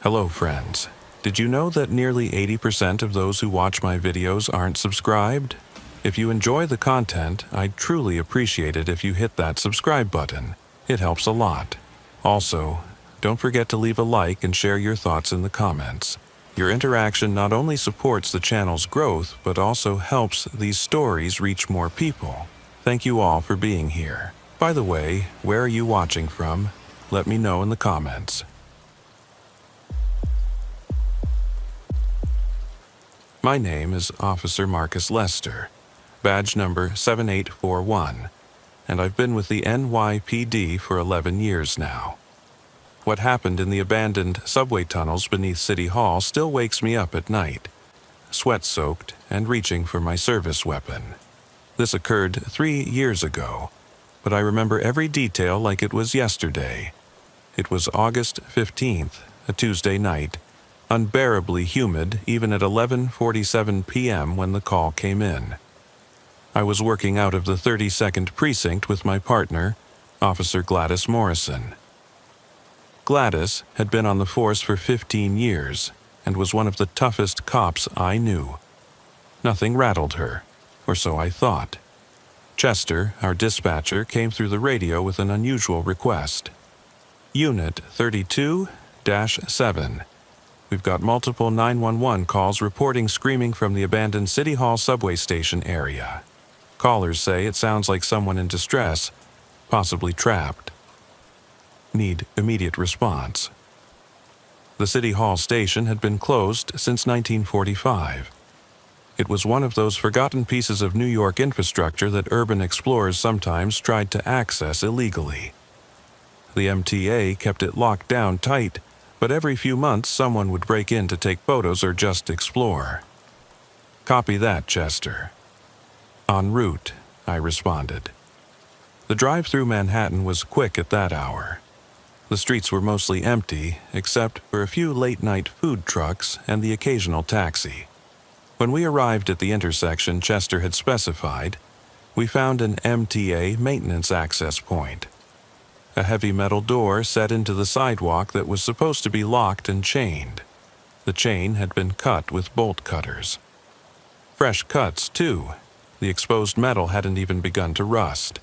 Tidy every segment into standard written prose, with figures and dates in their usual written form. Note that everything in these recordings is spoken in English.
Hello, friends. Did you know that nearly 80% of those who watch my videos aren't subscribed? If you enjoy the content, I'd truly appreciate it if you hit that subscribe button. It helps a lot. Also, don't forget to leave a like and share your thoughts in the comments. Your interaction not only supports the channel's growth, but also helps these stories reach more people. Thank you all for being here. By the way, where are you watching from? Let me know in the comments. My name is Officer Marcus Lester, badge number 7841, and I've been with the NYPD for 11 years now. What happened in the abandoned subway tunnels beneath City Hall still wakes me up at night, sweat-soaked and reaching for my service weapon. This occurred 3 years ago, but I remember every detail like it was yesterday. It was August 15th, a Tuesday night, unbearably humid even at 11:47 p.m. when the call came in. I was working out of the 32nd Precinct with my partner, Officer Gladys Morrison. Gladys had been on the force for 15 years and was one of the toughest cops I knew. Nothing rattled her, or so I thought. Chester, our dispatcher, came through the radio with an unusual request. Unit 32-7. We've got multiple 911 calls reporting screaming from the abandoned City Hall subway station area. Callers say it sounds like someone in distress, possibly trapped. Need immediate response. The City Hall station had been closed since 1945. It was one of those forgotten pieces of New York infrastructure that urban explorers sometimes tried to access illegally. The MTA kept it locked down tight, but every few months someone would break in to take photos or just explore. Copy that, Chester. En route, I responded. The drive through Manhattan was quick at that hour. The streets were mostly empty, except for a few late-night food trucks and the occasional taxi. When we arrived at the intersection Chester had specified, we found an MTA maintenance access point. A heavy metal door set into the sidewalk that was supposed to be locked and chained. The chain had been cut with bolt cutters. Fresh cuts, too. The exposed metal hadn't even begun to rust.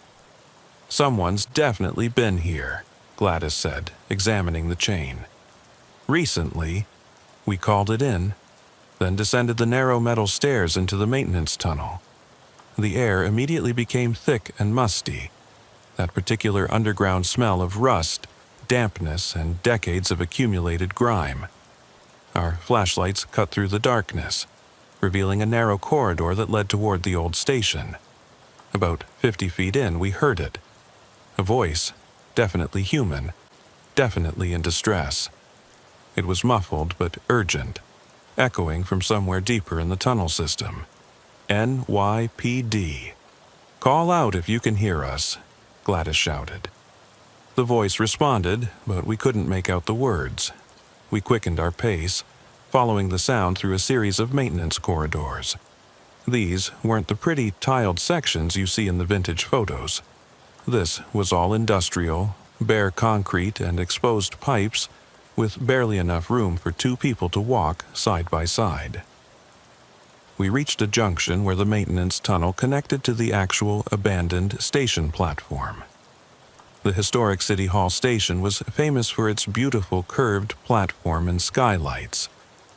Someone's definitely been here, Gladys said, examining the chain. Recently, we called it in, then descended the narrow metal stairs into the maintenance tunnel. The air immediately became thick and musty. That particular underground smell of rust, dampness, and decades of accumulated grime. Our flashlights cut through the darkness, revealing a narrow corridor that led toward the old station. About 50 feet in, we heard it. A voice, definitely human, definitely in distress. It was muffled but urgent, echoing from somewhere deeper in the tunnel system. NYPD. Call out if you can hear us, Gladys shouted. The voice responded, but we couldn't make out the words. We quickened our pace, following the sound through a series of maintenance corridors. These weren't the pretty tiled sections you see in the vintage photos. This was all industrial, bare concrete and exposed pipes, with barely enough room for 2 people to walk side by side. We reached a junction where the maintenance tunnel connected to the actual abandoned station platform. The historic City Hall station was famous for its beautiful curved platform and skylights,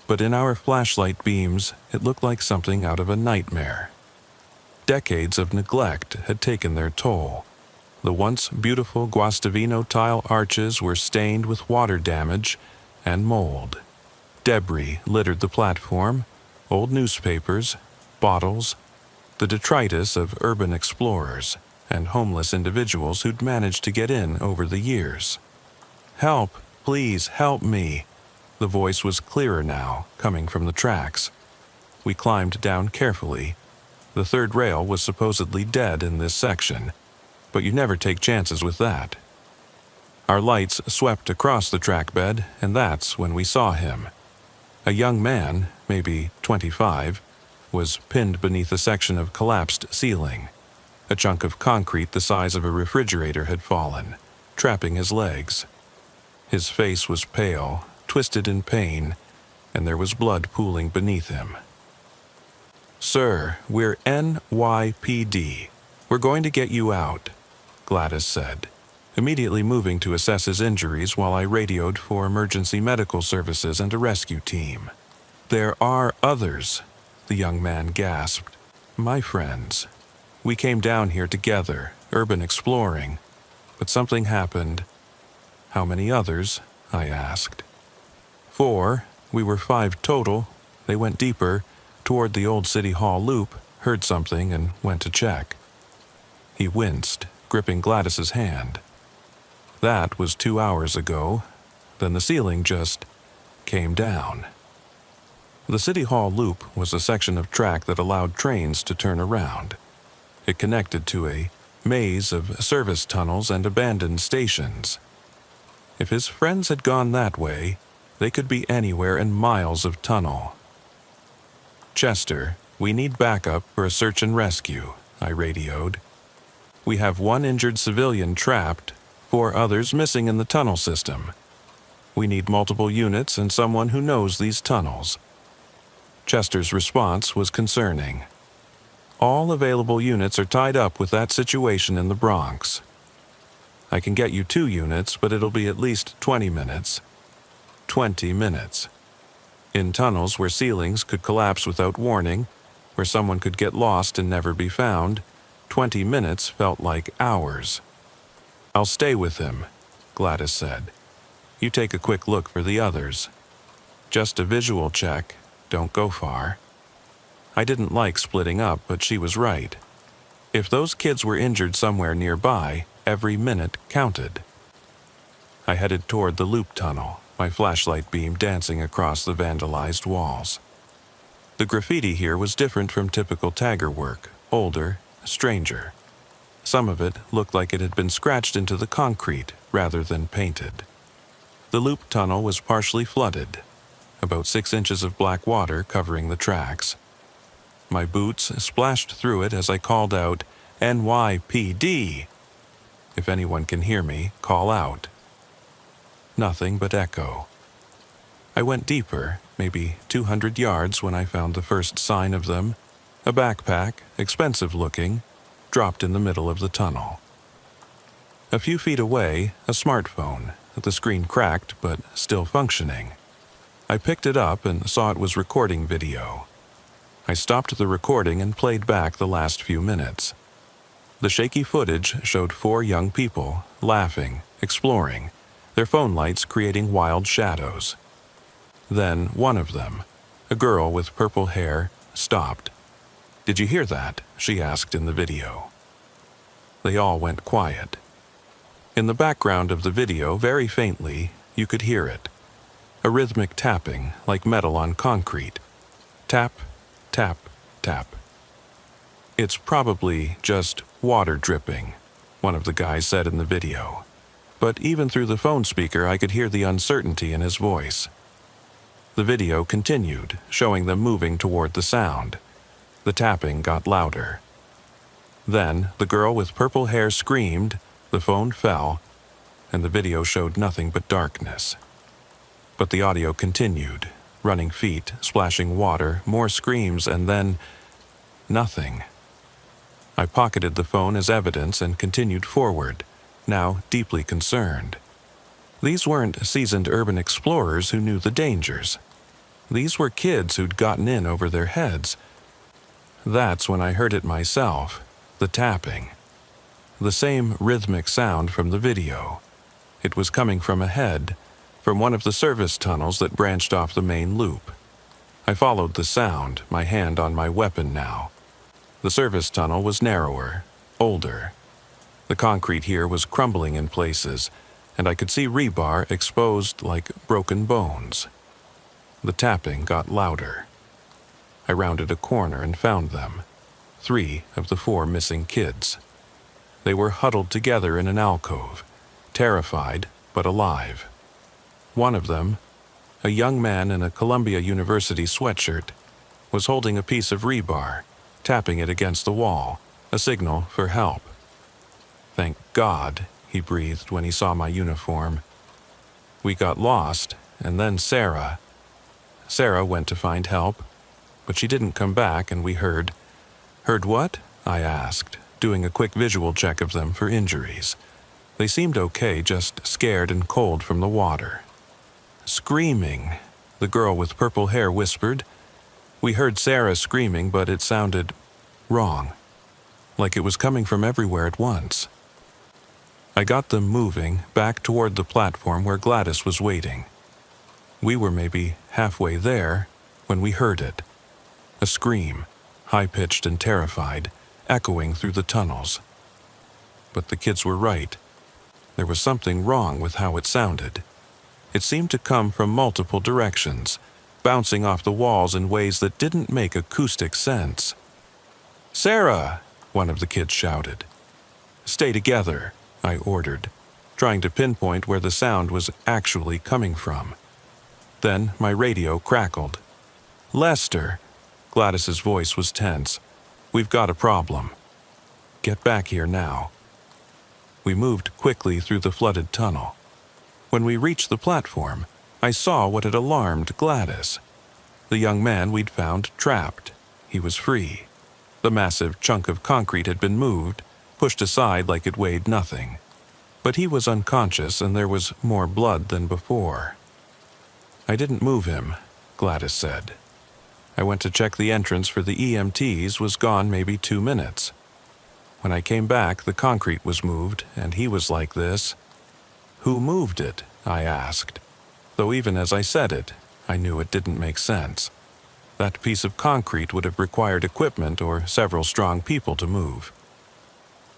but in our flashlight beams, it looked like something out of a nightmare. Decades of neglect had taken their toll. The once beautiful Guastavino tile arches were stained with water damage and mold. Debris littered the platform, old newspapers, bottles, the detritus of urban explorers and homeless individuals who'd managed to get in over the years. Help, please help me. The voice was clearer now, coming from the tracks. We climbed down carefully. The third rail was supposedly dead in this section, but you never take chances with that. Our lights swept across the track bed, and that's when we saw him. A young man, maybe 25, was pinned beneath a section of collapsed ceiling. A chunk of concrete the size of a refrigerator had fallen, trapping his legs. His face was pale, twisted in pain, and there was blood pooling beneath him. "Sir, we're NYPD. We're going to get you out," Gladys said, immediately moving to assess his injuries while I radioed for emergency medical services and a rescue team. "There are others," the young man gasped. "My friends. We came down here together, urban exploring, but something happened." "How many others?" I asked. "4. We were 5 total. They went deeper, toward the old City Hall loop, heard something, and went to check." He winced, gripping Gladys's hand. "That was 2 hours ago. Then the ceiling just came down." The City Hall loop was a section of track that allowed trains to turn around. It connected to a maze of service tunnels and abandoned stations. If his friends had gone that way, they could be anywhere in miles of tunnel. "Chester, we need backup for a search and rescue," I radioed. "We have 1 injured civilian trapped, 4 others missing in the tunnel system. We need multiple units and someone who knows these tunnels." Chester's response was concerning. "All available units are tied up with that situation in the Bronx. I can get you 2 units, but it'll be at least 20 minutes. 20 minutes. In tunnels where ceilings could collapse without warning, where someone could get lost and never be found, 20 minutes felt like hours." "I'll stay with him," Gladys said. "You take a quick look for the others. Just a visual check, don't go far." I didn't like splitting up, but she was right. If those kids were injured somewhere nearby, every minute counted. I headed toward the loop tunnel, my flashlight beam dancing across the vandalized walls. The graffiti here was different from typical tagger work, older, stranger. Some of it looked like it had been scratched into the concrete rather than painted. The loop tunnel was partially flooded, about 6 inches of black water covering the tracks. My boots splashed through it as I called out, "NYPD! If anyone can hear me, call out." Nothing but echo. I went deeper, maybe 200 yards, when I found the first sign of them. A backpack, expensive looking, dropped in the middle of the tunnel. A few feet away, a smartphone, the screen cracked but still functioning. I picked it up and saw it was recording video. I stopped the recording and played back the last few minutes. The shaky footage showed 4 young people, laughing, exploring, their phone lights creating wild shadows. Then one of them, a girl with purple hair, stopped. "Did you hear that?" she asked in the video. They all went quiet. In the background of the video, very faintly, you could hear it. A rhythmic tapping, like metal on concrete. Tap, tap, tap. "It's probably just water dripping," one of the guys said in the video. But even through the phone speaker, I could hear the uncertainty in his voice. The video continued, showing them moving toward the sound. The tapping got louder. Then, the girl with purple hair screamed, the phone fell, and the video showed nothing but darkness. But the audio continued, running feet, splashing water, more screams, and then nothing. I pocketed the phone as evidence and continued forward, now deeply concerned. These weren't seasoned urban explorers who knew the dangers. These were kids who'd gotten in over their heads. That's when I heard it myself, the tapping. The same rhythmic sound from the video. It was coming from ahead, from one of the service tunnels that branched off the main loop. I followed the sound, my hand on my weapon now. The service tunnel was narrower, older. The concrete here was crumbling in places, and I could see rebar exposed like broken bones. The tapping got louder. I rounded a corner and found them, 3 of the 4 missing kids. They were huddled together in an alcove, terrified but alive. One of them, a young man in a Columbia University sweatshirt, was holding a piece of rebar, tapping it against the wall, a signal for help. "Thank God," he breathed when he saw my uniform. "We got lost, and then Sarah. Sarah went to find help, but she didn't come back, and we heard... Heard what? I asked, doing a quick visual check of them for injuries. They seemed okay, just scared and cold from the water. Screaming, the girl with purple hair whispered. We heard Sarah screaming, but it sounded wrong, like it was coming from everywhere at once. I got them moving back toward the platform where Gladys was waiting. We were maybe halfway there when we heard it. A scream, high-pitched and terrified, echoing through the tunnels. But the kids were right. There was something wrong with how it sounded. It seemed to come from multiple directions, bouncing off the walls in ways that didn't make acoustic sense. "Sarah!" one of the kids shouted. "Stay together," I ordered, trying to pinpoint where the sound was actually coming from. Then my radio crackled. "Lester!" Gladys's voice was tense. "We've got a problem. Get back here now." We moved quickly through the flooded tunnel. When we reached the platform, I saw what had alarmed Gladys. The young man we'd found trapped. He was free. The massive chunk of concrete had been moved, pushed aside like it weighed nothing. But he was unconscious, and there was more blood than before. "I didn't move him," Gladys said. "I went to check the entrance for the EMTs, was gone maybe 2 minutes. When I came back, the concrete was moved, and he was like this." "Who moved it?" I asked, though even as I said it, I knew it didn't make sense. That piece of concrete would have required equipment or several strong people to move.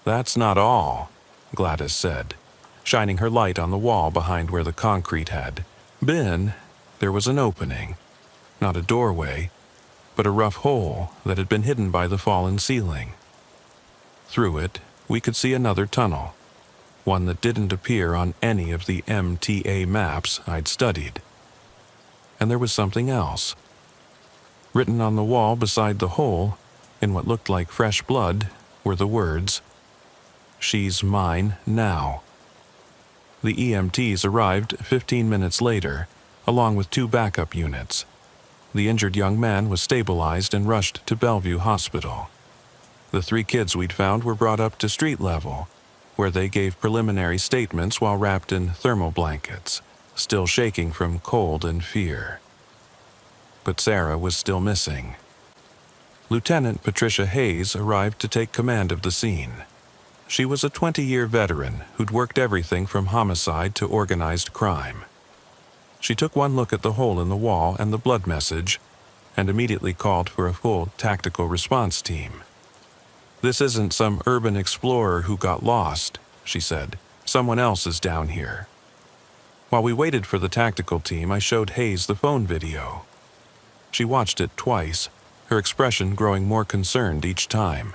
"That's not all," Gladys said, shining her light on the wall behind where the concrete had been. There was an opening, not a doorway, but a rough hole that had been hidden by the fallen ceiling. Through it, we could see another tunnel, one that didn't appear on any of the MTA maps I'd studied. And there was something else. Written on the wall beside the hole, in what looked like fresh blood, were the words, "She's mine now." The EMTs arrived 15 minutes later, along with 2 backup units. The injured young man was stabilized and rushed to Bellevue Hospital. The 3 kids we'd found were brought up to street level, where they gave preliminary statements while wrapped in thermal blankets, still shaking from cold and fear. But Sarah was still missing. Lieutenant Patricia Hayes arrived to take command of the scene. She was a 20-year veteran who'd worked everything from homicide to organized crime. She took one look at the hole in the wall and the blood message, and immediately called for a full tactical response team. "This isn't some urban explorer who got lost," she said. "Someone else is down here." While we waited for the tactical team, I showed Hayes the phone video. She watched it twice, her expression growing more concerned each time.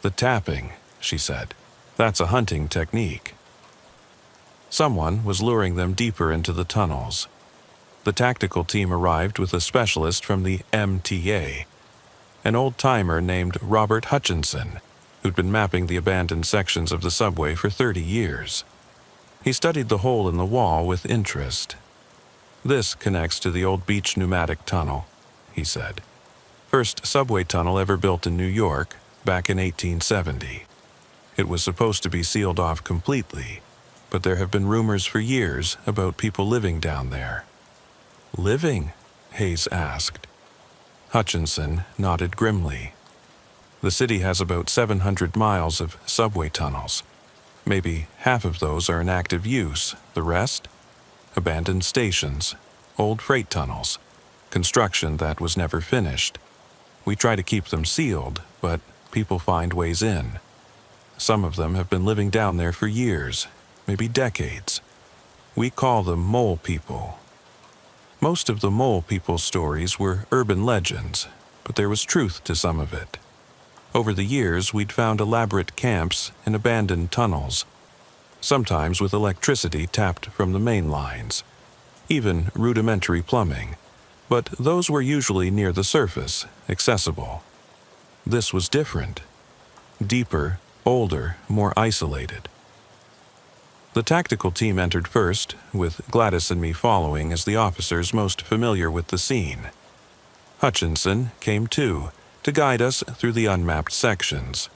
"The tapping," she said. "That's a hunting technique." Someone was luring them deeper into the tunnels. The tactical team arrived with a specialist from the MTA, an old-timer named Robert Hutchinson, who'd been mapping the abandoned sections of the subway for 30 years. He studied the hole in the wall with interest. "This connects to the old beach pneumatic tunnel," he said. "First subway tunnel ever built in New York, back in 1870. It was supposed to be sealed off completely, but there have been rumors for years about people living down there." "Living?" Hayes asked. Hutchinson nodded grimly. "The city has about 700 miles of subway tunnels. Maybe half of those are in active use, the rest? Abandoned stations, old freight tunnels, construction that was never finished. We try to keep them sealed, but people find ways in. Some of them have been living down there for years, maybe decades. We call them mole people." Most of the mole people stories were urban legends, but there was truth to some of it. Over the years, we'd found elaborate camps in abandoned tunnels, sometimes with electricity tapped from the main lines, even rudimentary plumbing, but those were usually near the surface, accessible. This was different. Deeper, older, more isolated. The tactical team entered first, with Gladys and me following as the officers most familiar with the scene. Hutchinson came too, to guide us through the unmapped sections.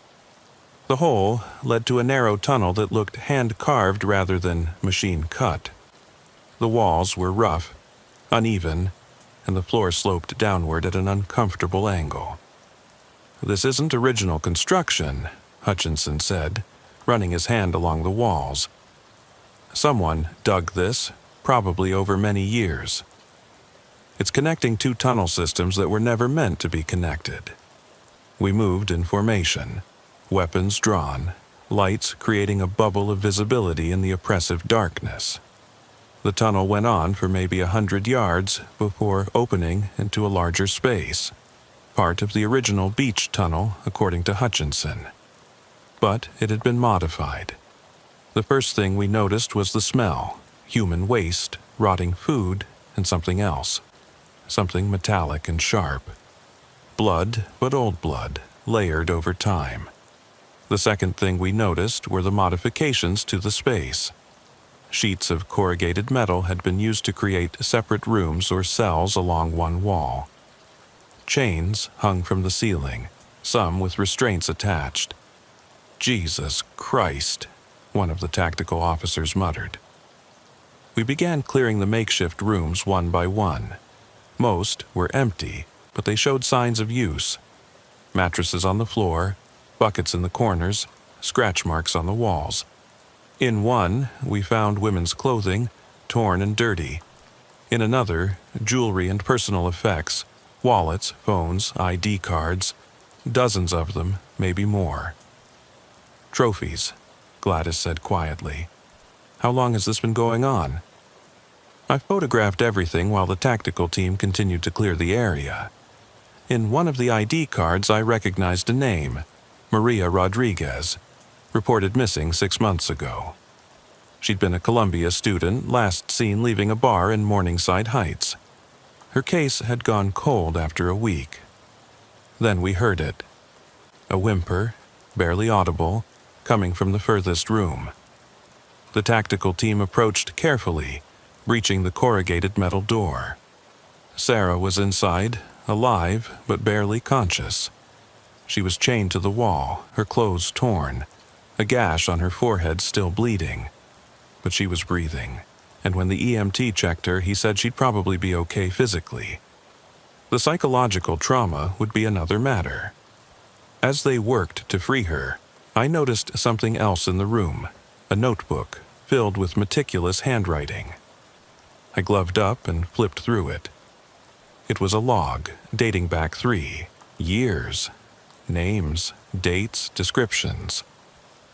The hole led to a narrow tunnel that looked hand-carved rather than machine-cut. The walls were rough, uneven, and the floor sloped downward at an uncomfortable angle. "This isn't original construction," Hutchinson said, running his hand along the walls. "Someone dug this, probably over many years. It's connecting two tunnel systems that were never meant to be connected." We moved in formation, weapons drawn, lights creating a bubble of visibility in the oppressive darkness. The tunnel went on for maybe 100 yards before opening into a larger space, part of the original beach tunnel, according to Hutchinson. But it had been modified. The first thing we noticed was the smell: human waste, rotting food, and something else. Something metallic and sharp. Blood, but old blood, layered over time. The second thing we noticed were the modifications to the space. Sheets of corrugated metal had been used to create separate rooms or cells along one wall. Chains hung from the ceiling, some with restraints attached. "Jesus Christ," one of the tactical officers muttered. We began clearing the makeshift rooms one by one. Most were empty, but they showed signs of use. Mattresses on the floor, buckets in the corners, scratch marks on the walls. In one, we found women's clothing, torn and dirty. In another, jewelry and personal effects, wallets, phones, ID cards, dozens of them, maybe more. "Trophies," Gladys said quietly. "How long has this been going on?" I photographed everything while the tactical team continued to clear the area. In one of the ID cards, I recognized a name: Maria Rodriguez, reported missing 6 months ago. She'd been a Columbia student, last seen leaving a bar in Morningside Heights. Her case had gone cold after a week. Then we heard it. A whimper, barely audible, coming from the furthest room. The tactical team approached carefully, breaching the corrugated metal door. Sarah was inside, alive but barely conscious. She was chained to the wall, her clothes torn, a gash on her forehead still bleeding. But she was breathing, and when the EMT checked her, he said she'd probably be okay physically. The psychological trauma would be another matter. As they worked to free her, I noticed something else in the room, a notebook filled with meticulous handwriting. I gloved up and flipped through it. It was a log dating back 3 years. Names, dates, descriptions.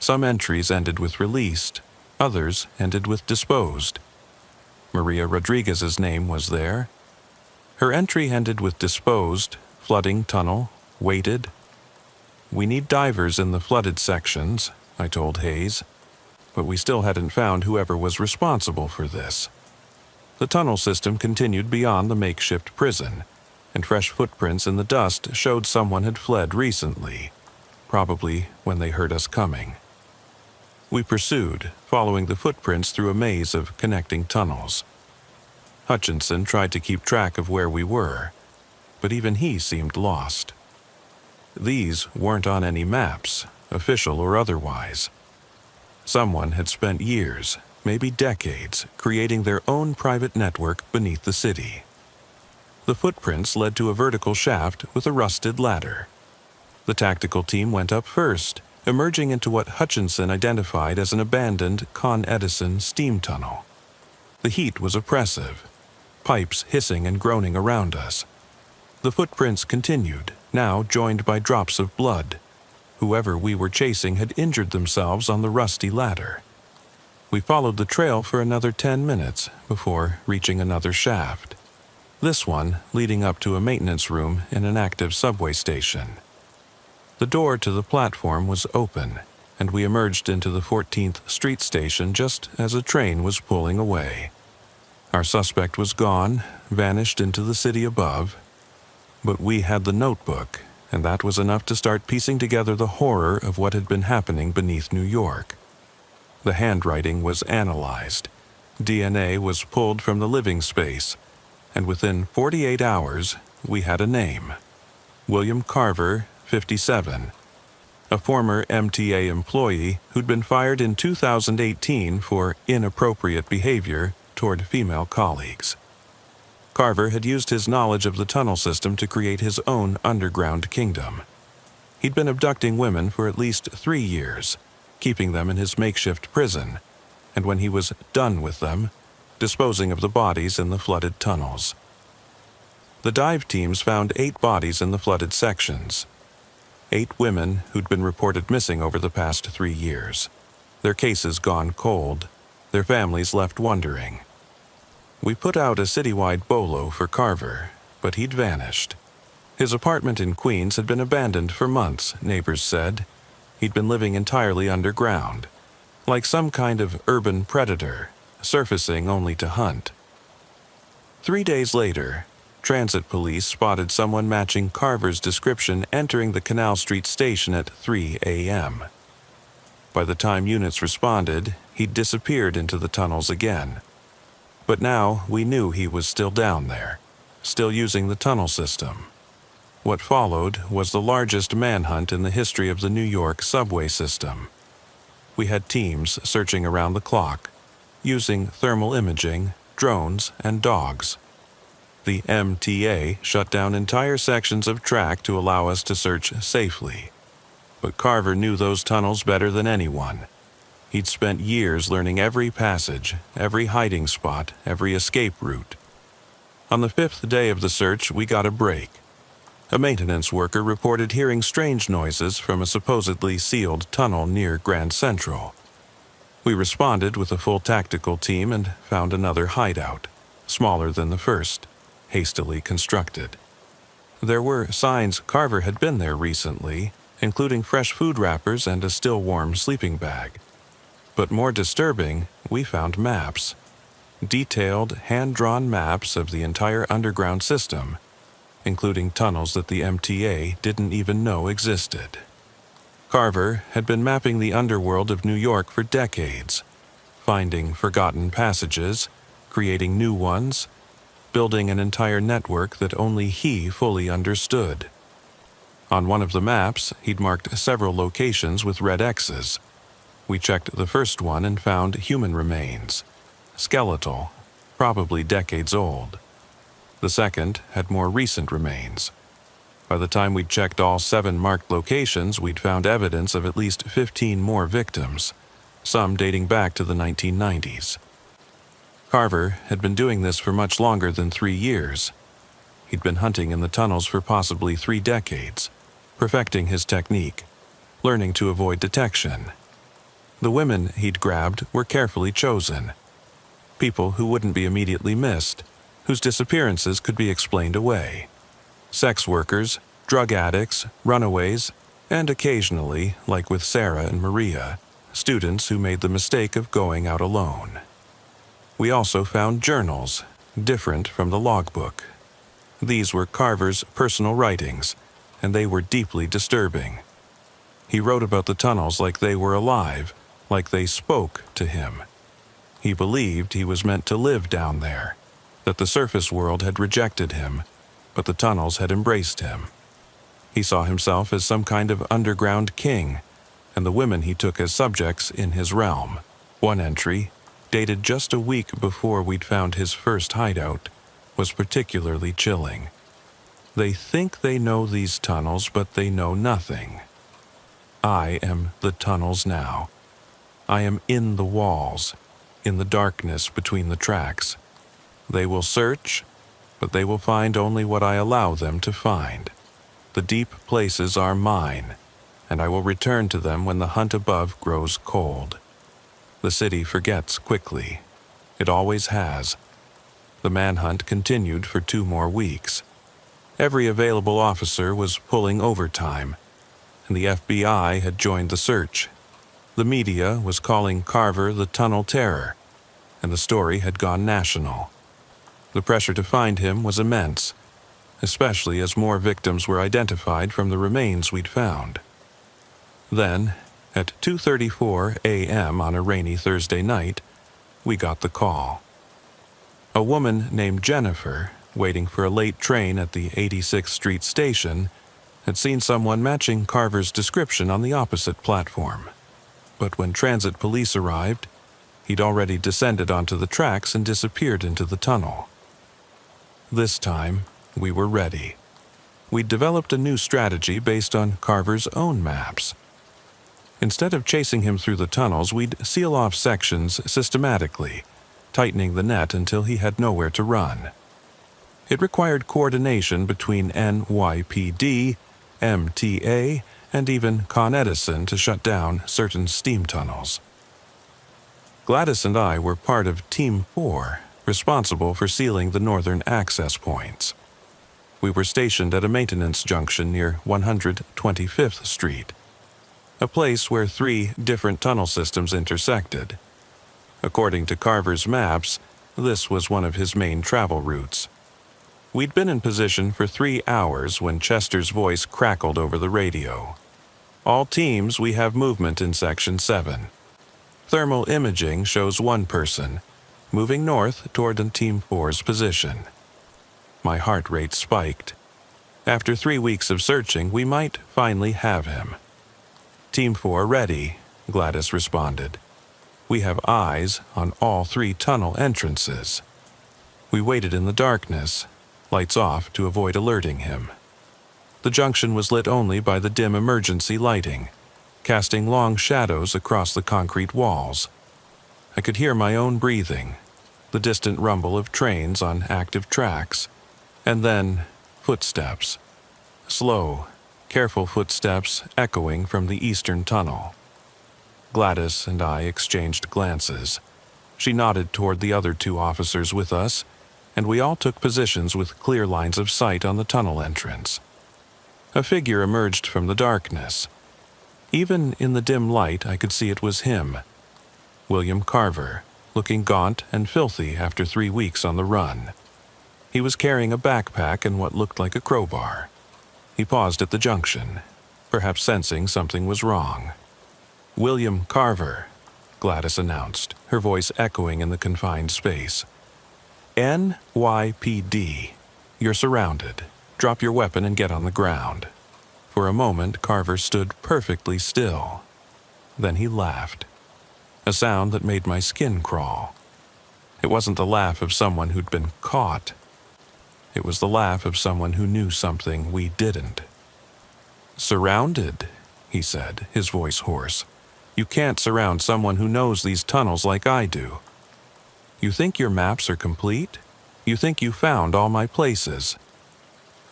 Some entries ended with released, others ended with disposed. Maria Rodriguez's name was there. Her entry ended with disposed, flooding tunnel, waited. "We need divers in the flooded sections," I told Hayes, but we still hadn't found whoever was responsible for this. The tunnel system continued beyond the makeshift prison, and fresh footprints in the dust showed someone had fled recently, probably when they heard us coming. We pursued, following the footprints through a maze of connecting tunnels. Hutchinson tried to keep track of where we were, but even he seemed lost. These weren't on any maps, official or otherwise. Someone had spent years, maybe decades, creating their own private network beneath the city. The footprints led to a vertical shaft with a rusted ladder. The tactical team went up first, emerging into what Hutchinson identified as an abandoned Con Edison steam tunnel. The heat was oppressive, pipes hissing and groaning around us. The footprints continued, now joined by drops of blood. Whoever we were chasing had injured themselves on the rusty ladder. We followed the trail for another 10 minutes before reaching another shaft. This one leading up to a maintenance room in an active subway station. The door to the platform was open, and we emerged into the 14th Street station just as a train was pulling away. Our suspect was gone, vanished into the city above. But we had the notebook, and that was enough to start piecing together the horror of what had been happening beneath New York. The handwriting was analyzed. DNA was pulled from the living space, and within 48 hours, we had a name. William Carver, 57, a former MTA employee who'd been fired in 2018 for inappropriate behavior toward female colleagues. Carver had used his knowledge of the tunnel system to create his own underground kingdom. He'd been abducting women for at least 3 years, keeping them in his makeshift prison, and when he was done with them, disposing of the bodies in the flooded tunnels. The dive teams found 8 bodies in the flooded sections. 8 women who'd been reported missing over the past 3 years. Their cases gone cold, their families left wondering. We put out a citywide bolo for Carver, but he'd vanished. His apartment in Queens had been abandoned for months, neighbors said. He'd been living entirely underground, like some kind of urban predator, surfacing only to hunt. 3 days later, transit police spotted someone matching Carver's description entering the Canal Street station at 3 a.m. By the time units responded, he'd disappeared into the tunnels again. But now we knew he was still down there, still using the tunnel system. What followed was the largest manhunt in the history of the New York subway system. We had teams searching around the clock, using thermal imaging, drones, and dogs. The MTA shut down entire sections of track to allow us to search safely. But Carver knew those tunnels better than anyone. He'd spent years learning every passage, every hiding spot, every escape route. On the 5th day of the search, we got a break. A maintenance worker reported hearing strange noises from a supposedly sealed tunnel near Grand Central. We responded with a full tactical team and found another hideout, smaller than the first, hastily constructed. There were signs Carver had been there recently, including fresh food wrappers and a still-warm sleeping bag. But more disturbing, we found maps. Detailed, hand-drawn maps of the entire underground system, including tunnels that the MTA didn't even know existed. Carver had been mapping the underworld of New York for decades, finding forgotten passages, creating new ones, building an entire network that only he fully understood. On one of the maps, he'd marked several locations with red X's. We checked the first one and found human remains, skeletal, probably decades old. The second had more recent remains. By the time we'd checked all 7 marked locations, we'd found evidence of at least 15 more victims, some dating back to the 1990s. Carver had been doing this for much longer than 3 years. He'd been hunting in the tunnels for possibly 3 decades, perfecting his technique, learning to avoid detection. The women he'd grabbed were carefully chosen. People who wouldn't be immediately missed, whose disappearances could be explained away. Sex workers, drug addicts, runaways, and occasionally, like with Sarah and Maria, students who made the mistake of going out alone. We also found journals, different from the logbook. These were Carver's personal writings, and they were deeply disturbing. He wrote about the tunnels like they were alive, like they spoke to him. He believed he was meant to live down there, that the surface world had rejected him, but the tunnels had embraced him. He saw himself as some kind of underground king, and the women he took as subjects in his realm. One entry, dated just a week before we'd found his first hideout, was particularly chilling. They think they know these tunnels, but they know nothing. I am the tunnels now. I am in the walls, in the darkness between the tracks. They will search, but they will find only what I allow them to find. The deep places are mine, and I will return to them when the hunt above grows cold. The city forgets quickly. It always has. The manhunt continued for 2 more weeks. Every available officer was pulling overtime, and the FBI had joined the search. The media was calling Carver the Tunnel Terror, and the story had gone national. The pressure to find him was immense, especially as more victims were identified from the remains we'd found. Then, At 2:34 a.m. on a rainy Thursday night, we got the call. A woman named Jennifer, waiting for a late train at the 86th Street station, had seen someone matching Carver's description on the opposite platform. But when transit police arrived, he'd already descended onto the tracks and disappeared into the tunnel. This time, we were ready. We'd developed a new strategy based on Carver's own maps. Instead of chasing him through the tunnels, we'd seal off sections systematically, tightening the net until he had nowhere to run. It required coordination between NYPD, MTA, and even Con Edison to shut down certain steam tunnels. Gladys and I were part of Team 4, responsible for sealing the northern access points. We were stationed at a maintenance junction near 125th Street, a place where 3 different tunnel systems intersected. According to Carver's maps, this was one of his main travel routes. We'd been in position for 3 hours when Chester's voice crackled over the radio. All teams, we have movement in Section 7. Thermal imaging shows one person, moving north toward Team 4's position. My heart rate spiked. After 3 weeks of searching, we might finally have him. Team 4 ready, Gladys responded. We have eyes on all 3 tunnel entrances. We waited in the darkness, lights off to avoid alerting him. The junction was lit only by the dim emergency lighting, casting long shadows across the concrete walls. I could hear my own breathing, the distant rumble of trains on active tracks, and then footsteps. Slow, careful footsteps echoing from the eastern tunnel. Gladys and I exchanged glances. She nodded toward the other 2 officers with us, and we all took positions with clear lines of sight on the tunnel entrance. A figure emerged from the darkness. Even in the dim light, I could see it was him, William Carver, looking gaunt and filthy after 3 weeks on the run. He was carrying a backpack and what looked like a crowbar. He paused at the junction, perhaps sensing something was wrong. William Carver, Gladys announced, her voice echoing in the confined space. NYPD. You're surrounded. Drop your weapon and get on the ground. For a moment, Carver stood perfectly still. Then he laughed, a sound that made my skin crawl. It wasn't the laugh of someone who'd been caught. It was the laugh of someone who knew something we didn't. Surrounded, he said, his voice hoarse. You can't surround someone who knows these tunnels like I do. You think your maps are complete? You think you found all my places?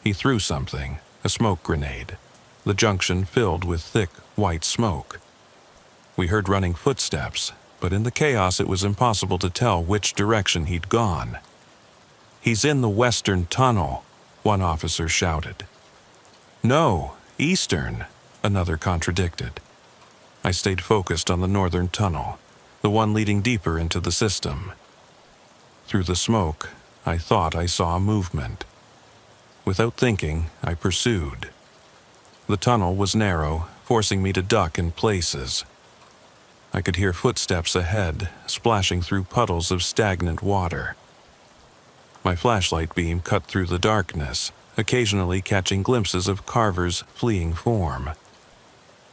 He threw something, a smoke grenade. The junction filled with thick, white smoke. We heard running footsteps, but in the chaos it was impossible to tell which direction he'd gone. He's in the western tunnel, one officer shouted. No, eastern, another contradicted. I stayed focused on the northern tunnel, the one leading deeper into the system. Through the smoke, I thought I saw movement. Without thinking, I pursued. The tunnel was narrow, forcing me to duck in places. I could hear footsteps ahead, splashing through puddles of stagnant water. My flashlight beam cut through the darkness, occasionally catching glimpses of Carver's fleeing form.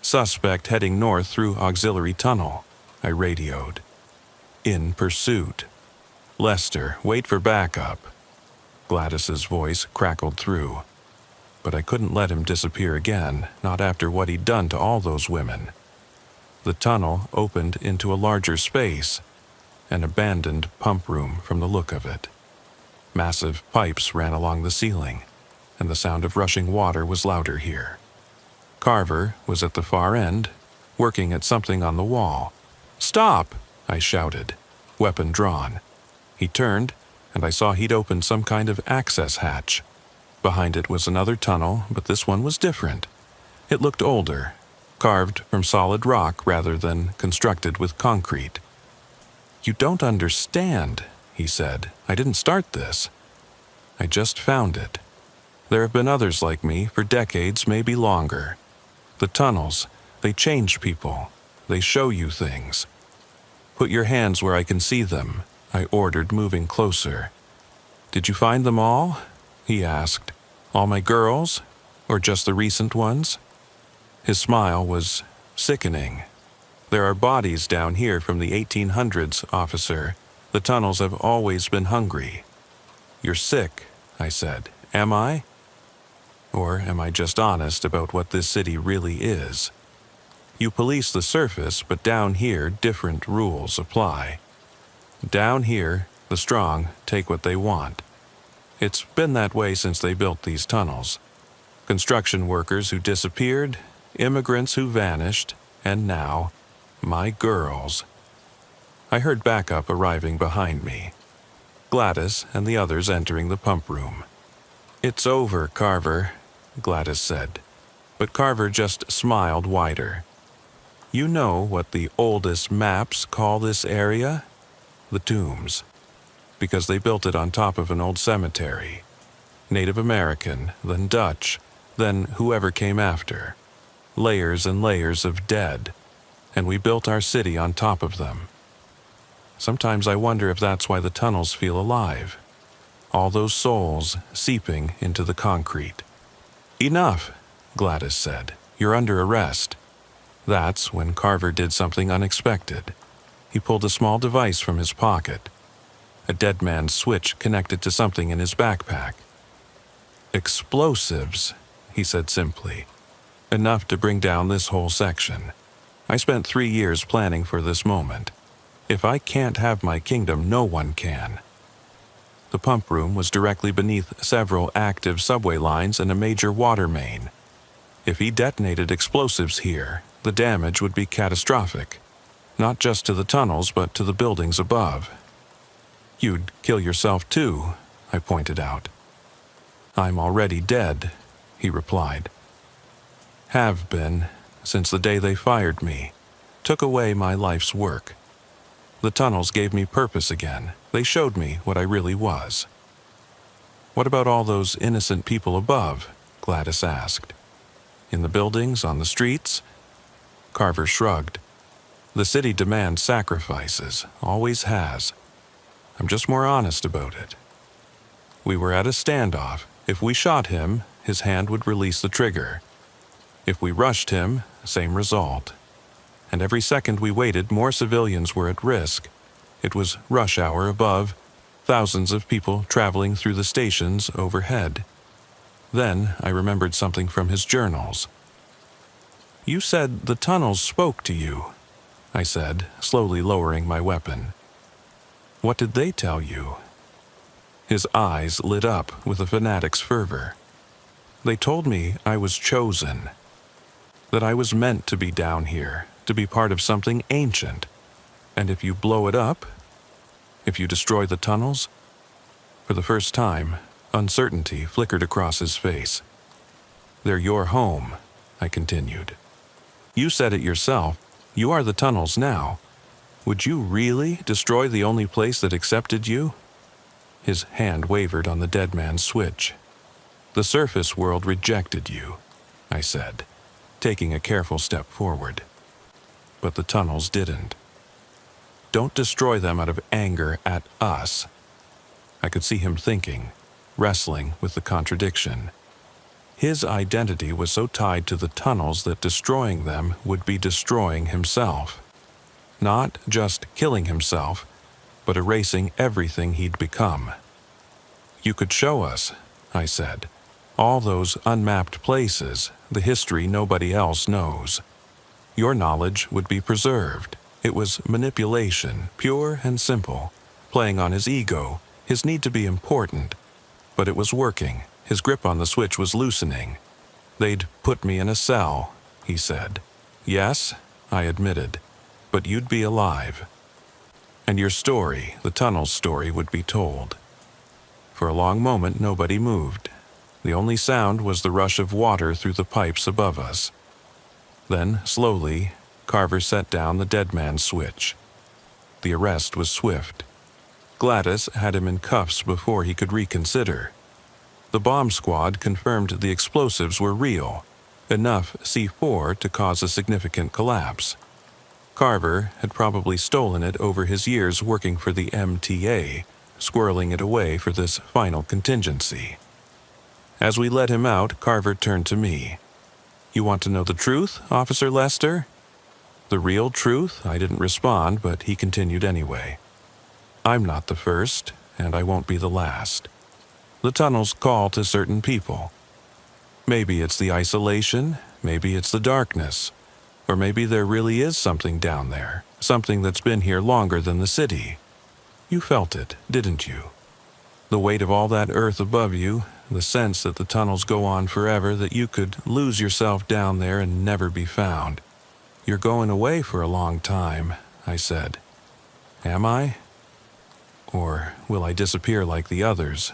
Suspect heading north through auxiliary tunnel, I radioed. In pursuit. Lester, wait for backup. Gladys's voice crackled through. But I couldn't let him disappear again, not after what he'd done to all those women. The tunnel opened into a larger space, an abandoned pump room from the look of it. Massive pipes ran along the ceiling, and the sound of rushing water was louder here. Carver was at the far end, working at something on the wall. Stop! I shouted, weapon drawn. He turned, and I saw he'd opened some kind of access hatch. Behind it was another tunnel, but this one was different. It looked older, carved from solid rock rather than constructed with concrete. You don't understand, he said. I didn't start this. I just found it. There have been others like me for decades, maybe longer. The tunnels, they change people. They show you things. Put your hands where I can see them, I ordered, moving closer. Did you find them all? He asked. All my girls? Or just the recent ones? His smile was sickening. There are bodies down here from the 1800s, officer. The tunnels have always been hungry. You're sick, I said. Am I? Or am I just honest about what this city really is? You police the surface, but down here, different rules apply. Down here, the strong take what they want. It's been that way since they built these tunnels. Construction workers who disappeared, immigrants who vanished, and now, my girls. I heard backup arriving behind me. Gladys and the others entering the pump room. It's over, Carver, Gladys said. But Carver just smiled wider. You know what the oldest maps call this area? The tombs. Because they built it on top of an old cemetery. Native American, then Dutch, then whoever came after. Layers and layers of dead. And we built our city on top of them. Sometimes I wonder if that's why the tunnels feel alive. All those souls seeping into the concrete. Enough, Gladys said. You're under arrest. That's when Carver did something unexpected. He pulled a small device from his pocket. A dead man's switch connected to something in his backpack. Explosives, he said simply. Enough to bring down this whole section. I spent 3 years planning for this moment. If I can't have my kingdom, no one can. The pump room was directly beneath several active subway lines and a major water main. If he detonated explosives here, the damage would be catastrophic. Not just to the tunnels, but to the buildings above. You'd kill yourself too, I pointed out. I'm already dead, he replied. Have been, since the day they fired me, took away my life's work. The tunnels gave me purpose again. They showed me what I really was. What about all those innocent people above? Gladys asked. In the buildings, on the streets? Carver shrugged. The city demands sacrifices, always has. I'm just more honest about it. We were at a standoff. If we shot him, his hand would release the trigger. If we rushed him, same result. And every second we waited, more civilians were at risk. It was rush hour above, thousands of people traveling through the stations overhead. Then I remembered something from his journals. You said the tunnels spoke to you, I said, slowly lowering my weapon. What did they tell you? His eyes lit up with a fanatic's fervor. They told me I was chosen, that I was meant to be down here, to be part of something ancient. And if you blow it up, if you destroy the tunnels, for the first time, uncertainty flickered across his face. They're your home, I continued. You said it yourself. You are the tunnels now. Would you really destroy the only place that accepted you? His hand wavered on the dead man's switch. The surface world rejected you, I said, taking a careful step forward. But the tunnels didn't. Don't destroy them out of anger at us. I could see him thinking, wrestling with the contradiction. His identity was so tied to the tunnels that destroying them would be destroying himself. Not just killing himself, but erasing everything he'd become. You could show us, I said, all those unmapped places, the history nobody else knows. Your knowledge would be preserved. It was manipulation, pure and simple, playing on his ego, his need to be important. But it was working. His grip on the switch was loosening. They'd put me in a cell, he said. Yes, I admitted, but you'd be alive. And your story, the tunnel's story, would be told. For a long moment, nobody moved. The only sound was the rush of water through the pipes above us. Then, slowly, Carver set down the dead man's switch. The arrest was swift. Gladys had him in cuffs before he could reconsider. The bomb squad confirmed the explosives were real, enough C4 to cause a significant collapse. Carver had probably stolen it over his years working for the MTA, squirreling it away for this final contingency. As we let him out, Carver turned to me. "You want to know the truth, Officer Lester?" "The real truth?" I didn't respond, but he continued anyway. "I'm not the first, and I won't be the last. The tunnels call to certain people. Maybe it's the isolation, maybe it's the darkness, or maybe there really is something down there, something that's been here longer than the city. You felt it, didn't you? The weight of all that earth above you, the sense that the tunnels go on forever, that you could lose yourself down there and never be found. You're going away for a long time," I said. "Am I? Or will I disappear like the others?"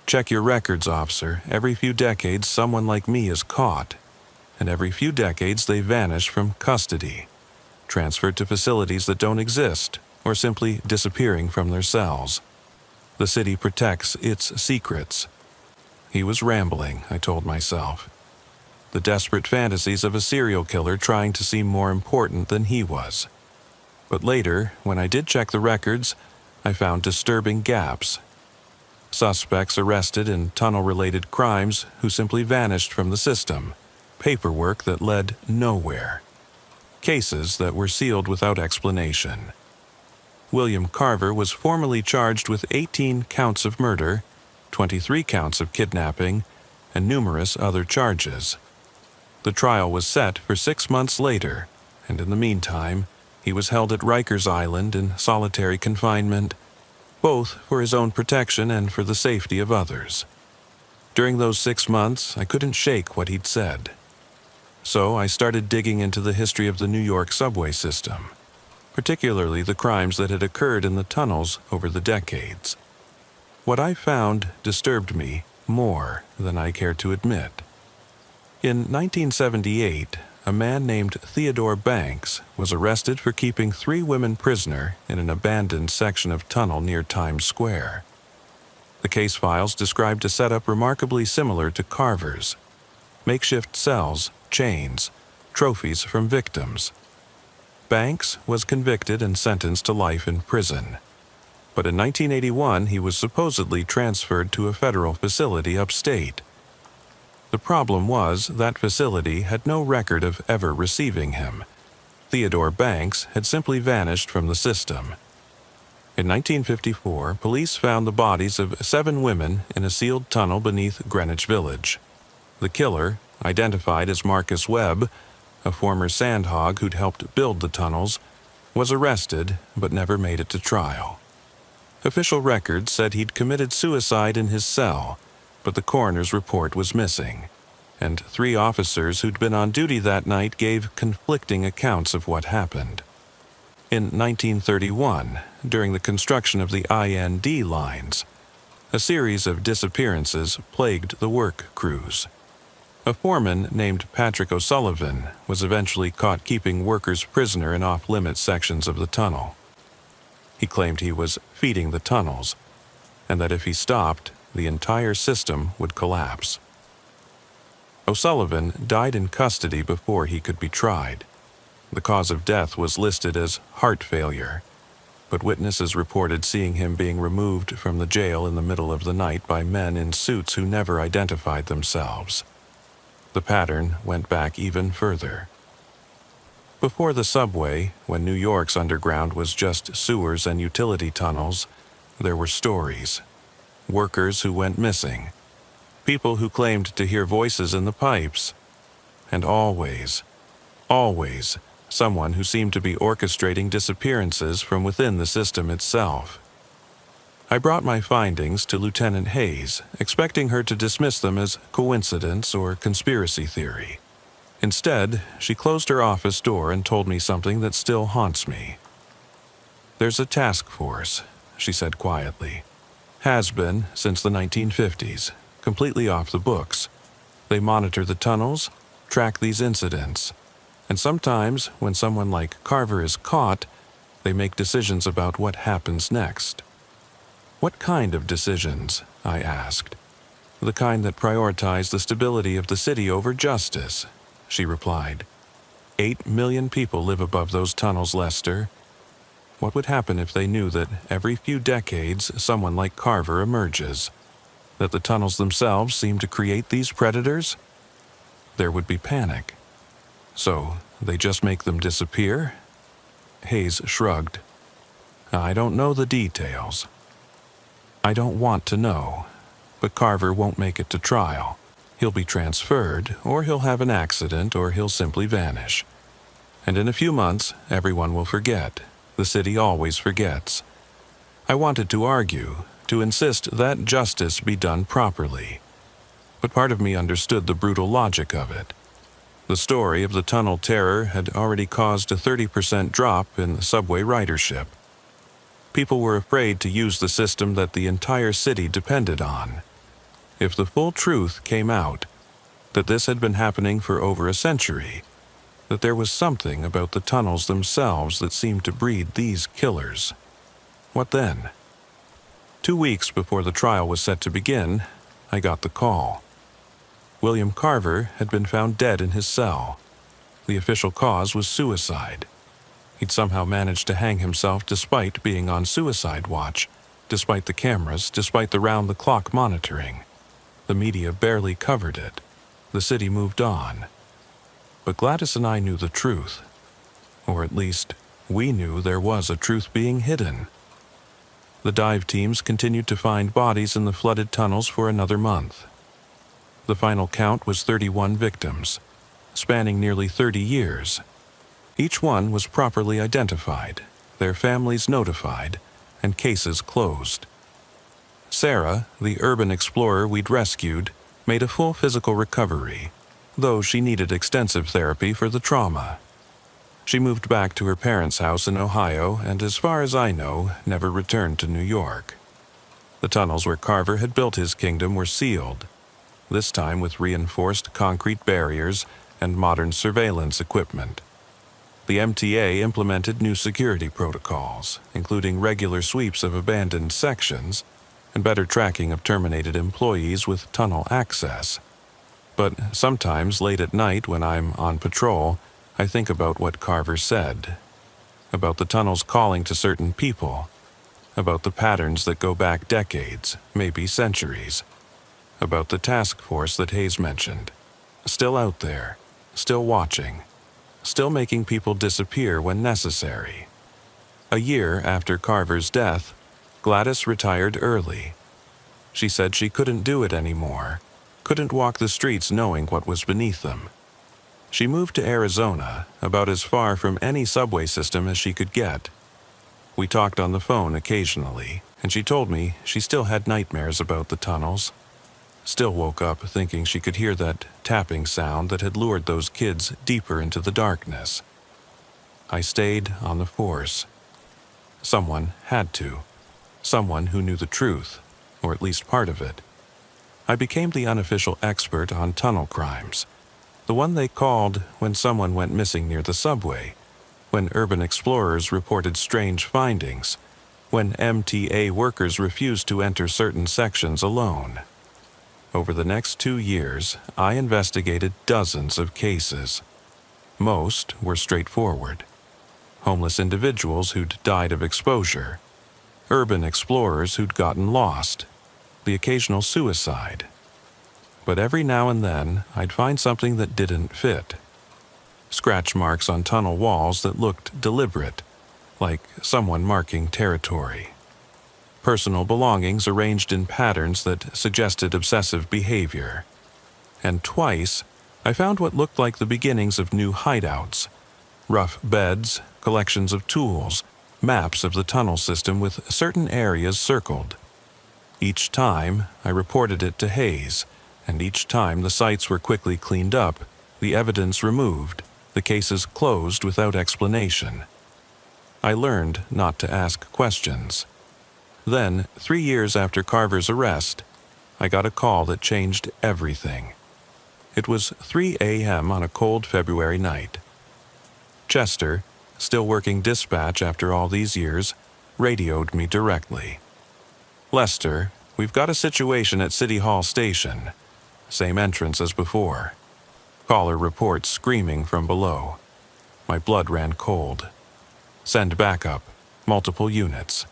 "Check your records, officer. Every few decades, someone like me is caught. And every few decades, they vanish from custody, transferred to facilities that don't exist, or simply disappearing from their cells. The city protects its secrets." He was rambling, I told myself. The desperate fantasies of a serial killer trying to seem more important than he was. But later, when I did check the records, I found disturbing gaps. Suspects arrested in tunnel-related crimes who simply vanished from the system. Paperwork that led nowhere. Cases that were sealed without explanation. William Carver was formally charged with 18 counts of murder, 23 counts of kidnapping, and numerous other charges. The trial was set for 6 months later, and in the meantime, he was held at Rikers Island in solitary confinement, both for his own protection and for the safety of others. During those 6 months, I couldn't shake what he'd said. So I started digging into the history of the New York subway system, particularly the crimes that had occurred in the tunnels over the decades. What I found disturbed me more than I cared to admit. In 1978, a man named Theodore Banks was arrested for keeping 3 women prisoner in an abandoned section of tunnel near Times Square. The case files described a setup remarkably similar to Carver's. Makeshift cells, chains, trophies from victims. Banks was convicted and sentenced to life in prison. But in 1981, he was supposedly transferred to a federal facility upstate. The problem was that facility had no record of ever receiving him. Theodore Banks had simply vanished from the system. In 1954, police found the bodies of 7 women in a sealed tunnel beneath Greenwich Village. The killer, identified as Marcus Webb, a former sandhog who'd helped build the tunnels, was arrested but never made it to trial. Official records said he'd committed suicide in his cell, but the coroner's report was missing, and 3 officers who'd been on duty that night gave conflicting accounts of what happened. In 1931, during the construction of the IND lines, a series of disappearances plagued the work crews. A foreman named Patrick O'Sullivan was eventually caught keeping workers prisoner in off-limits sections of the tunnel. He claimed he was feeding the tunnels, and that if he stopped, the entire system would collapse. O'Sullivan died in custody before he could be tried. The cause of death was listed as heart failure, but witnesses reported seeing him being removed from the jail in the middle of the night by men in suits who never identified themselves. The pattern went back even further. Before the subway, when New York's underground was just sewers and utility tunnels, there were stories. Workers who went missing. People who claimed to hear voices in the pipes. And always, someone who seemed to be orchestrating disappearances from within the system itself. I brought my findings to Lieutenant Hayes, expecting her to dismiss them as coincidence or conspiracy theory. Instead, she closed her office door and told me something that still haunts me. "There's a task force," she said quietly. "Has been since the 1950s, completely off the books. They monitor the tunnels, track these incidents, and sometimes, when someone like Carver is caught, they make decisions about what happens next." "What kind of decisions?" I asked. "The kind that prioritize the stability of the city over justice," she replied. 8 million people live above those tunnels, Lester. What would happen if they knew that every few decades someone like Carver emerges? That the tunnels themselves seem to create these predators? There would be panic. So, they just make them disappear? Hayes shrugged. I don't know the details. I don't want to know, but Carver won't make it to trial. He'll be transferred, or he'll have an accident, or he'll simply vanish. And in a few months, everyone will forget. The city always forgets. I wanted to argue, to insist that justice be done properly. But part of me understood the brutal logic of it. The story of the tunnel terror had already caused a 30% drop in subway ridership. People were afraid to use the system that the entire city depended on. If the full truth came out, that this had been happening for over a century, that there was something about the tunnels themselves that seemed to breed these killers, what then? 2 weeks before the trial was set to begin, I got the call. William Carver had been found dead in his cell. The official cause was suicide. He'd somehow managed to hang himself despite being on suicide watch, despite the cameras, despite the round-the-clock monitoring. The media barely covered it. The city moved on. But Gladys and I knew the truth. Or at least, we knew there was a truth being hidden. The dive teams continued to find bodies in the flooded tunnels for another month. The final count was 31 victims, spanning nearly 30 years. Each one was properly identified, their families notified, and cases closed. Sarah, the urban explorer we'd rescued, made a full physical recovery, though she needed extensive therapy for the trauma. She moved back to her parents' house in Ohio and, as far as I know, never returned to New York. The tunnels where Carver had built his kingdom were sealed, this time with reinforced concrete barriers and modern surveillance equipment. The MTA implemented new security protocols, including regular sweeps of abandoned sections and better tracking of terminated employees with tunnel access. But sometimes late at night when I'm on patrol, I think about what Carver said, about the tunnels calling to certain people, about the patterns that go back decades, maybe centuries, about the task force that Hayes mentioned, still out there, still watching, still making people disappear when necessary. A year after Carver's death, Gladys retired early. She said she couldn't do it anymore, couldn't walk the streets knowing what was beneath them. She moved to Arizona, about as far from any subway system as she could get. We talked on the phone occasionally, and she told me she still had nightmares about the tunnels. Still woke up thinking she could hear that tapping sound that had lured those kids deeper into the darkness. I stayed on the force. Someone had to. Someone who knew the truth, or at least part of it. I became the unofficial expert on tunnel crimes, the one they called when someone went missing near the subway, when urban explorers reported strange findings, when MTA workers refused to enter certain sections alone. Over the next 2 years, I investigated dozens of cases. Most were straightforward. Homeless individuals who'd died of exposure, urban explorers who'd gotten lost, the occasional suicide. But every now and then, I'd find something that didn't fit. Scratch marks on tunnel walls that looked deliberate, like someone marking territory. Personal belongings arranged in patterns that suggested obsessive behavior. And twice, I found what looked like the beginnings of new hideouts. Rough beds, collections of tools, maps of the tunnel system with certain areas circled. Each time, I reported it to Hayes, and each time the sites were quickly cleaned up, the evidence removed, the cases closed without explanation. I learned not to ask questions. Then, 3 years after Carver's arrest, I got a call that changed everything. It was 3 a.m. on a cold February night. Chester, still working dispatch after all these years, radioed me directly. "Lester, we've got a situation at City Hall Station. Same entrance as before." Caller reports screaming from below. My blood ran cold. Send backup. Multiple units.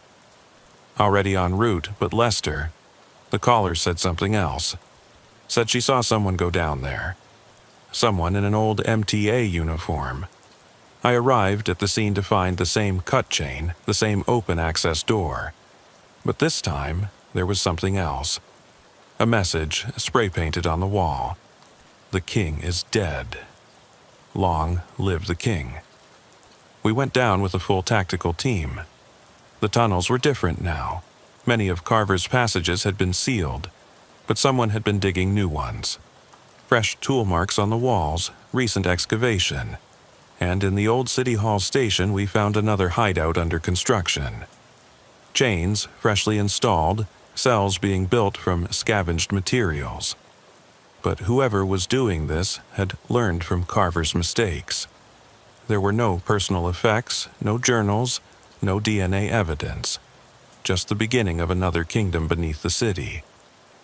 Already en route, but Lester. The caller said something else. Said she saw someone go down there. Someone in an old MTA uniform. I arrived at the scene to find the same cut chain, the same open access door. But this time, there was something else. A message spray-painted on the wall. The king is dead. Long live the king. We went down with a full tactical team. The tunnels were different now. Many of Carver's passages had been sealed, but someone had been digging new ones. Fresh tool marks on the walls, recent excavation. And in the old City Hall station we found another hideout under construction. Chains freshly installed, cells being built from scavenged materials. But whoever was doing this had learned from Carver's mistakes. There were no personal effects, no journals, no DNA evidence. Just the beginning of another kingdom beneath the city.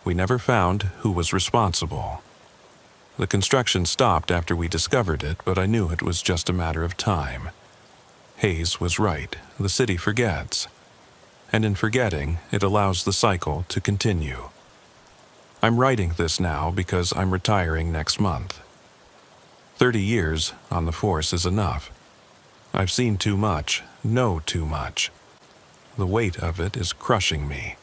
We never found who was responsible. The construction stopped after we discovered it, but I knew it was just a matter of time. Hayes was right. The city forgets. And in forgetting, it allows the cycle to continue. I'm writing this now because I'm retiring next month. 30 years on the force is enough. I've seen too much, know too much. The weight of it is crushing me.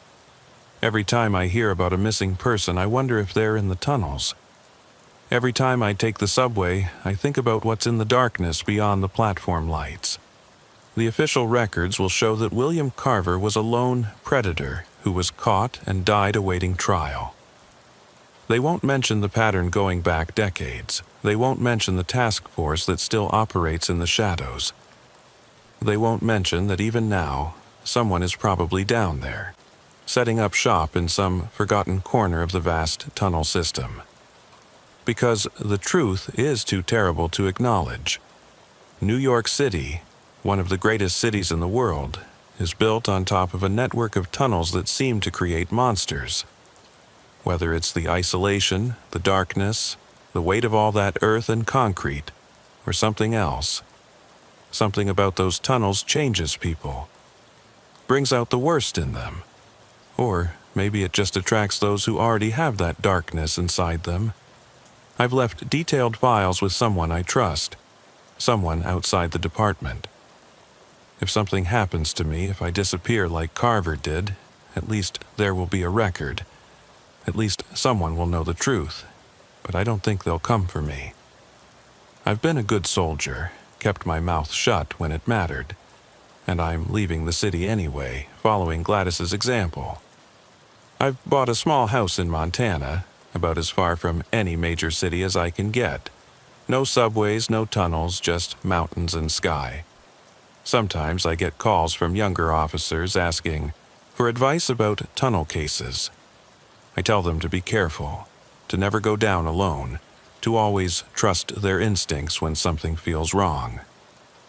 Every time I hear about a missing person, I wonder if they're in the tunnels. Every time I take the subway, I think about what's in the darkness beyond the platform lights. The official records will show that William Carver was a lone predator who was caught and died awaiting trial. They won't mention the pattern going back decades. They won't mention the task force that still operates in the shadows. They won't mention that even now, someone is probably down there, setting up shop in some forgotten corner of the vast tunnel system. Because the truth is too terrible to acknowledge. New York City, one of the greatest cities in the world, is built on top of a network of tunnels that seem to create monsters. Whether it's the isolation, the darkness, the weight of all that earth and concrete, or something else. Something about those tunnels changes people, brings out the worst in them. Or maybe it just attracts those who already have that darkness inside them. I've left detailed files with someone I trust, someone outside the department. If something happens to me, if I disappear like Carver did, at least there will be a record. At least someone will know the truth, but I don't think they'll come for me. I've been a good soldier, kept my mouth shut when it mattered, and I'm leaving the city anyway, following Gladys's example. I've bought a small house in Montana, about as far from any major city as I can get. No subways, no tunnels, just mountains and sky. Sometimes I get calls from younger officers asking for advice about tunnel cases. I tell them to be careful, to never go down alone, to always trust their instincts when something feels wrong.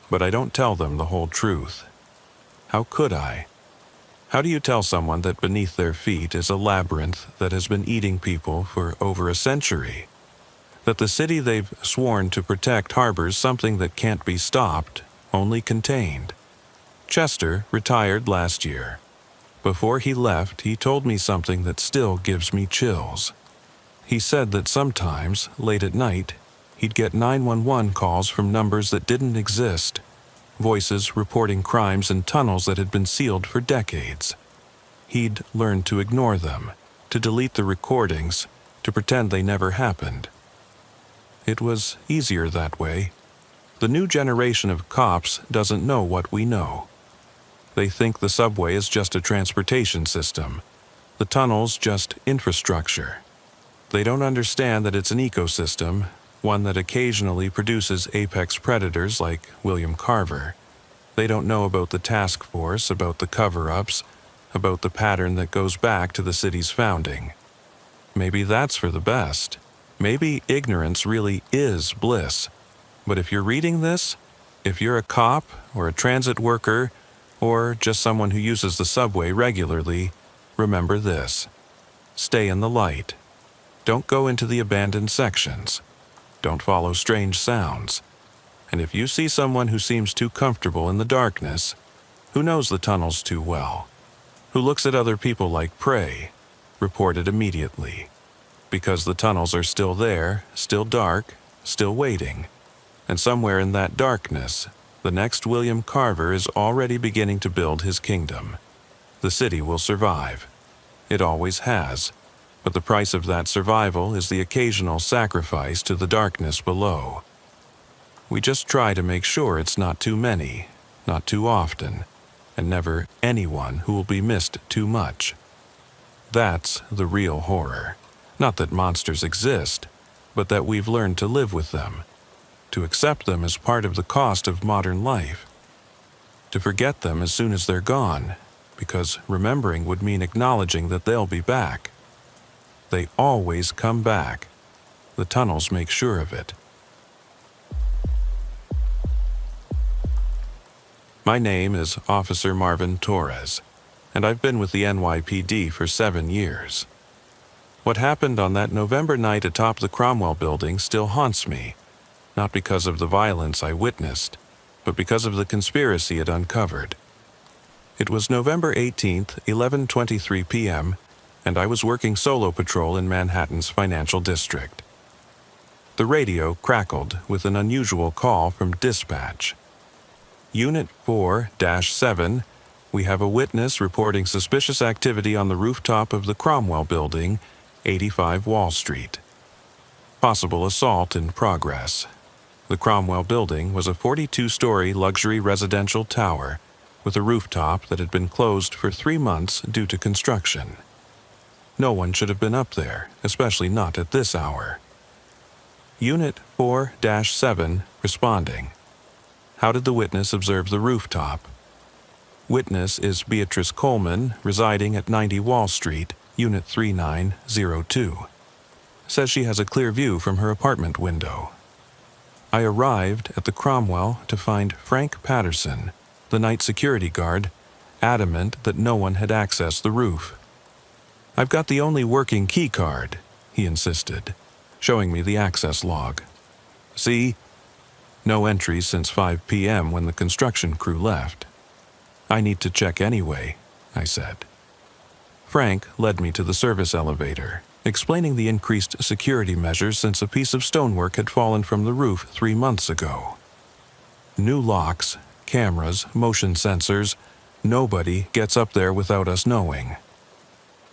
But I don't tell them the whole truth. How could I? How do you tell someone that beneath their feet is a labyrinth that has been eating people for over a century? That the city they've sworn to protect harbors something that can't be stopped, only contained? Chester retired last year. Before he left, he told me something that still gives me chills. He said that sometimes, late at night, he'd get 911 calls from numbers that didn't exist, voices reporting crimes in tunnels that had been sealed for decades. He'd learned to ignore them, to delete the recordings, to pretend they never happened. It was easier that way. The new generation of cops doesn't know what we know. They think the subway is just a transportation system, the tunnels just infrastructure. They don't understand that it's an ecosystem, one that occasionally produces apex predators like William Carver. They don't know about the task force, about the cover-ups, about the pattern that goes back to the city's founding. Maybe that's for the best. Maybe ignorance really is bliss. But if you're reading this, if you're a cop or a transit worker, or just someone who uses the subway regularly, remember this. Stay in the light. Don't go into the abandoned sections. Don't follow strange sounds. And if you see someone who seems too comfortable in the darkness, who knows the tunnels too well, who looks at other people like prey, report it immediately. Because the tunnels are still there, still dark, still waiting. And somewhere in that darkness, the next William Carver is already beginning to build his kingdom. The city will survive. It always has. But the price of that survival is the occasional sacrifice to the darkness below. We just try to make sure it's not too many, not too often, and never anyone who will be missed too much. That's the real horror. Not that monsters exist, but that we've learned to live with them, to accept them as part of the cost of modern life, to forget them as soon as they're gone, because remembering would mean acknowledging that they'll be back. They always come back. The tunnels make sure of it. My name is Officer Marvin Torres, and I've been with the NYPD for 7 years. What happened on that November night atop the Cromwell building still haunts me, not because of the violence I witnessed, but because of the conspiracy it uncovered. It was November 18th, 11:23 p.m., and I was working solo patrol in Manhattan's financial district. The radio crackled with an unusual call from dispatch. Unit 4-7, we have a witness reporting suspicious activity on the rooftop of the Cromwell building, 85 Wall Street. Possible assault in progress. The Cromwell building was a 42-story luxury residential tower with a rooftop that had been closed for 3 months due to construction. No one should have been up there, especially not at this hour. Unit 4-7 responding. How did the witness observe the rooftop? Witness is Beatrice Coleman, residing at 90 Wall Street, Unit 3902. Says she has a clear view from her apartment window. I arrived at the Cromwell to find Frank Patterson, the night security guard, adamant that no one had accessed the roof. I've got the only working key card, he insisted, showing me the access log. See? No entries since 5 p.m. when the construction crew left. I need to check anyway, I said. Frank led me to the service elevator, explaining the increased security measures since a piece of stonework had fallen from the roof 3 months ago. New locks, cameras, motion sensors, nobody gets up there without us knowing.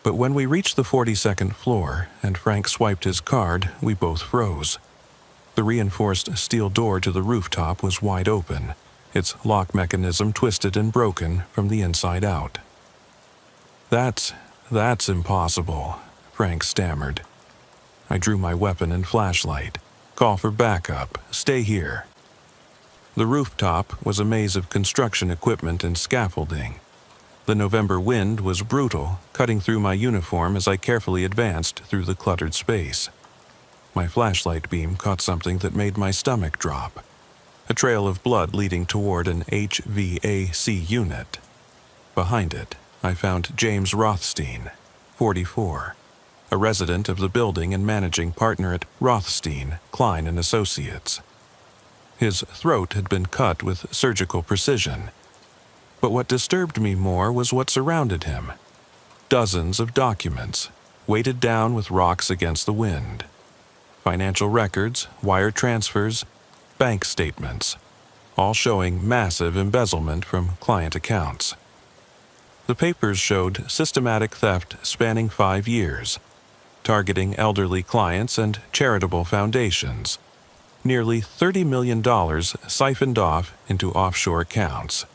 But when we reached the 42nd floor and Frank swiped his card, we both froze. The reinforced steel door to the rooftop was wide open, its lock mechanism twisted and broken from the inside out. That's impossible, Frank stammered. I drew my weapon and flashlight. Call for backup. Stay here. The rooftop was a maze of construction equipment and scaffolding. The November wind was brutal, cutting through my uniform as I carefully advanced through the cluttered space. My flashlight beam caught something that made my stomach drop. A trail of blood leading toward an HVAC unit. Behind it, I found James Rothstein, 44, a resident of the building and managing partner at Rothstein, Klein & Associates. His throat had been cut with surgical precision. But what disturbed me more was what surrounded him. Dozens of documents, weighted down with rocks against the wind. Financial records, wire transfers, bank statements, all showing massive embezzlement from client accounts. The papers showed systematic theft spanning 5 years, targeting elderly clients and charitable foundations. Nearly $30 million siphoned off into offshore accounts.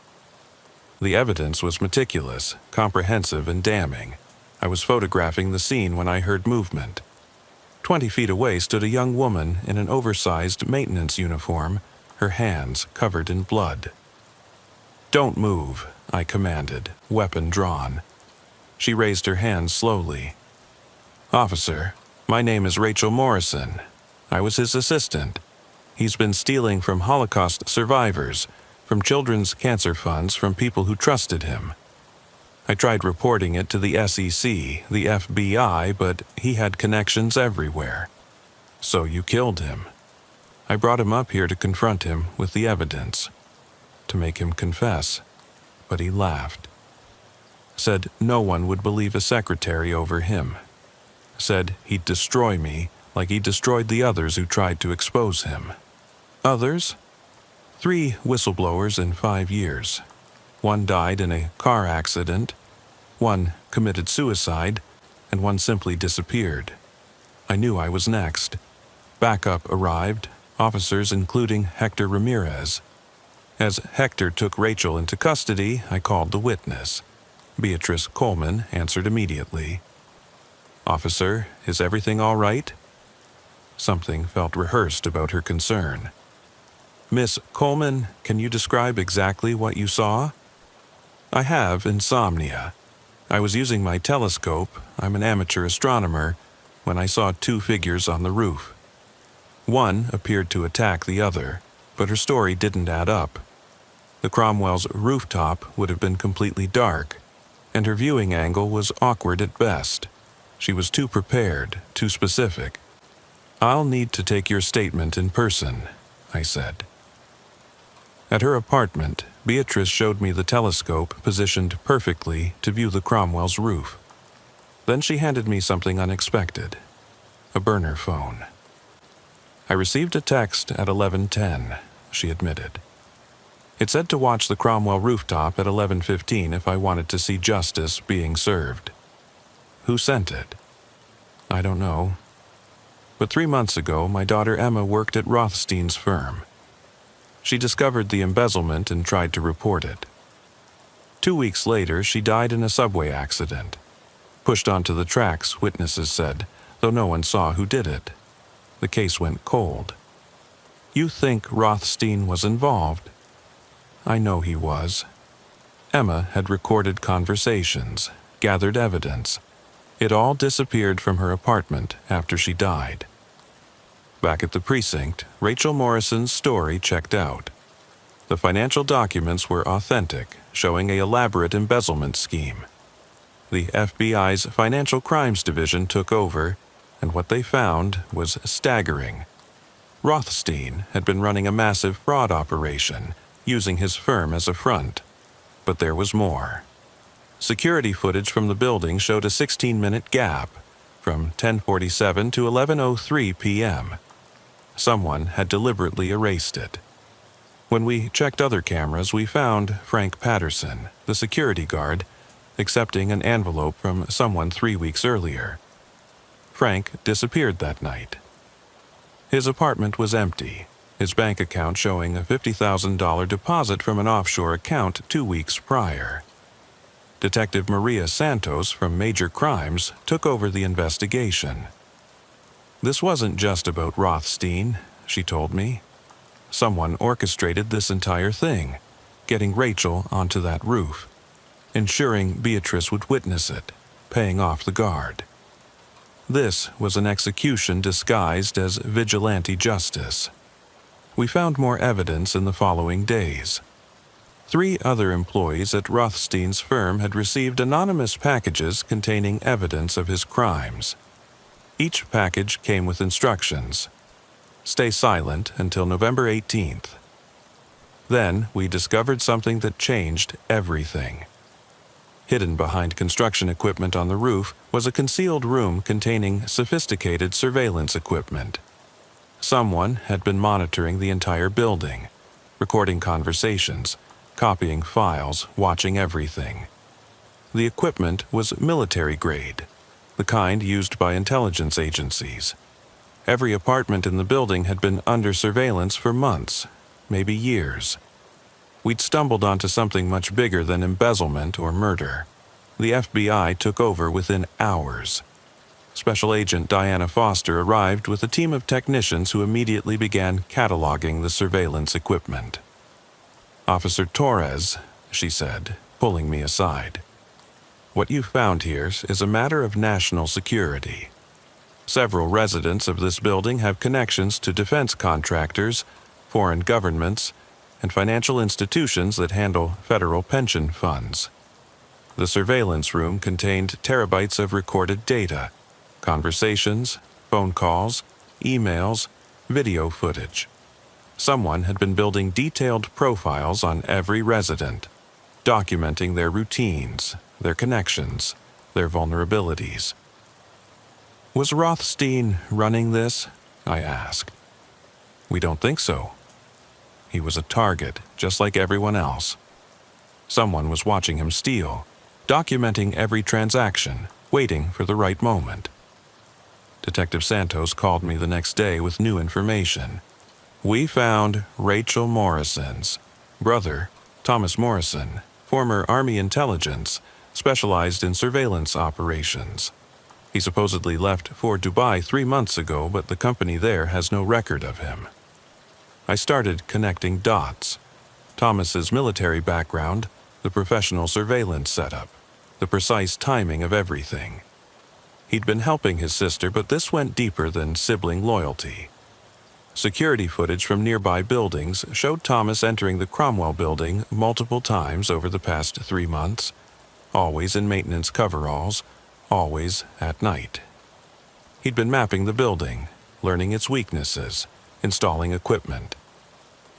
The evidence was meticulous, comprehensive, and damning. I was photographing the scene when I heard movement. 20 feet away stood a young woman in an oversized maintenance uniform, her hands covered in blood. "Don't move," I commanded, weapon drawn. She raised her hands slowly. "Officer, my name is Rachel Morrison. I was his assistant. He's been stealing from Holocaust survivors, from children's cancer funds, from people who trusted him. I tried reporting it to the SEC, the FBI, but he had connections everywhere. So you killed him." I brought him up here to confront him with the evidence, to make him confess, but he laughed. Said no one would believe a secretary over him. Said he'd destroy me like he destroyed the others who tried to expose him. Others? 3 whistleblowers in 5 years. 1 died in a car accident, 1 committed suicide, and 1 simply disappeared. I knew I was next. Backup arrived, officers including Hector Ramirez. As Hector took Rachel into custody, I called the witness. Beatrice Coleman answered immediately. "Officer, is everything all right?" Something felt rehearsed about her concern. "Miss Coleman, can you describe exactly what you saw?" "I have insomnia. I was using my telescope, I'm an amateur astronomer, when I saw 2 figures on the roof. One appeared to attack the other, but her story didn't add up. The Cromwell's rooftop would have been completely dark, and her viewing angle was awkward at best. She was too prepared, too specific. "I'll need to take your statement in person," I said. At her apartment, Beatrice showed me the telescope positioned perfectly to view the Cromwell's roof. Then she handed me something unexpected, a burner phone. "I received a text at 11:10, she admitted. It said to watch the Cromwell rooftop at 11:15 if I wanted to see justice being served. Who sent it? I don't know. But 3 months ago, my daughter Emma worked at Rothstein's firm. She discovered the embezzlement and tried to report it. 2 weeks later, she died in a subway accident. Pushed onto the tracks, witnesses said, though no one saw who did it. The case went cold. You think Rothstein was involved? I know he was. Emma had recorded conversations, gathered evidence. It all disappeared from her apartment after she died. Back at the precinct, Rachel Morrison's story checked out. The financial documents were authentic, showing an elaborate embezzlement scheme. The FBI's Financial Crimes Division took over, and what they found was staggering. Rothstein had been running a massive fraud operation, using his firm as a front. But there was more. Security footage from the building showed a 16-minute gap, from 10:47 to 11:03 p.m. Someone had deliberately erased it. When we checked other cameras, we found Frank Patterson, the security guard, accepting an envelope from someone 3 weeks earlier. Frank disappeared that night. His apartment was empty, his bank account showing a $50,000 deposit from an offshore account 2 weeks prior. Detective Maria Santos from Major Crimes took over the investigation. This wasn't just about Rothstein, she told me. Someone orchestrated this entire thing, getting Rachel onto that roof, ensuring Beatrice would witness it, paying off the guard. This was an execution disguised as vigilante justice. We found more evidence in the following days. 3 other employees at Rothstein's firm had received anonymous packages containing evidence of his crimes. Each package came with instructions. Stay silent until November 18th. Then we discovered something that changed everything. Hidden behind construction equipment on the roof was a concealed room containing sophisticated surveillance equipment. Someone had been monitoring the entire building, recording conversations, copying files, watching everything. The equipment was military grade, the kind used by intelligence agencies. Every apartment in the building had been under surveillance for months, maybe years. We'd stumbled onto something much bigger than embezzlement or murder. The FBI took over within hours. Special Agent Diana Foster arrived with a team of technicians who immediately began cataloging the surveillance equipment. "Officer Torres," she said, pulling me aside. "What you found here is a matter of national security. Several residents of this building have connections to defense contractors, foreign governments, and financial institutions that handle federal pension funds. The surveillance room contained terabytes of recorded data, conversations, phone calls, emails, video footage. Someone had been building detailed profiles on every resident, documenting their routines, their connections, their vulnerabilities. Was Rothstein running this? I asked. We don't think so. He was a target, just like everyone else. Someone was watching him steal, documenting every transaction, waiting for the right moment. Detective Santos called me the next day with new information. We found Rachel Morrison's brother, Thomas Morrison, former Army intelligence, specialized in surveillance operations. He supposedly left for Dubai 3 months ago, but the company there has no record of him. I started connecting dots. Thomas's military background, the professional surveillance setup, the precise timing of everything. He'd been helping his sister, but this went deeper than sibling loyalty. Security footage from nearby buildings showed Thomas entering the Cromwell building multiple times over the past 3 months, always in maintenance coveralls, always at night. He'd been mapping the building, learning its weaknesses, installing equipment.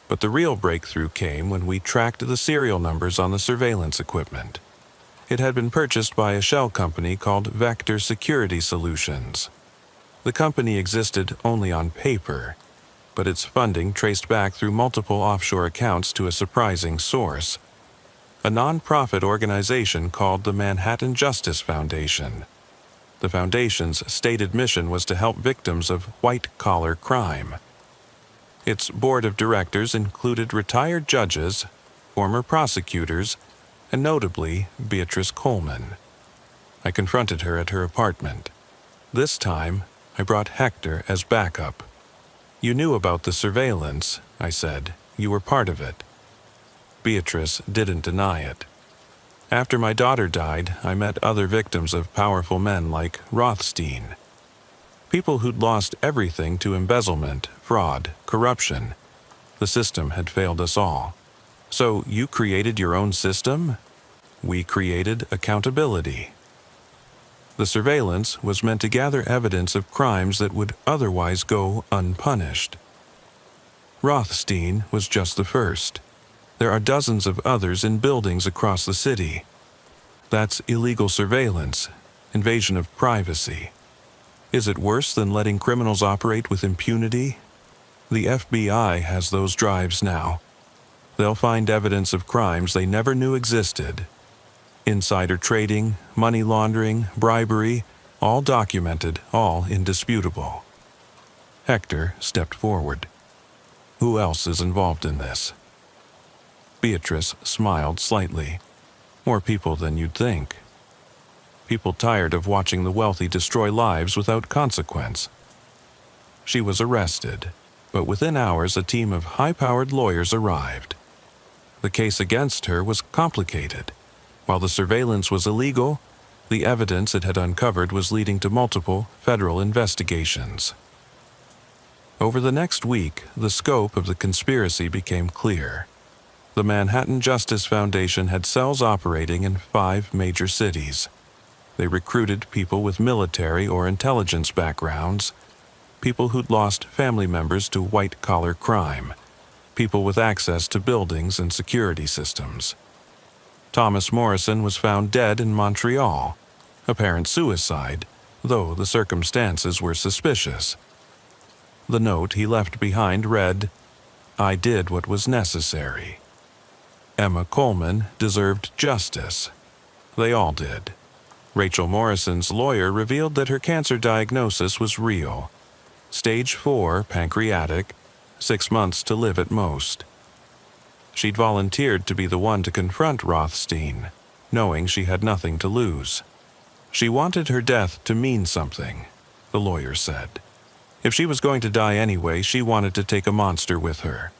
But the real breakthrough came when we tracked the serial numbers on the surveillance equipment. It had been purchased by a shell company called Vector Security Solutions. The company existed only on paper, but its funding traced back through multiple offshore accounts to a surprising source: a non-profit organization called the Manhattan Justice Foundation. The foundation's stated mission was to help victims of white-collar crime. Its board of directors included retired judges, former prosecutors, and notably Beatrice Coleman. I confronted her at her apartment. This time, I brought Hector as backup. You knew about the surveillance, I said. You were part of it. Beatrice didn't deny it. After my daughter died, I met other victims of powerful men like Rothstein. People who'd lost everything to embezzlement, fraud, corruption. The system had failed us all. So you created your own system? We created accountability. The surveillance was meant to gather evidence of crimes that would otherwise go unpunished. Rothstein was just the first. There are dozens of others in buildings across the city. That's illegal surveillance, invasion of privacy. Is it worse than letting criminals operate with impunity? The FBI has those drives now. They'll find evidence of crimes they never knew existed. Insider trading, money laundering, bribery, all documented, all indisputable. Hector stepped forward. Who else is involved in this? Beatrice smiled slightly. More people than you'd think. People tired of watching the wealthy destroy lives without consequence. She was arrested, but within hours a team of high-powered lawyers arrived. The case against her was complicated. While the surveillance was illegal, the evidence it had uncovered was leading to multiple federal investigations. Over the next week, the scope of the conspiracy became clear. The Manhattan Justice Foundation had cells operating in 5 major cities. They recruited people with military or intelligence backgrounds, people who'd lost family members to white-collar crime, people with access to buildings and security systems. Thomas Morrison was found dead in Montreal, apparent suicide, though the circumstances were suspicious. The note he left behind read, "I did what was necessary." Emma Coleman deserved justice. They all did. Rachel Morrison's lawyer revealed that her cancer diagnosis was real. Stage 4 pancreatic, 6 months to live at most. She'd volunteered to be the one to confront Rothstein, knowing she had nothing to lose. She wanted her death to mean something, the lawyer said. If she was going to die anyway, she wanted to take a monster with her.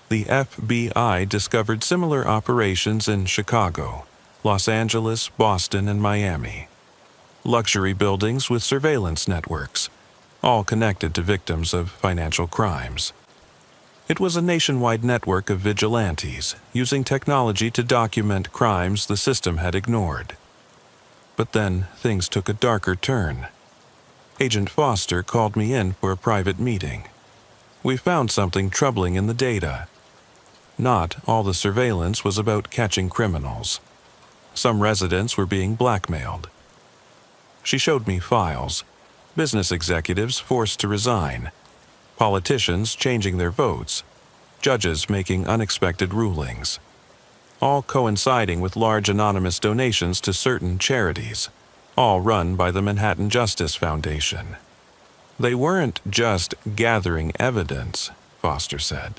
The FBI discovered similar operations in Chicago, Los Angeles, Boston, and Miami. Luxury buildings with surveillance networks, all connected to victims of financial crimes. It was a nationwide network of vigilantes, using technology to document crimes the system had ignored. But then things took a darker turn. Agent Foster called me in for a private meeting. we found something troubling in the data. Not all the surveillance was about catching criminals. Some residents were being blackmailed. She showed me files, business executives forced to resign, politicians changing their votes, judges making unexpected rulings, all coinciding with large anonymous donations to certain charities, all run by the Manhattan Justice Foundation. They weren't just gathering evidence, Foster said.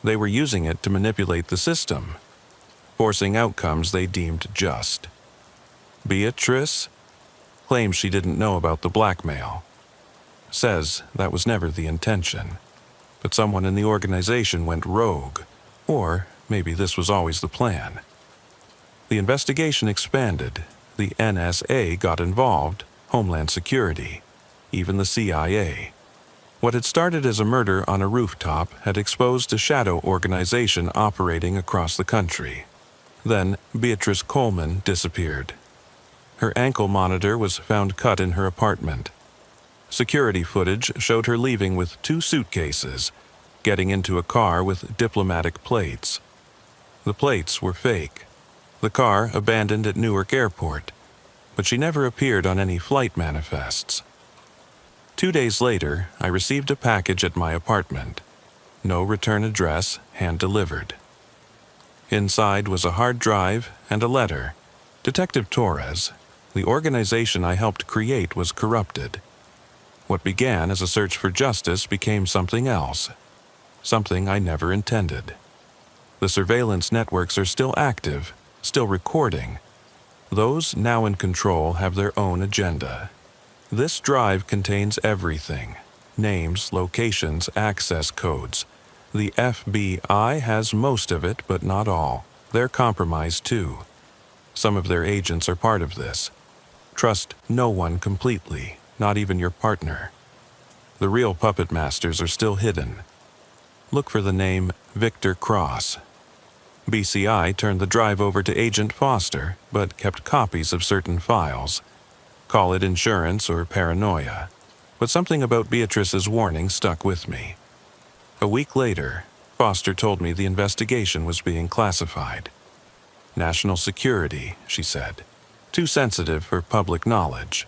They were using it to manipulate the system, forcing outcomes they deemed just. Beatrice claims she didn't know about the blackmail. Says that was never the intention, but someone in the organization went rogue, or maybe this was always the plan. The investigation expanded. The NSA got involved, Homeland Security, even the CIA. What had started as a murder on a rooftop had exposed a shadow organization operating across the country. Then Beatrice Coleman disappeared. Her ankle monitor was found cut in her apartment. Security footage showed her leaving with 2 suitcases, getting into a car with diplomatic plates. The plates were fake. The car abandoned at Newark Airport, but she never appeared on any flight manifests. 2 days later, I received a package at my apartment. No return address, hand-delivered. Inside was a hard drive and a letter. Detective Torres, the organization I helped create, was corrupted. What began as a search for justice became something else, something I never intended. The surveillance networks are still active, still recording. Those now in control have their own agenda. This drive contains everything: names, locations, access codes. The FBI has most of it, but not all. They're compromised too. Some of their agents are part of this. Trust no one completely, not even your partner. The real puppet masters are still hidden. Look for the name Victor Cross. BCI turned the drive over to Agent Foster, but kept copies of certain files. Call it insurance or paranoia. But something about Beatrice's warning stuck with me. A week later, Foster told me the investigation was being classified. National security, she said. Too sensitive for public knowledge.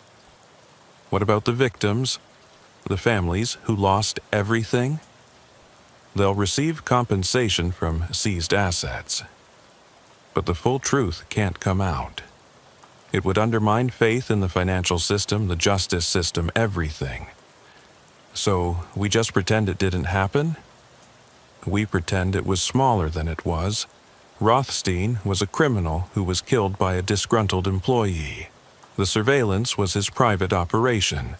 What about the victims? The families who lost everything? They'll receive compensation from seized assets. But the full truth can't come out. It would undermine faith in the financial system, the justice system, everything. So we just pretend it didn't happen? We pretend it was smaller than it was. Rothstein was a criminal who was killed by a disgruntled employee. The surveillance was his private operation.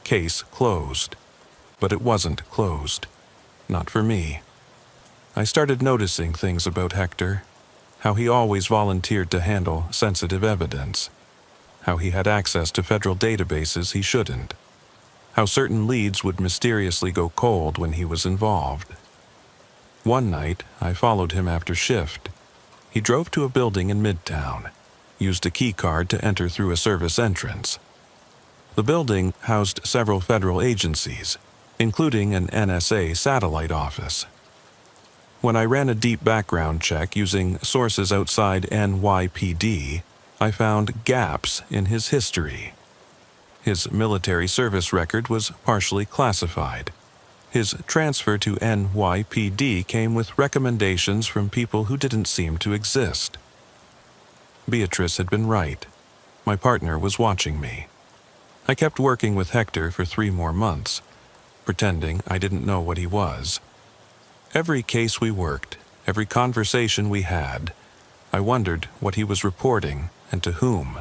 Case closed. But it wasn't closed. Not for me. I started noticing things about Hector. How he always volunteered to handle sensitive evidence. How he had access to federal databases he shouldn't. How certain leads would mysteriously go cold when he was involved. One night, I followed him after shift. He drove to a building in Midtown, used a key card to enter through a service entrance. The building housed several federal agencies, including an NSA satellite office. When I ran a deep background check using sources outside NYPD, I found gaps in his history. His military service record was partially classified. His transfer to NYPD came with recommendations from people who didn't seem to exist. Beatrice had been right. My partner was watching me. I kept working with Hector for 3 more months, pretending I didn't know what he was. Every case we worked, every conversation we had, I wondered what he was reporting and to whom.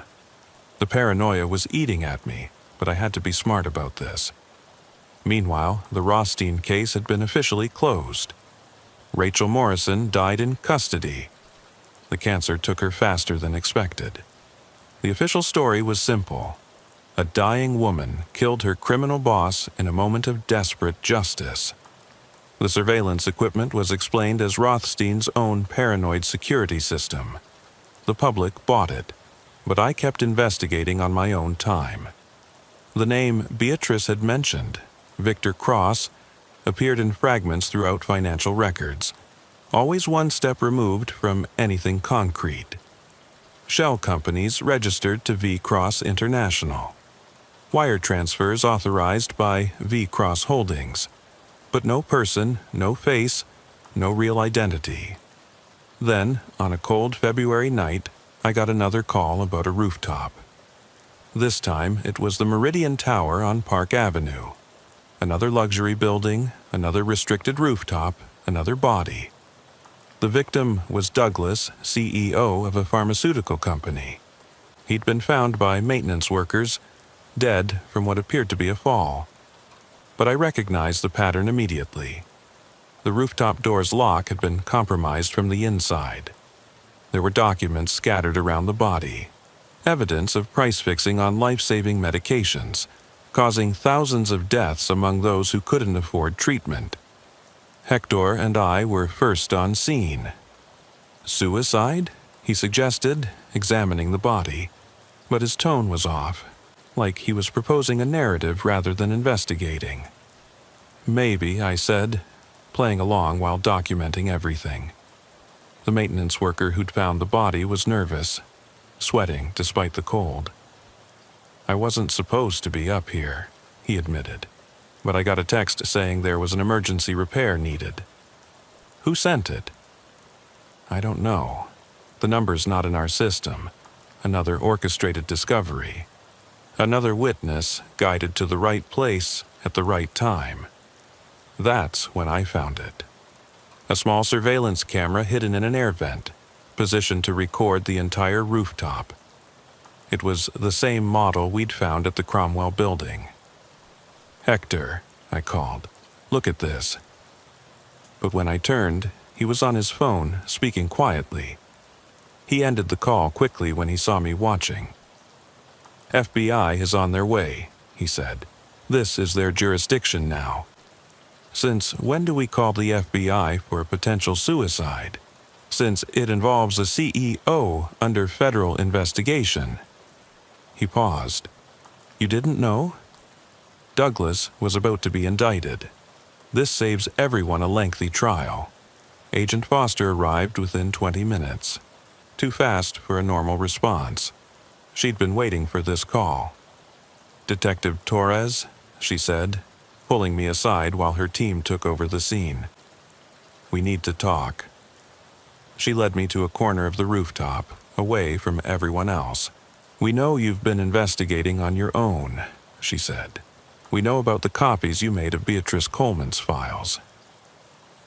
The paranoia was eating at me, but I had to be smart about this. Meanwhile, the Rothstein case had been officially closed. Rachel Morrison died in custody. The cancer took her faster than expected. The official story was simple. A dying woman killed her criminal boss in a moment of desperate justice. The surveillance equipment was explained as Rothstein's own paranoid security system. The public bought it, but I kept investigating on my own time. The name Beatrice had mentioned, Victor Cross, appeared in fragments throughout financial records, always one step removed from anything concrete. Shell companies registered to V-Cross International. Wire transfers authorized by V-Cross Holdings. But no person, no face, no real identity. Then, on a cold February night, I got another call about a rooftop. This time, it was the Meridian Tower on Park Avenue. Another luxury building, another restricted rooftop, another body. The victim was Douglas, CEO of a pharmaceutical company. He'd been found by maintenance workers, dead from what appeared to be a fall. But I recognized the pattern immediately. The rooftop door's lock had been compromised from the inside. There were documents scattered around the body, evidence of price fixing on life-saving medications, causing thousands of deaths among those who couldn't afford treatment. Hector and I were first on scene. Suicide? He suggested, examining the body, but his tone was off, like he was proposing a narrative rather than investigating. Maybe, I said, playing along while documenting everything. The maintenance worker who'd found the body was nervous, sweating despite the cold. I wasn't supposed to be up here, he admitted, but I got a text saying there was an emergency repair needed. Who sent it? I don't know. The number's not in our system. Another orchestrated discovery. Another witness guided to the right place at the right time. That's when I found it. A small surveillance camera hidden in an air vent, positioned to record the entire rooftop. It was the same model we'd found at the Cromwell building. Hector, I called. Look at this. But when I turned, he was on his phone, speaking quietly. He ended the call quickly when he saw me watching. FBI is on their way, he said. This is their jurisdiction now. Since when do we call the FBI for a potential suicide? Since it involves a CEO under federal investigation. He paused. You didn't know? Douglas was about to be indicted. This saves everyone a lengthy trial. Agent Foster arrived within 20 minutes. Too fast for a normal response. She'd been waiting for this call. Detective Torres, she said, pulling me aside while her team took over the scene. We need to talk. She led me to a corner of the rooftop, away from everyone else. We know you've been investigating on your own, she said. We know about the copies you made of Beatrice Coleman's files.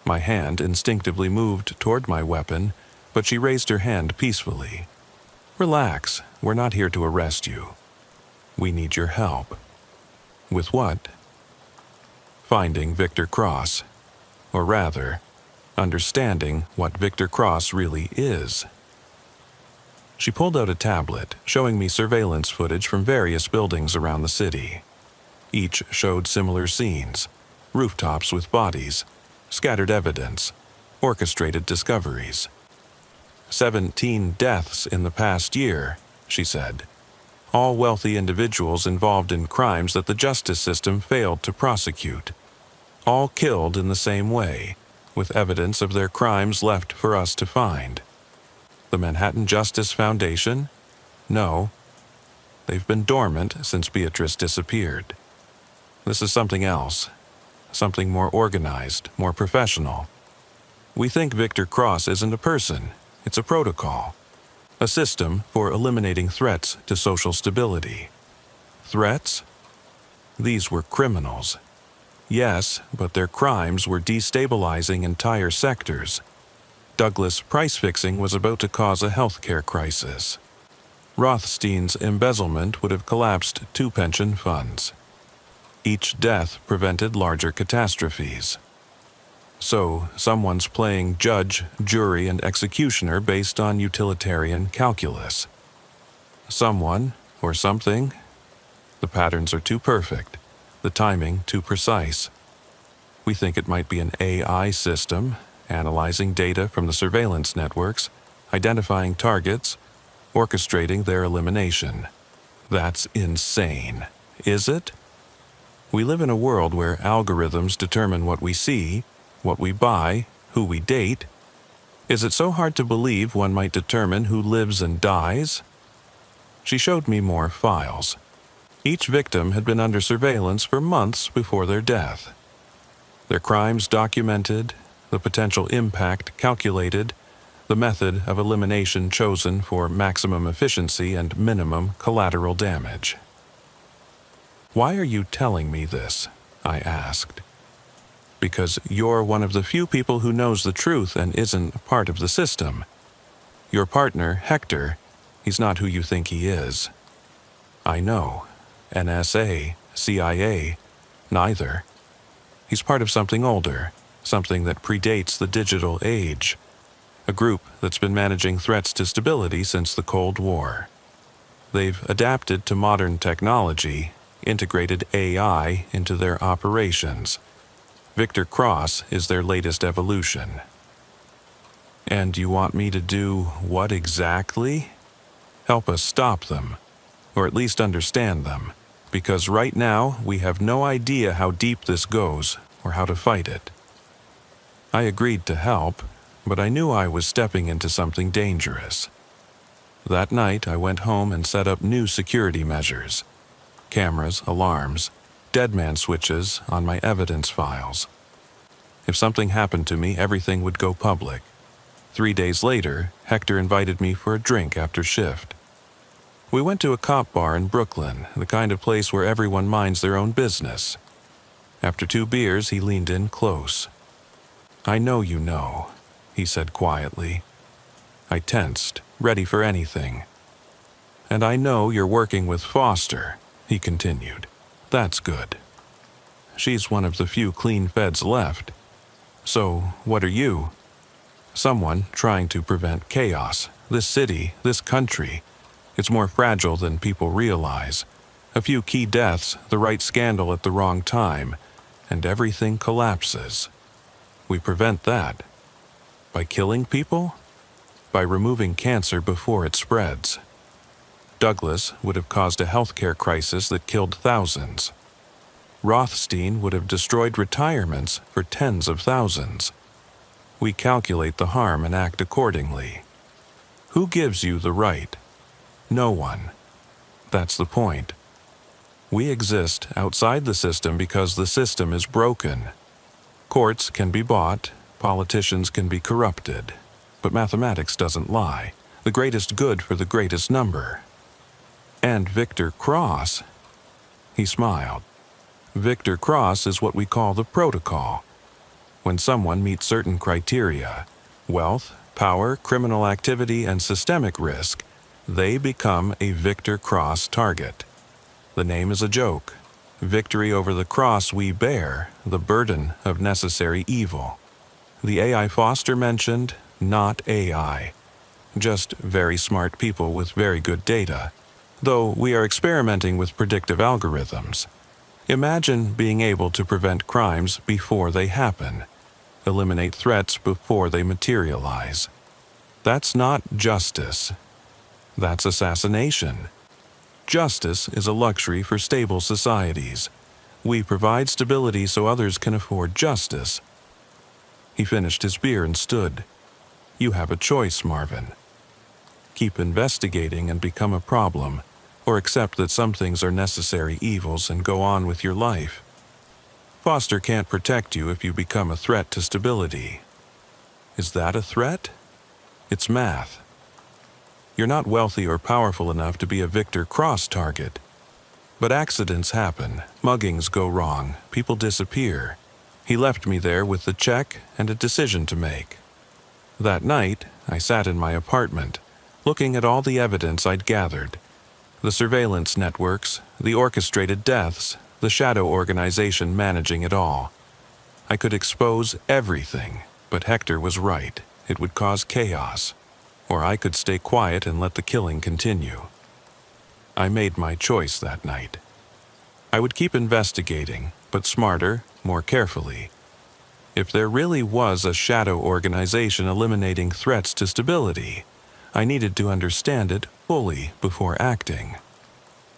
My hand instinctively moved toward my weapon, but she raised her hand peacefully. Relax, we're not here to arrest you. We need your help. With what? Finding Victor Cross. Or rather, understanding what Victor Cross really is. She pulled out a tablet, showing me surveillance footage from various buildings around the city. Each showed similar scenes, rooftops with bodies, scattered evidence, orchestrated discoveries. 17 deaths in the past year, she said. All wealthy individuals involved in crimes that the justice system failed to prosecute. All killed in the same way, with evidence of their crimes left for us to find. The Manhattan Justice Foundation? No. They've been dormant since Beatrice disappeared. This is something else. Something more organized, more professional. We think Victor Cross isn't a person. It's a protocol. A system for eliminating threats to social stability. Threats? These were criminals. Yes, but their crimes were destabilizing entire sectors. Douglas' price fixing was about to cause a healthcare crisis. Rothstein's embezzlement would have collapsed 2 pension funds. Each death prevented larger catastrophes. So, someone's playing judge, jury, and executioner based on utilitarian calculus. Someone, or something. The patterns are too perfect, the timing too precise. We think it might be an AI system, analyzing data from the surveillance networks, identifying targets, orchestrating their elimination. That's insane, is it? We live in a world where algorithms determine what we see, what we buy, who we date. Is it so hard to believe one might determine who lives and dies? She showed me more files. Each victim had been under surveillance for months before their death. Their crimes documented, the potential impact calculated, the method of elimination chosen for maximum efficiency and minimum collateral damage. "Why are you telling me this?" I asked. "Because you're one of the few people who knows the truth and isn't part of the system. Your partner, Hector, he's not who you think he is." "I know. NSA, CIA, neither. He's part of something older, something that predates the digital age, a group that's been managing threats to stability since the Cold War. They've adapted to modern technology, integrated AI into their operations. Victor Cross is their latest evolution." "And you want me to do what exactly?" "Help us stop them, or at least understand them, because right now we have no idea how deep this goes or how to fight it." I agreed to help, but I knew I was stepping into something dangerous. That night I went home and set up new security measures: cameras, alarms, deadman switches on my evidence files. If something happened to me, everything would go public. 3 days later, Hector invited me for a drink after shift. We went to a cop bar in Brooklyn, the kind of place where everyone minds their own business. After 2 beers, he leaned in close. "I know you know," he said quietly. I tensed, ready for anything. "And I know you're working with Foster," he continued. "That's good. She's one of the few clean feds left. So, what are you?" "Someone trying to prevent chaos. This city, this country. It's more fragile than people realize. A few key deaths, the right scandal at the wrong time, and everything collapses. We prevent that. By killing people? By removing cancer before it spreads. Douglas would have caused a healthcare crisis that killed thousands. Rothstein would have destroyed retirements for tens of thousands. We calculate the harm and act accordingly. Who gives you the right? No one. That's the point. We exist outside the system because the system is broken. Courts can be bought, politicians can be corrupted, but mathematics doesn't lie. The greatest good for the greatest number. And Victor Cross," he smiled. "Victor Cross is what we call the protocol. When someone meets certain criteria, wealth, power, criminal activity, and systemic risk, they become a Victor Cross target. The name is a joke. Victory over the cross we bear, the burden of necessary evil. The AI Foster mentioned, not AI. Just very smart people with very good data, though we are experimenting with predictive algorithms. Imagine being able to prevent crimes before they happen, eliminate threats before they materialize. That's not justice. That's assassination. Justice is a luxury for stable societies. We provide stability so others can afford justice." He finished his beer and stood. "You have a choice, Marvin. Keep investigating and become a problem, or accept that some things are necessary evils and go on with your life. Foster can't protect you if you become a threat to stability. Is that a threat? It's math. You're not wealthy or powerful enough to be a Victor Cross target. But accidents happen, muggings go wrong, people disappear. He left me there with the check and a decision to make. That night, I sat in my apartment, looking at all the evidence I'd gathered. The surveillance networks, the orchestrated deaths, the shadow organization managing it all. I could expose everything, but Hector was right. It would cause chaos. Or I could stay quiet and let the killing continue. I made my choice that night. I would keep investigating, but smarter, more carefully. If there really was a shadow organization eliminating threats to stability, I needed to understand it fully before acting.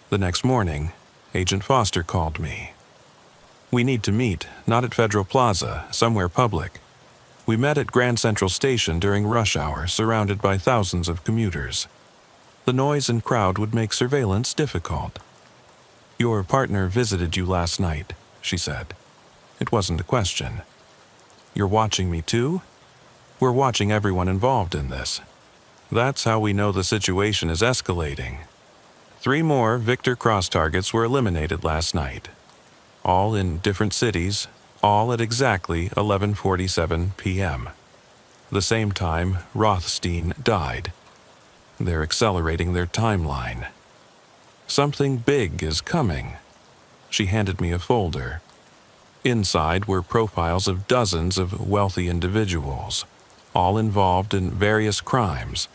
The next morning, Agent Foster called me. We need to meet, not at Federal Plaza, somewhere public. We met at Grand Central Station during rush hour, surrounded by thousands of commuters. The noise and crowd would make surveillance difficult. Your partner visited you last night, she said. It wasn't a question. You're watching me too? We're watching everyone involved in this. That's how we know the situation is escalating. 3 more Victor Cross targets were eliminated last night. All in different cities, all at exactly 11:47 p.m. The same time Rothstein died. They're accelerating their timeline. Something big is coming. She handed me a folder. Inside were profiles of dozens of wealthy individuals, all involved in various crimes.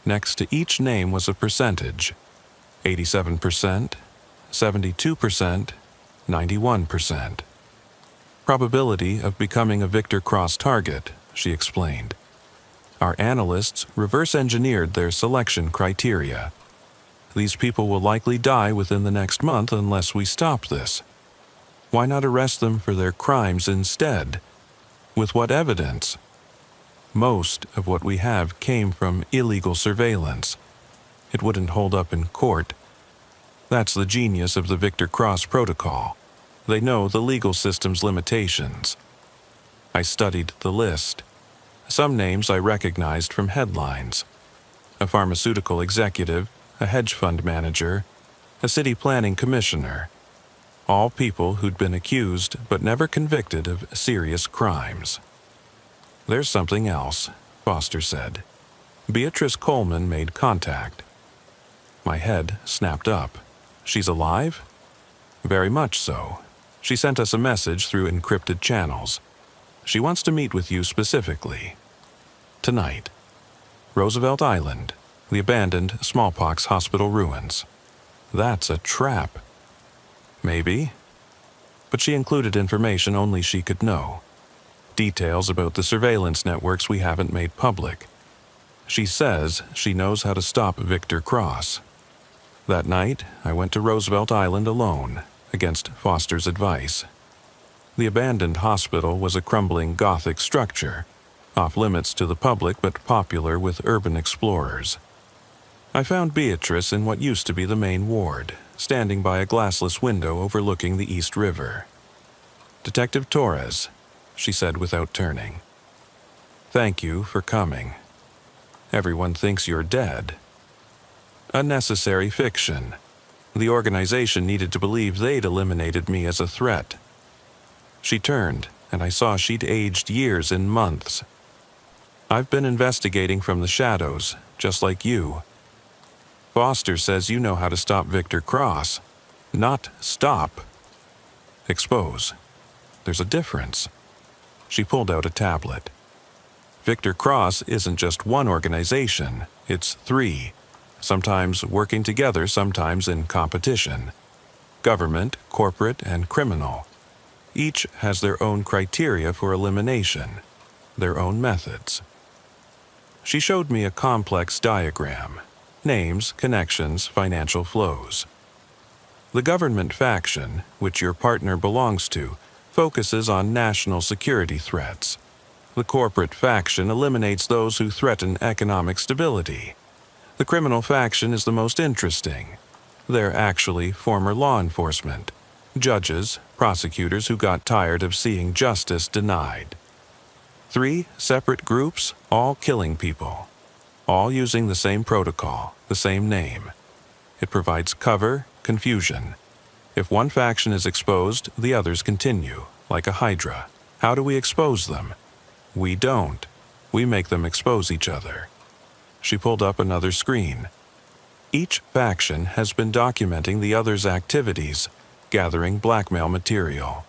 Next to each name was a percentage: 87%, 72%, 91%. Probability of becoming a Victor Cross target, she explained. Our analysts reverse-engineered their selection criteria. These people will likely die within the next month unless we stop this. Why not arrest them for their crimes instead? With what evidence? Most of what we have came from illegal surveillance. It wouldn't hold up in court. That's the genius of the Victor Cross Protocol. They know the legal system's limitations. I studied the list. Some names I recognized from headlines. A pharmaceutical executive, a hedge fund manager, a city planning commissioner. All people who'd been accused but never convicted of serious crimes. There's something else, Foster said. Beatrice Coleman made contact. My head snapped up. She's alive? Very much so. She sent us a message through encrypted channels. She wants to meet with you specifically. Tonight. Roosevelt Island, the abandoned smallpox hospital ruins. That's a trap. Maybe. But she included information only she could know. Details about the surveillance networks we haven't made public. She says she knows how to stop Victor Cross. That night, I went to Roosevelt Island alone, against Foster's advice. The abandoned hospital was a crumbling Gothic structure, off limits to the public but popular with urban explorers. I found Beatrice in what used to be the main ward, standing by a glassless window overlooking the East River. "Detective Torres," she said without turning. "Thank you for coming. Everyone thinks you're dead." A necessary fiction. The organization needed to believe they'd eliminated me as a threat. She turned, and I saw she'd aged years in months. "I've been investigating from the shadows, just like you. Foster says you know how to stop Victor Cross. Not stop. Expose. There's a difference." She pulled out a tablet. Victor Cross isn't just one organization, it's 3. Sometimes working together, sometimes in competition. Government, corporate, and criminal. Each has their own criteria for elimination, their own methods. She showed me a complex diagram. Names, connections, financial flows. The government faction, which your partner belongs to, focuses on national security threats. The corporate faction eliminates those who threaten economic stability. The criminal faction is the most interesting. They're actually former law enforcement, judges, prosecutors who got tired of seeing justice denied. 3 separate groups, all killing people. All using the same protocol, the same name. It provides cover, confusion. If one faction is exposed, the others continue, like a hydra. How do we expose them? We don't. We make them expose each other. She pulled up another screen. Each faction has been documenting the other's activities, gathering blackmail material.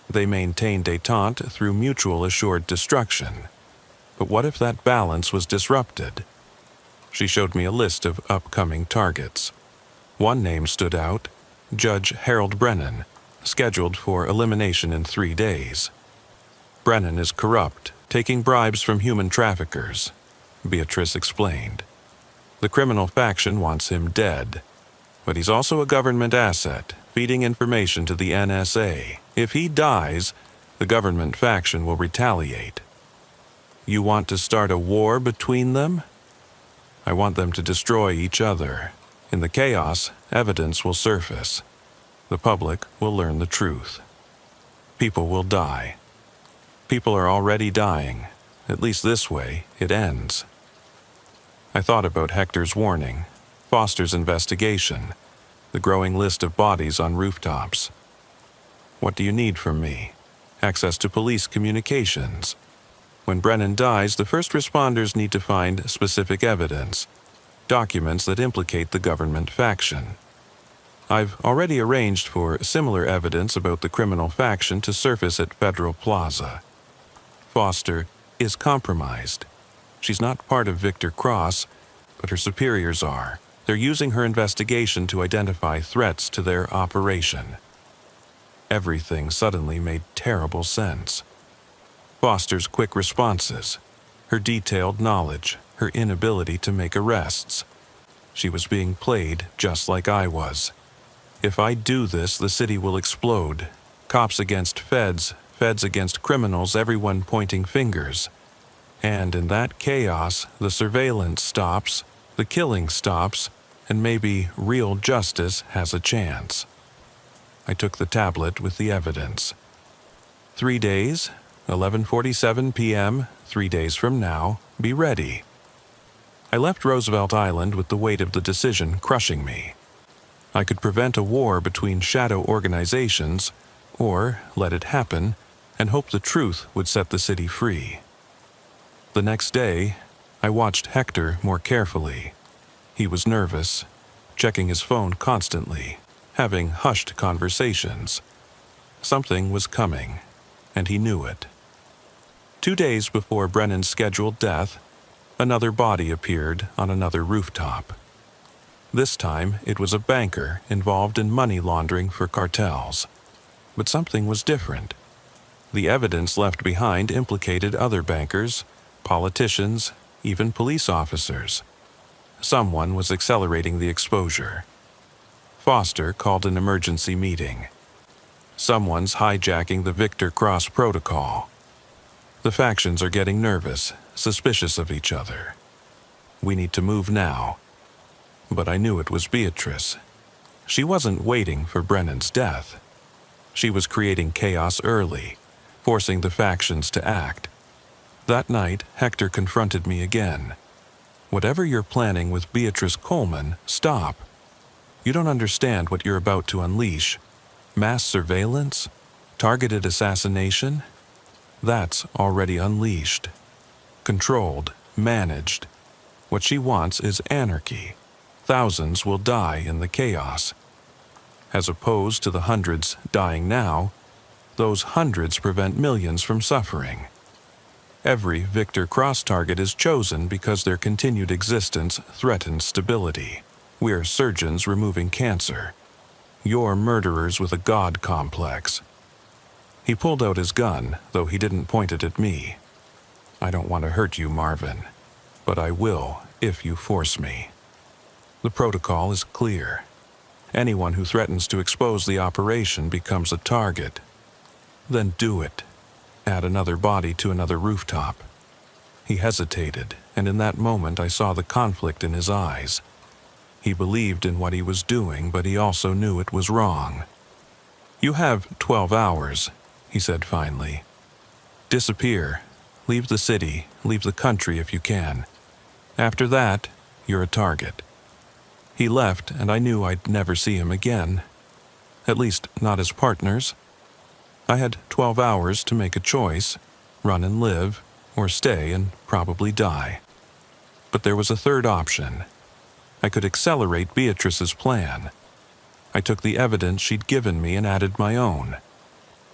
They maintain détente through mutual assured destruction. But what if that balance was disrupted? She showed me a list of upcoming targets. One name stood out: Judge Harold Brennan, scheduled for elimination in 3 days. Brennan is corrupt, taking bribes from human traffickers, Beatrice explained. The criminal faction wants him dead, but he's also a government asset, feeding information to the NSA. If he dies, the government faction will retaliate. You want to start a war between them? I want them to destroy each other. In the chaos, evidence will surface. The public will learn the truth. People will die. People are already dying. At least this way, it ends. I thought about Hector's warning, Foster's investigation, the growing list of bodies on rooftops. What do you need from me? Access to police communications. When Brennan dies, the first responders need to find specific evidence, documents that implicate the government faction. I've already arranged for similar evidence about the criminal faction to surface at Federal Plaza. Foster is compromised. She's not part of Victor Cross, but her superiors are. They're using her investigation to identify threats to their operation. Everything suddenly made terrible sense. Foster's quick responses, her detailed knowledge, her inability to make arrests. She was being played just like I was. If I do this, the city will explode. Cops against feds, feds against criminals, everyone pointing fingers. And in that chaos, the surveillance stops, the killing stops, and maybe real justice has a chance. I took the tablet with the evidence. 3 days, 11:47 p.m., 3 days from now, be ready. I left Roosevelt Island with the weight of the decision crushing me. I could prevent a war between shadow organizations, or let it happen and hope the truth would set the city free. The next day, I watched Hector more carefully. He was nervous, checking his phone constantly, having hushed conversations. Something was coming, and he knew it. 2 days before Brennan's scheduled death, another body appeared on another rooftop. This time, it was a banker involved in money laundering for cartels. But something was different. The evidence left behind implicated other bankers, politicians, even police officers. Someone was accelerating the exposure. Foster called an emergency meeting. Someone's hijacking the Victor Cross protocol. The factions are getting nervous, suspicious of each other. We need to move now. But I knew it was Beatrice. She wasn't waiting for Brennan's death. She was creating chaos early, forcing the factions to act. That night, Hector confronted me again. Whatever you're planning with Beatrice Coleman, stop. You don't understand what you're about to unleash. Mass surveillance? Targeted assassination? That's already unleashed. Controlled, managed. What she wants is anarchy. Thousands will die in the chaos. As opposed to the hundreds dying now, those hundreds prevent millions from suffering. Every Victor Cross target is chosen because their continued existence threatens stability. We're surgeons removing cancer. You're murderers with a god complex. He pulled out his gun, though he didn't point it at me. I don't want to hurt you, Marvin, but I will if you force me. The protocol is clear. Anyone who threatens to expose the operation becomes a target. Then do it. Add another body to another rooftop. He hesitated, and in that moment I saw the conflict in his eyes. He believed in what he was doing, but he also knew it was wrong. You have 12 hours, he said finally. Disappear. Leave the city, leave the country if you can. After that, you're a target. He left, and I knew I'd never see him again. At least, not as partners. I had 12 hours to make a choice, run and live, or stay and probably die. But there was a third option. I could accelerate Beatrice's plan. I took the evidence she'd given me and added my own.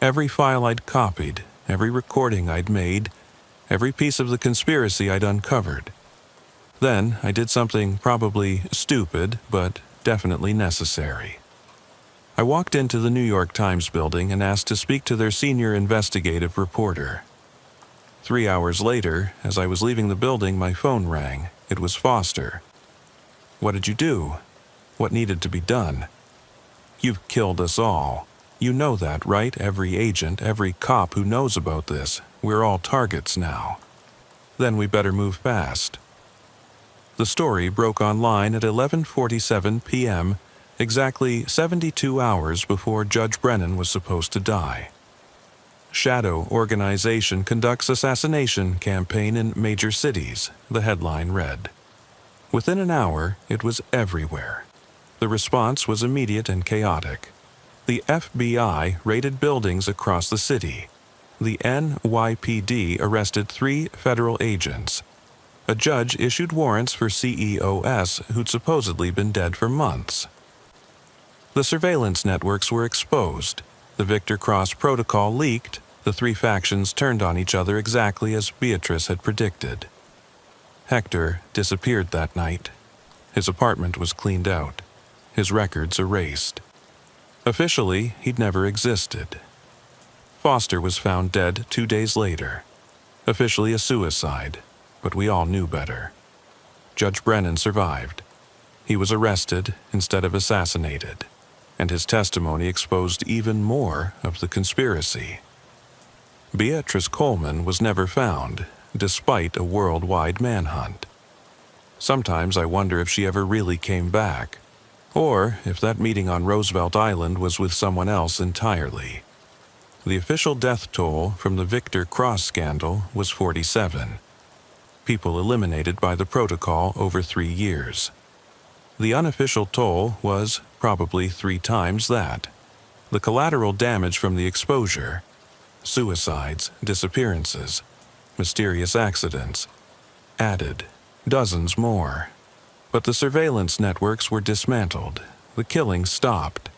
Every file I'd copied, every recording I'd made, every piece of the conspiracy I'd uncovered. Then I did something probably stupid, but definitely necessary. I walked into the New York Times building and asked to speak to their senior investigative reporter. 3 hours later, as I was leaving the building, my phone rang. It was Foster. What did you do? What needed to be done? You've killed us all. You know that, right? Every agent, every cop who knows about this. We're all targets now. Then we better move fast." The story broke online at 11:47 p.m., exactly 72 hours before Judge Brennan was supposed to die. "Shadow Organization conducts assassination campaign in major cities," the headline read. Within an hour, it was everywhere. The response was immediate and chaotic. The FBI raided buildings across the city. The NYPD arrested 3 federal agents. A judge issued warrants for CEOs who'd supposedly been dead for months. The surveillance networks were exposed. The Victor Cross protocol leaked. The 3 factions turned on each other exactly as Beatrice had predicted. Hector disappeared that night. His apartment was cleaned out. His records erased. Officially, he'd never existed. Foster was found dead 2 days later. Officially a suicide, but we all knew better. Judge Brennan survived. He was arrested instead of assassinated, and his testimony exposed even more of the conspiracy. Beatrice Coleman was never found, despite a worldwide manhunt. Sometimes I wonder if she ever really came back, or if that meeting on Roosevelt Island was with someone else entirely. The official death toll from the Victor Cross scandal was 47. People eliminated by the protocol over 3 years. The unofficial toll was probably 3 times that. The collateral damage from the exposure, suicides, disappearances, mysterious accidents, added dozens more. But the surveillance networks were dismantled. The killings stopped.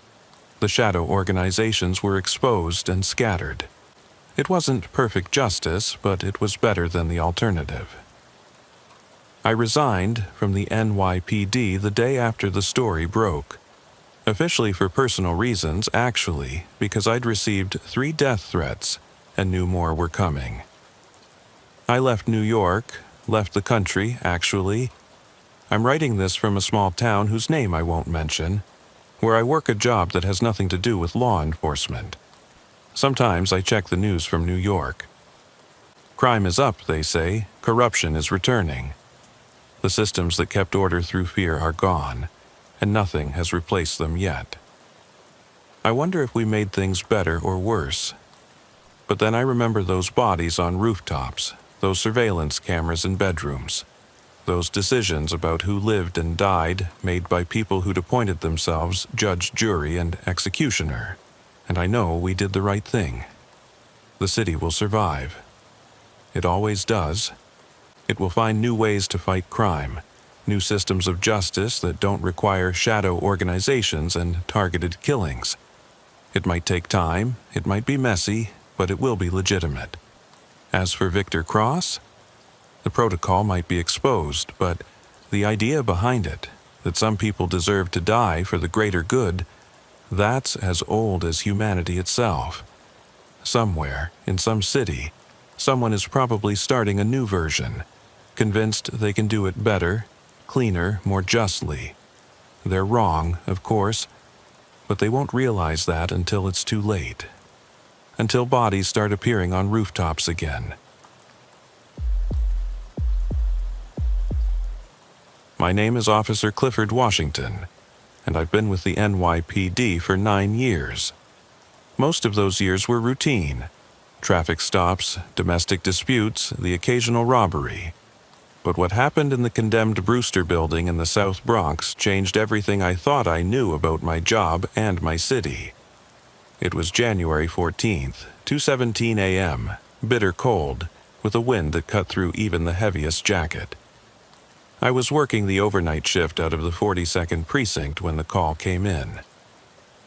The shadow organizations were exposed and scattered. It wasn't perfect justice, but it was better than the alternative. I resigned from the NYPD the day after the story broke. Officially for personal reasons, actually, because I'd received 3 death threats and knew more were coming. I left New York, left the country, actually. I'm writing this from a small town whose name I won't mention, where I work a job that has nothing to do with law enforcement. Sometimes I check the news from New York. Crime is up, they say. Corruption is returning. The systems that kept order through fear are gone, and nothing has replaced them yet. I wonder if we made things better or worse. But then I remember those bodies on rooftops, those surveillance cameras in bedrooms, those decisions about who lived and died made by people who'd appointed themselves judge, jury, and executioner. And I know we did the right thing. The city will survive. It always does. It will find new ways to fight crime, new systems of justice that don't require shadow organizations and targeted killings. It might take time, it might be messy, but it will be legitimate. As for Victor Cross, the protocol might be exposed, but the idea behind it, that some people deserve to die for the greater good, that's as old as humanity itself. Somewhere, in some city, someone is probably starting a new version, convinced they can do it better, cleaner, more justly. They're wrong, of course, but they won't realize that until it's too late. Until bodies start appearing on rooftops again. My name is Officer Clifford Washington, and I've been with the NYPD for 9 years. Most of those years were routine. Traffic stops, domestic disputes, the occasional robbery. But what happened in the condemned Brewster building in the South Bronx changed everything I thought I knew about my job and my city. It was January 14th, 2:17 a.m., bitter cold, with a wind that cut through even the heaviest jacket. I was working the overnight shift out of the 42nd Precinct when the call came in.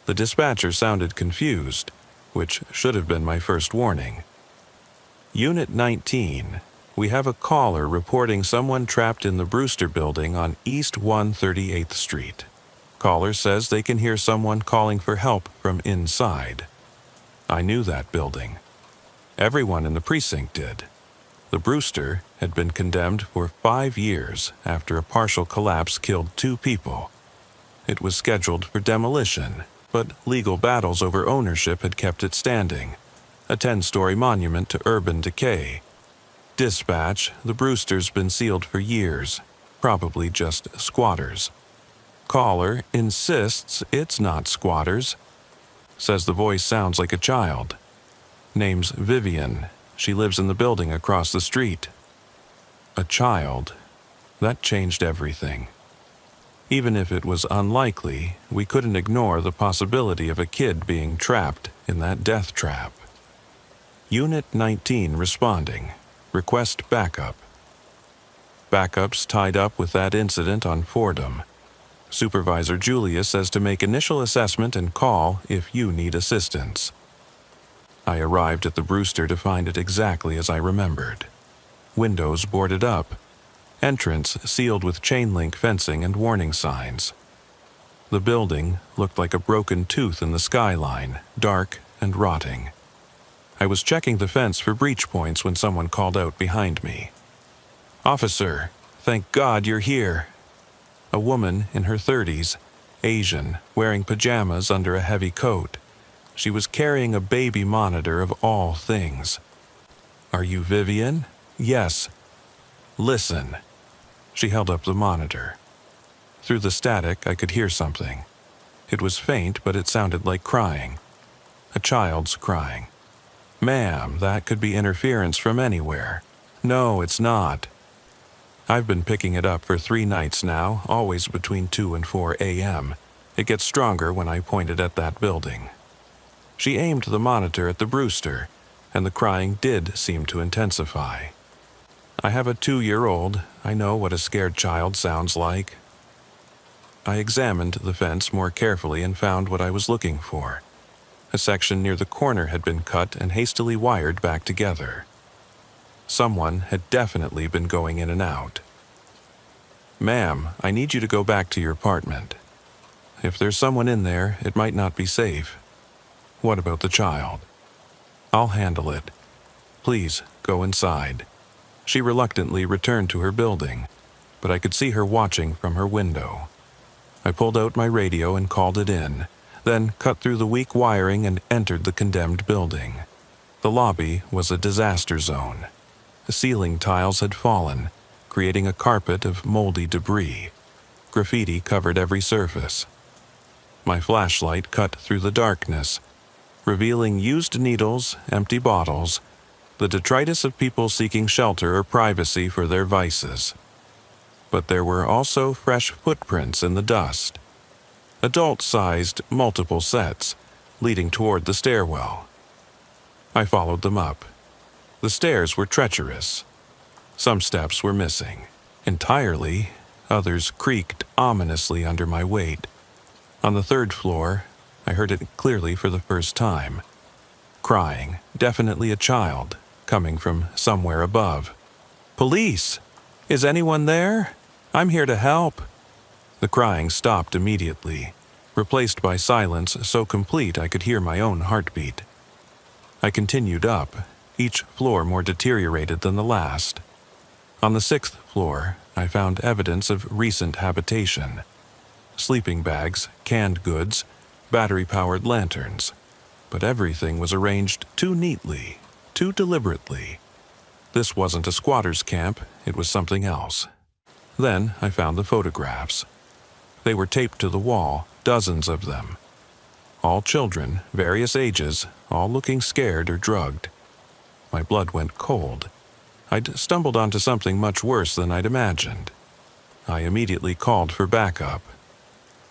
The dispatcher sounded confused, which should have been my first warning. Unit 19, we have a caller reporting someone trapped in the Brewster building on East 138th Street. Caller says they can hear someone calling for help from inside. I knew that building. Everyone in the precinct did. The Brewster had been condemned for 5 years after a partial collapse killed 2 people. It was scheduled for demolition, but legal battles over ownership had kept it standing, a 10-story monument to urban decay. Dispatch: the Brewster's been sealed for years, probably just squatters. Caller insists it's not squatters. Says the voice sounds like a child. Name's Vivian. She lives in the building across the street. A child. That changed everything. Even if it was unlikely, we couldn't ignore the possibility of a kid being trapped in that death trap. Unit 19 responding. Request backup. Backup's tied up with that incident on Fordham. Supervisor Julia says to make initial assessment and call if you need assistance. I arrived at the Brewster to find it exactly as I remembered. Windows boarded up. Entrance sealed with chain-link fencing and warning signs. The building looked like a broken tooth in the skyline, dark and rotting. I was checking the fence for breach points when someone called out behind me. "Officer, thank God you're here." A woman in her 30s, Asian, wearing pajamas under a heavy coat. She was carrying a baby monitor of all things. "Are you Vivian?" "Yes." "Listen." She held up the monitor. Through the static, I could hear something. It was faint, but it sounded like crying. A child's crying. "Ma'am, that could be interference from anywhere." "No, it's not." I've been picking it up for 3 nights now, always between 2 and 4 a.m. It gets stronger when I point it at that building. She aimed the monitor at the Brewster, and the crying did seem to intensify. I have a 2-year-old. I know what a scared child sounds like. I examined the fence more carefully and found what I was looking for. A section near the corner had been cut and hastily wired back together. Someone had definitely been going in and out. "Ma'am, I need you to go back to your apartment. If there's someone in there, it might not be safe." "What about the child?" "I'll handle it. Please go inside." She reluctantly returned to her building, but I could see her watching from her window. I pulled out my radio and called it in, then cut through the weak wiring and entered the condemned building. The lobby was a disaster zone. The ceiling tiles had fallen, creating a carpet of moldy debris. Graffiti covered every surface. My flashlight cut through the darkness, revealing used needles, empty bottles, the detritus of people seeking shelter or privacy for their vices. But there were also fresh footprints in the dust. Adult-sized, multiple sets, leading toward the stairwell. I followed them up. The stairs were treacherous. Some steps were missing entirely, others creaked ominously under my weight. On the 3rd floor, I heard it clearly for the first time. Crying, definitely a child, coming from somewhere above. "Police! Is anyone there? I'm here to help." The crying stopped immediately, replaced by silence so complete I could hear my own heartbeat. I continued up, each floor more deteriorated than the last. On the 6th floor, I found evidence of recent habitation. Sleeping bags, canned goods, battery-powered lanterns. But everything was arranged too neatly, too deliberately. This wasn't a squatter's camp, it was something else. Then I found the photographs. They were taped to the wall, dozens of them. All children, various ages, all looking scared or drugged. My blood went cold. I'd stumbled onto something much worse than I'd imagined. I immediately called for backup.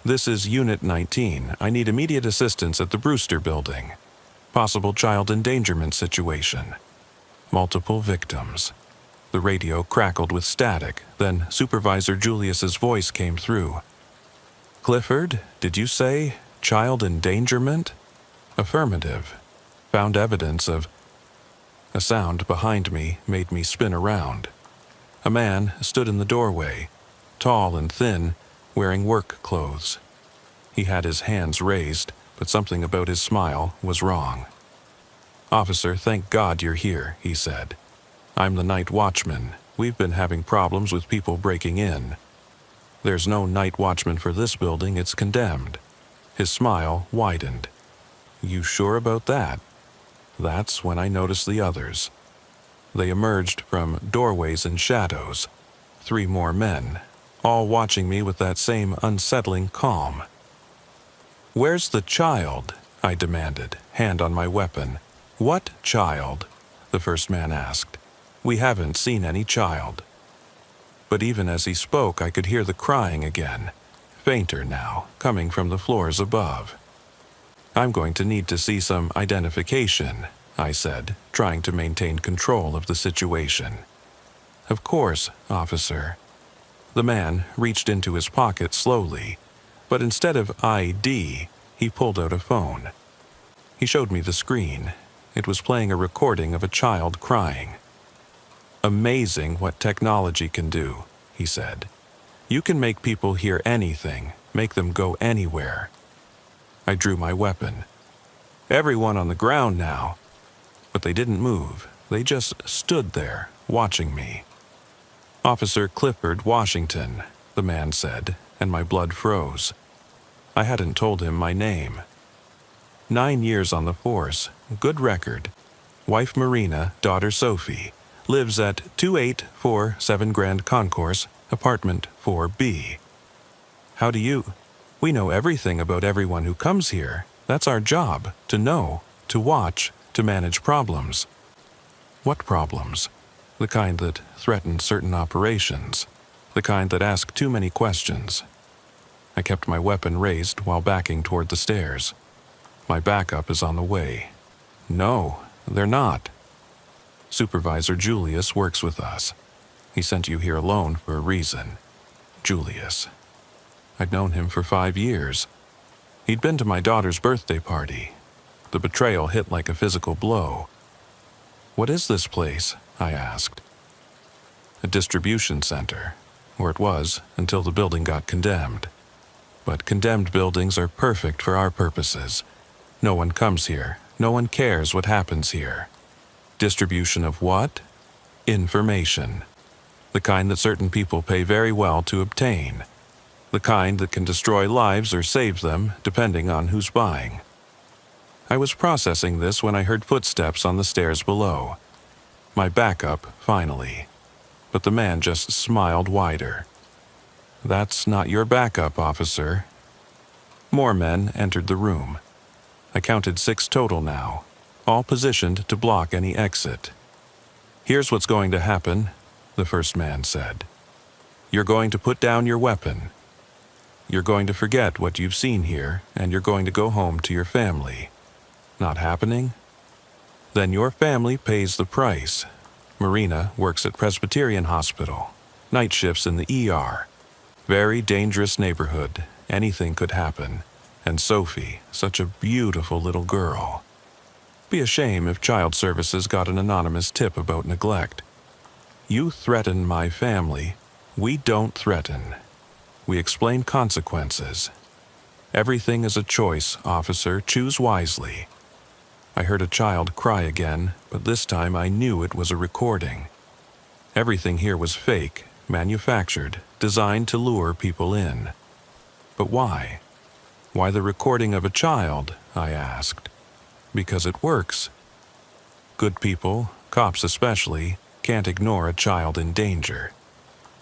"This is Unit 19. I need immediate assistance at the Brewster building. Possible child endangerment situation. Multiple victims." The radio crackled with static, then Supervisor Julius's voice came through. "Clifford, did you say child endangerment?" "Affirmative. Found evidence of..." A sound behind me made me spin around. A man stood in the doorway, tall and thin, wearing work clothes. He had his hands raised, but something about his smile was wrong. "Officer, thank God you're here," he said. "I'm the night watchman. We've been having problems with people breaking in." "There's no night watchman for this building, it's condemned." His smile widened. You sure about that? That's when I noticed the others. They emerged from doorways and shadows. 3 more men, all watching me with that same unsettling calm. Where's the child? I demanded, hand on my weapon. What child? The first man asked. We haven't seen any child. But even as he spoke, I could hear the crying again, fainter now, coming from the floors above. I'm going to need to see some identification, I said, trying to maintain control of the situation. Of course, officer. The man reached into his pocket slowly, but instead of ID, he pulled out a phone. He showed me the screen. It was playing a recording of a child crying. Amazing what technology can do, he said. You can make people hear anything, make them go anywhere. I drew my weapon. Everyone on the ground now. But they didn't move. They just stood there, watching me. Officer Clifford Washington, the man said, and my blood froze. I hadn't told him my name. 9 years on the force, good record. Wife Marina, daughter Sophie, lives at 2847 Grand Concourse, apartment 4B. How do you? We know everything about everyone who comes here. That's our job, to know, to watch, to manage problems. What problems? The kind that threaten certain operations. The kind that ask too many questions. I kept my weapon raised while backing toward the stairs. My backup is on the way. No, they're not. Supervisor Julius works with us. He sent you here alone for a reason. Julius. I'd known him for 5 years. He'd been to my daughter's birthday party. The betrayal hit like a physical blow. What is this place? I asked. A distribution center, or it was until the building got condemned. But condemned buildings are perfect for our purposes. No one comes here. No one cares what happens here. Distribution of what? Information. The kind that certain people pay very well to obtain. The kind that can destroy lives or save them, depending on who's buying. I was processing this when I heard footsteps on the stairs below. My backup, finally. But the man just smiled wider. That's not your backup, officer. More men entered the room. I counted 6 total now, all positioned to block any exit. Here's what's going to happen, the first man said. You're going to put down your weapon. You're going to forget what you've seen here, and you're going to go home to your family. Not happening? Then your family pays the price. Marina works at Presbyterian Hospital. Night shifts in the ER. Very dangerous neighborhood. Anything could happen. And Sophie, such a beautiful little girl. Be a shame if Child Services got an anonymous tip about neglect. You threaten my family. We don't threaten. We explain consequences. Everything is a choice, officer. Choose wisely. I heard a child cry again, but this time I knew it was a recording. Everything here was fake, manufactured, designed to lure people in. But why? Why the recording of a child? I asked. Because it works. Good people, cops especially, can't ignore a child in danger.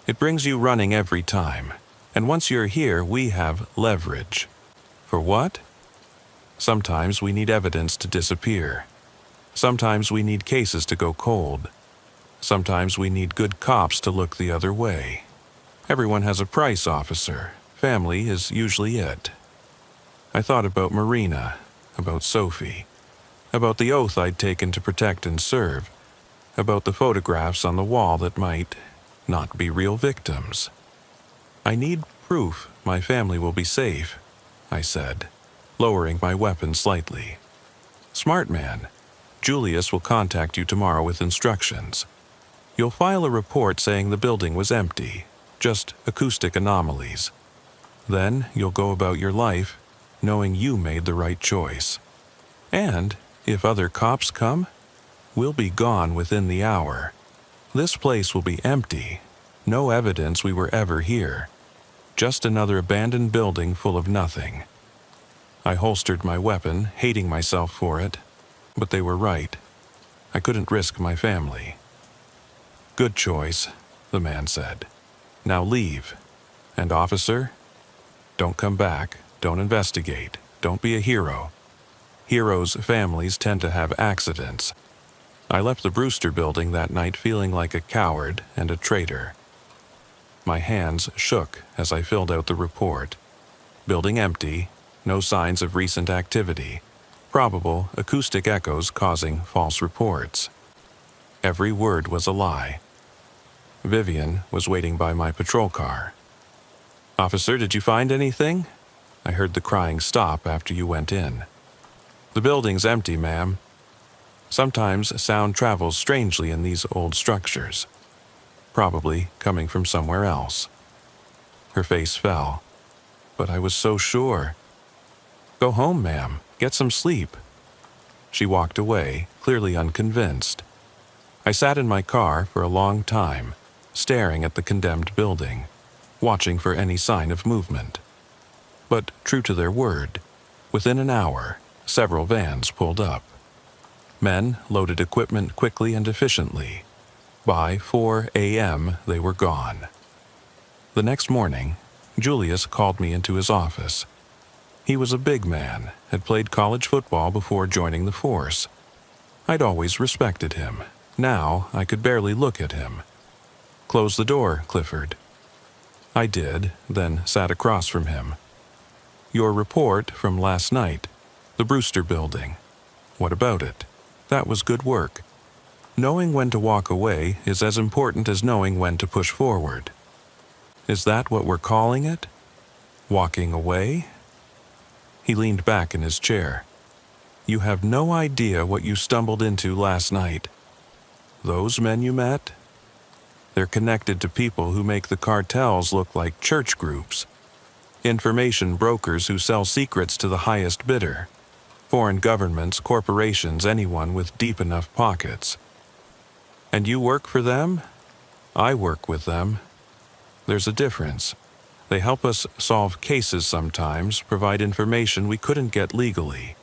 It brings you running every time, and once you're here, we have leverage. For what? Sometimes we need evidence to disappear. Sometimes we need cases to go cold. Sometimes we need good cops to look the other way. Everyone has a price, officer. Family is usually it. I thought about Marina, about Sophie, about the oath I'd taken to protect and serve, about the photographs on the wall that might not be real victims. I need proof my family will be safe, I said, lowering my weapon slightly. Smart man. Julius will contact you tomorrow with instructions. You'll file a report saying the building was empty, just acoustic anomalies. Then you'll go about your life knowing you made the right choice. And if other cops come, we'll be gone within the hour. This place will be empty. No evidence we were ever here. Just another abandoned building full of nothing. I holstered my weapon, hating myself for it, but they were right. I couldn't risk my family. "Good choice," the man said. "Now leave. And officer, don't come back, don't investigate, don't be a hero. Heroes' families tend to have accidents." I left the Brewster building that night feeling like a coward and a traitor. My hands shook as I filled out the report. Building empty, no signs of recent activity, probable acoustic echoes causing false reports. Every word was a lie. Vivian was waiting by my patrol car. "Officer, did you find anything?" I heard the crying stop after you went in. "The building's empty, ma'am." Sometimes sound travels strangely in these old structures, probably coming from somewhere else. Her face fell, but I was so sure. "Go home, ma'am. Get some sleep." She walked away, clearly unconvinced. I sat in my car for a long time, staring at the condemned building, watching for any sign of movement. But true to their word, within an hour, several vans pulled up. Men loaded equipment quickly and efficiently. By 4 a.m., they were gone. The next morning, Julius called me into his office. He was a big man, had played college football before joining the force. I'd always respected him. Now I could barely look at him. "Close the door, Clifford." I did, then sat across from him. "Your report from last night, the Brewster building. What about it? That was good work. Knowing when to walk away is as important as knowing when to push forward. Is that what we're calling it? Walking away?" He leaned back in his chair. "You have no idea what you stumbled into last night. Those men you met? They're connected to people who make the cartels look like church groups. Information brokers who sell secrets to the highest bidder. Foreign governments, corporations, anyone with deep enough pockets. And you work for them? I work with them. There's a difference. They help us solve cases sometimes, provide information we couldn't get legally.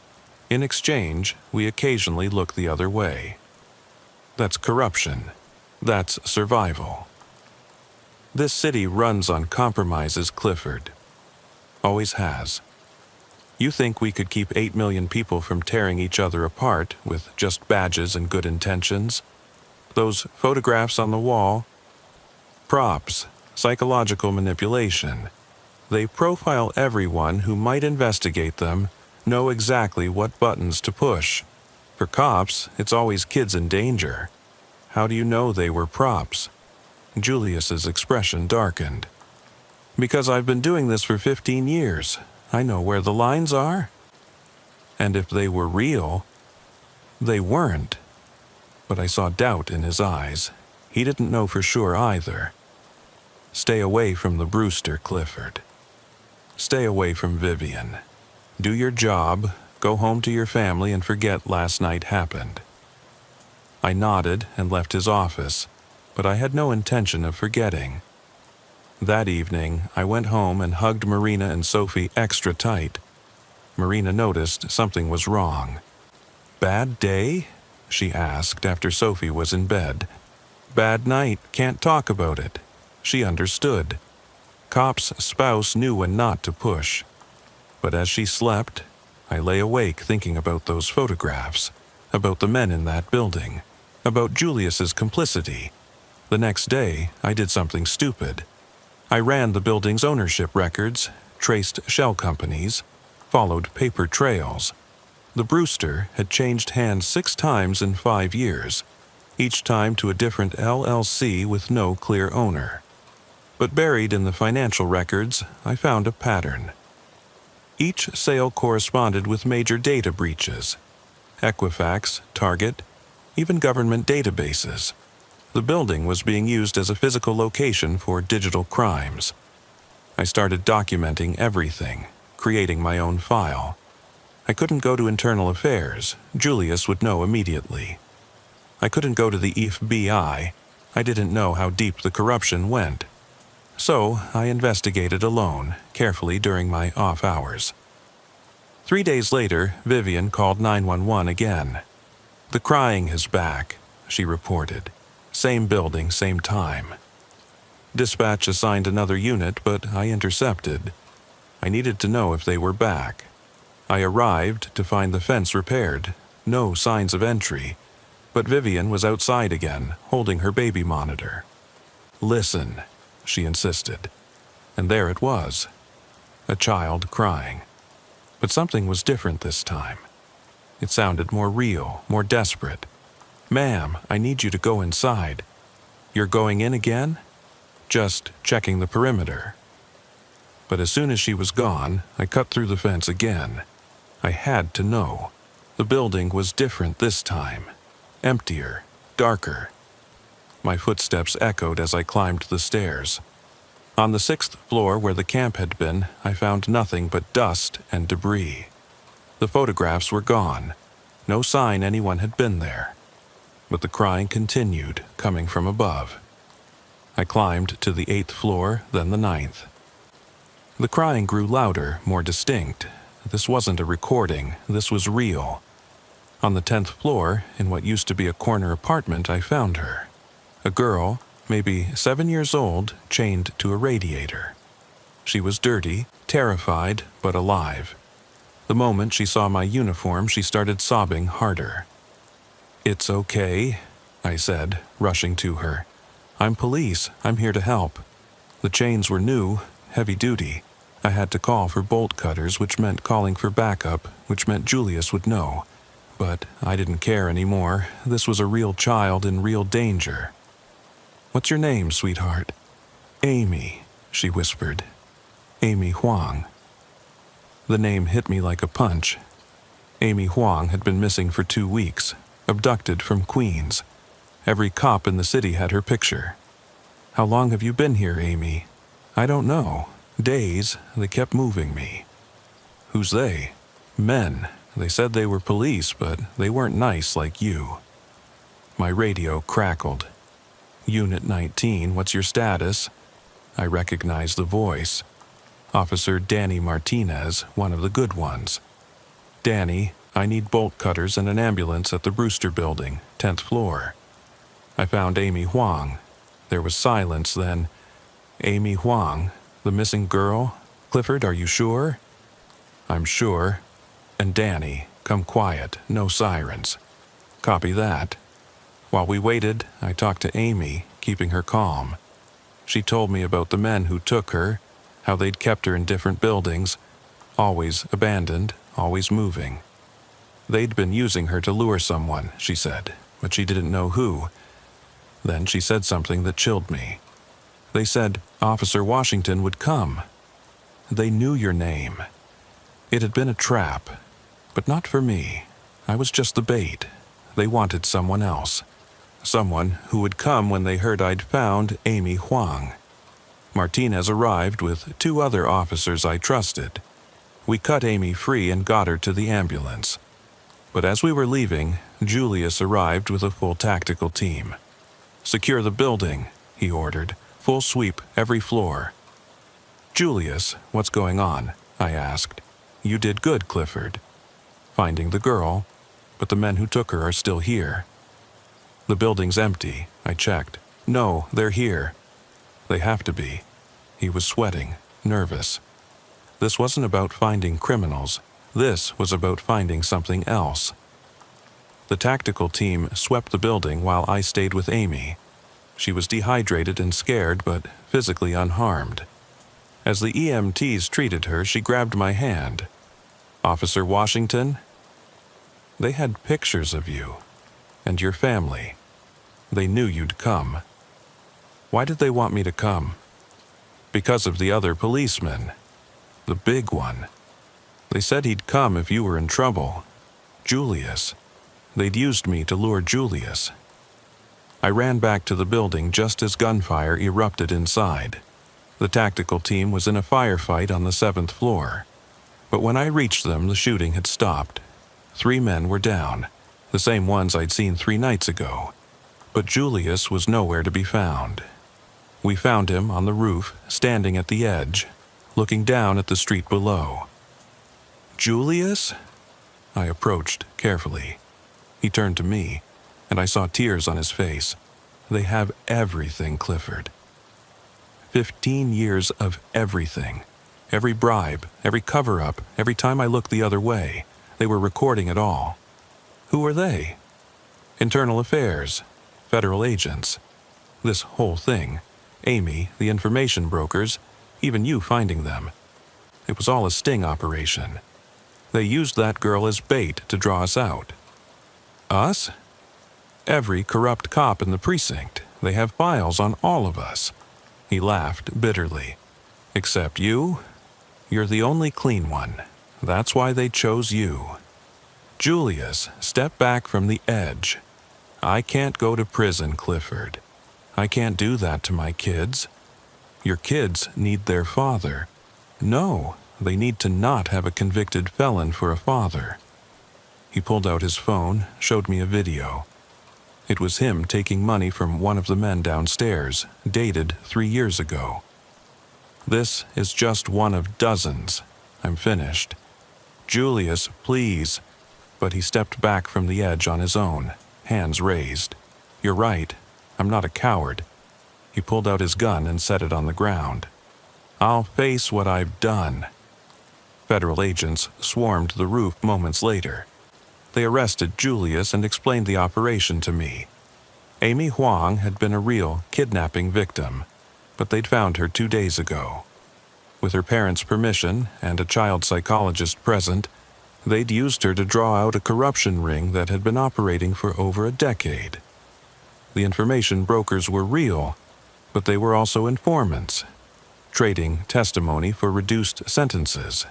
In exchange, we occasionally look the other way. That's corruption. That's survival. This city runs on compromises, Clifford. Always has. You think we could keep 8 million people from tearing each other apart with just badges and good intentions? Those photographs on the wall? Props, psychological manipulation. They profile everyone who might investigate them, know exactly what buttons to push. For cops, it's always kids in danger. How do you know they were props? Julius's expression darkened. Because I've been doing this for 15 years. I know where the lines are. And if they were real, they weren't. But I saw doubt in his eyes. He didn't know for sure either. Stay away from the Brewster, Clifford. Stay away from Vivian. Do your job, go home to your family, and forget last night happened. I nodded and left his office, but I had no intention of forgetting. That evening, I went home and hugged Marina and Sophie extra tight. Marina noticed something was wrong. "Bad day?" she asked after Sophie was in bed. "Bad night, can't talk about it." She understood. Cop's spouse knew when not to push. But as she slept, I lay awake thinking about those photographs, about the men in that building, about Julius's complicity. The next day, I did something stupid. I ran the building's ownership records, traced shell companies, followed paper trails. The Brewster had changed hands 6 times in 5 years, each time to a different LLC with no clear owner. But buried in the financial records, I found a pattern. Each sale corresponded with major data breaches. Equifax, Target, even government databases. The building was being used as a physical location for digital crimes. I started documenting everything, creating my own file. I couldn't go to Internal Affairs. Julius would know immediately. I couldn't go to the FBI. I didn't know how deep the corruption went. So I investigated alone, carefully during my off hours. 3 days later, Vivian called 911 again. "The crying is back," she reported. "Same building, same time." Dispatch assigned another unit, but I intercepted. I needed to know if they were back. I arrived to find the fence repaired, no signs of entry, but Vivian was outside again, holding her baby monitor. "Listen," she insisted. And there it was, a child crying. But something was different this time. It sounded more real, more desperate. "Ma'am, I need you to go inside." "You're going in again?" "Just checking the perimeter." But as soon as she was gone, I cut through the fence again. I had to know. The building was different this time. Emptier, darker. My footsteps echoed as I climbed the stairs. On the 6th floor where the camp had been, I found nothing but dust and debris. The photographs were gone. No sign anyone had been there. But the crying continued, coming from above. I climbed to the 8th floor, then the 9th. The crying grew louder, more distinct. This wasn't a recording, this was real. On the 10th floor, in what used to be a corner apartment, I found her. A girl, maybe 7 years old, chained to a radiator. She was dirty, terrified, but alive. The moment she saw my uniform, she started sobbing harder. "It's okay," I said, rushing to her. "I'm police. I'm here to help." The chains were new, heavy-duty. I had to call for bolt cutters, which meant calling for backup, which meant Julius would know. But I didn't care anymore. This was a real child in real danger. "What's your name, sweetheart?" "Amy," she whispered. "Amy Huang." The name hit me like a punch. Amy Huang had been missing for 2 weeks, abducted from Queens. Every cop in the city had her picture. "How long have you been here, Amy?" "I don't know. Days. They kept moving me." "Who's they?" "Men. They said they were police, but they weren't nice like you." My radio crackled. "Unit 19, what's your status?" I recognized the voice. Officer Danny Martinez, one of the good ones. "Danny, I need bolt cutters and an ambulance at the Brewster Building, 10th floor." I found Amy Huang. There was silence, then, "Amy Huang, the missing girl? Clifford, are you sure?" "I'm sure." "And Danny, come quiet, no sirens." "Copy that." While we waited, I talked to Amy, keeping her calm. She told me about the men who took her, how they'd kept her in different buildings, always abandoned, always moving. They'd been using her to lure someone, she said, but she didn't know who. Then she said something that chilled me. They said Officer Washington would come. They knew your name. It had been a trap, but not for me. I was just the bait. They wanted someone else. Someone who would come when they heard I'd found Amy Huang. Martinez arrived with 2 other officers I trusted. We cut Amy free and got her to the ambulance. But as we were leaving, Julius arrived with a full tactical team. "Secure the building," he ordered. "Full sweep, every floor." "Julius, what's going on?" I asked. "You did good, Clifford." "Finding the girl, but the men who took her are still here." "The building's empty," I checked. "No, they're here." "They have to be." He was sweating, nervous. This wasn't about finding criminals. This was about finding something else. The tactical team swept the building while I stayed with Amy. She was dehydrated and scared, but physically unharmed. As the EMTs treated her, she grabbed my hand. "Officer Washington?" "They had pictures of you. And your family. They knew you'd come." "Why did they want me to come?" "Because of the other policeman. The big one. They said he'd come if you were in trouble. Julius. They'd used me to lure Julius." I ran back to the building just as gunfire erupted inside. The tactical team was in a firefight on the 7th floor. But when I reached them, the shooting had stopped. 3 men were down, the same ones I'd seen 3 nights ago. But Julius was nowhere to be found. We found him on the roof, standing at the edge, looking down at the street below. Julius? I approached carefully. He turned to me, and I saw tears on his face. They have everything, Clifford. 15 years of everything. Every bribe, every cover-up, every time I looked the other way, they were recording it all. Who are they? Internal Affairs, federal agents. This whole thing, Amy, the information brokers, even you finding them. It was all a sting operation. They used that girl as bait to draw us out. Us? Every corrupt cop in the precinct. They have files on all of us. He laughed bitterly. Except you? You're the only clean one. That's why they chose you. Julius, step back from the edge. I can't go to prison, Clifford. I can't do that to my kids. Your kids need their father. No, they need to not have a convicted felon for a father. He pulled out his phone, showed me a video. It was him taking money from one of the men downstairs, dated 3 years ago. This is just one of dozens. I'm finished. Julius, please. But he stepped back from the edge on his own, hands raised. You're right. I'm not a coward. He pulled out his gun and set it on the ground. I'll face what I've done. Federal agents swarmed the roof moments later. They arrested Julius and explained the operation to me. Amy Huang had been a real kidnapping victim, but they'd found her 2 days ago. With her parents' permission and a child psychologist present, they'd used her to draw out a corruption ring that had been operating for over a decade. The information brokers were real, but they were also informants, trading testimony for reduced sentences.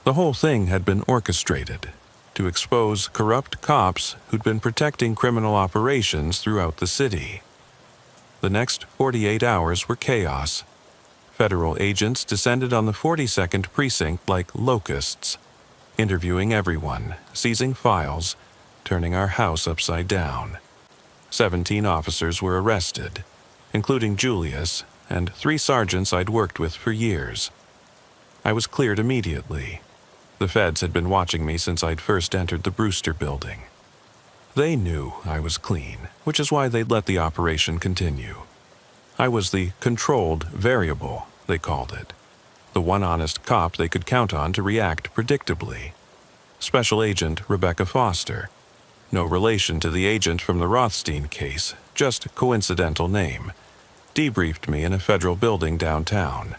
The whole thing had been orchestrated to expose corrupt cops who'd been protecting criminal operations throughout the city. The next 48 hours were chaos. Federal agents descended on the 42nd precinct like locusts, interviewing everyone, seizing files, turning our house upside down. 17 officers were arrested, including Julius and 3 sergeants I'd worked with for years. I was cleared immediately. The feds had been watching me since I'd first entered the Brewster building. They knew I was clean, which is why they'd let the operation continue. I was the controlled variable, they called it. The one honest cop they could count on to react predictably. Special Agent Rebecca Foster. No relation to the agent from the Rothstein case, just coincidental name. Debriefed me in a federal building downtown.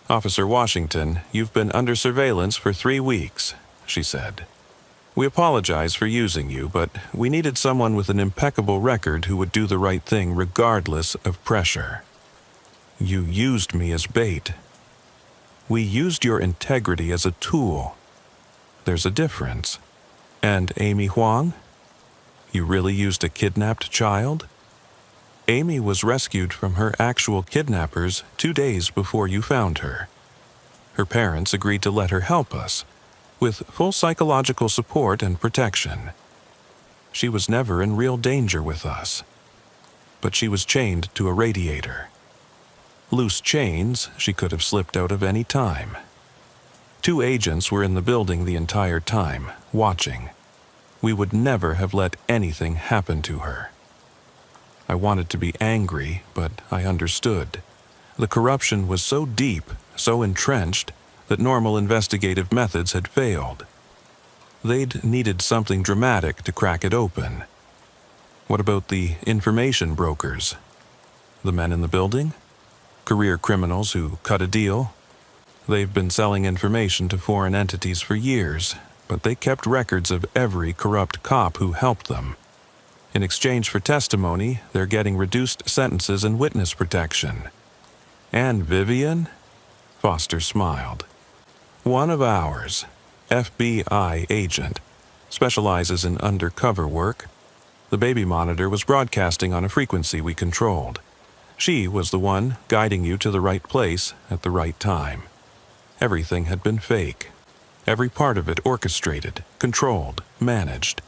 Officer Washington, you've been under surveillance for 3 weeks, she said. We apologize for using you, but we needed someone with an impeccable record who would do the right thing regardless of pressure. You used me as bait. We used your integrity as a tool. There's a difference. And Amy Huang? You really used a kidnapped child? Amy was rescued from her actual kidnappers 2 days before you found her. Her parents agreed to let her help us, with full psychological support and protection. She was never in real danger with us. But she was chained to a radiator. Loose chains she could have slipped out of any time. 2 agents were in the building the entire time, watching. We would never have let anything happen to her. I wanted to be angry, but I understood. The corruption was so deep, so entrenched, that normal investigative methods had failed. They'd needed something dramatic to crack it open. What about the information brokers? The men in the building? Career criminals who cut a deal? They've been selling information to foreign entities for years, but they kept records of every corrupt cop who helped them. In exchange for testimony, they're getting reduced sentences and witness protection. And Vivian? Foster smiled. One of ours, FBI agent, specializes in undercover work. The baby monitor was broadcasting on a frequency we controlled. She was the one guiding you to the right place at the right time. Everything had been fake. Every part of it orchestrated, controlled, managed.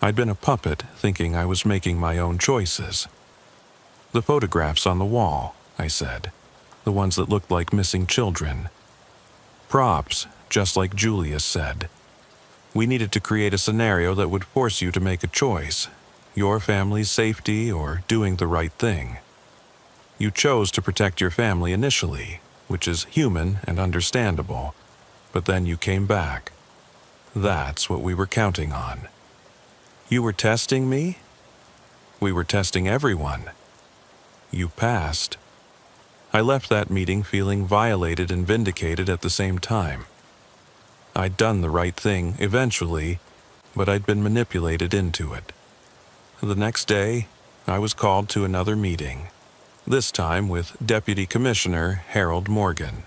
I'd been a puppet thinking I was making my own choices. The photographs on the wall, I said. The ones that looked like missing children. Props, just like Julius said. We needed to create a scenario that would force you to make a choice, your family's safety or doing the right thing. You chose to protect your family initially, which is human and understandable, but then you came back. That's what we were counting on. You were testing me? We were testing everyone. You passed. I left that meeting feeling violated and vindicated at the same time. I'd done the right thing eventually, but I'd been manipulated into it. The next day, I was called to another meeting, this time with Deputy Commissioner Harold Morgan.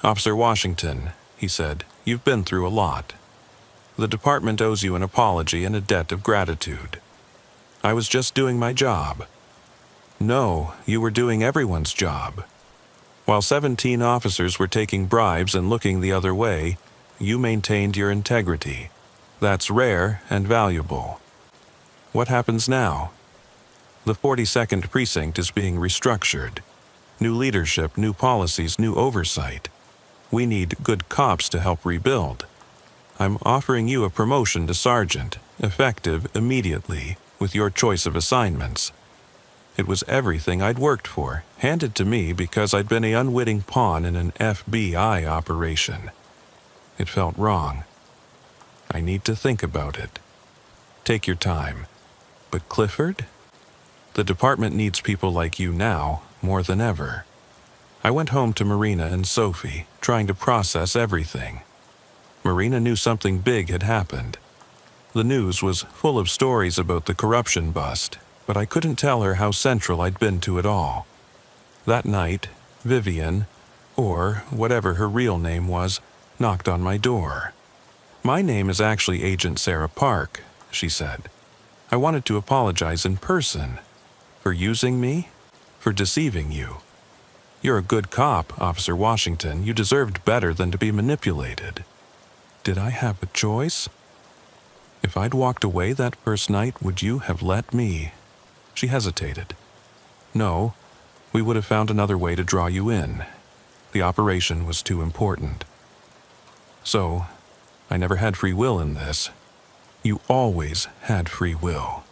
"Officer Washington," he said, "you've been through a lot. The department owes you an apology and a debt of gratitude. I was just doing my job." "No, you were doing everyone's job. While 17 officers were taking bribes and looking the other way, you maintained your integrity. That's rare and valuable. What happens now? The 42nd Precinct is being restructured. New leadership, new policies, new oversight. We need good cops to help rebuild. I'm offering you a promotion to sergeant, effective immediately, with your choice of assignments." It was everything I'd worked for, handed to me because I'd been an unwitting pawn in an FBI operation. It felt wrong. I need to think about it. Take your time. But Clifford? The department needs people like you now, more than ever. I went home to Marina and Sophie, trying to process everything. Marina knew something big had happened. The news was full of stories about the corruption bust, but I couldn't tell her how central I'd been to it all. That night, Vivian, or whatever her real name was, knocked on my door. "My name is actually Agent Sarah Park," she said. "I wanted to apologize in person. For using me? For deceiving you. You're a good cop, Officer Washington. You deserved better than to be manipulated." Did I have a choice? If I'd walked away that first night, would you have let me? She hesitated. "No, we would have found another way to draw you in. The operation was too important." So, I never had free will in this. You always had free will.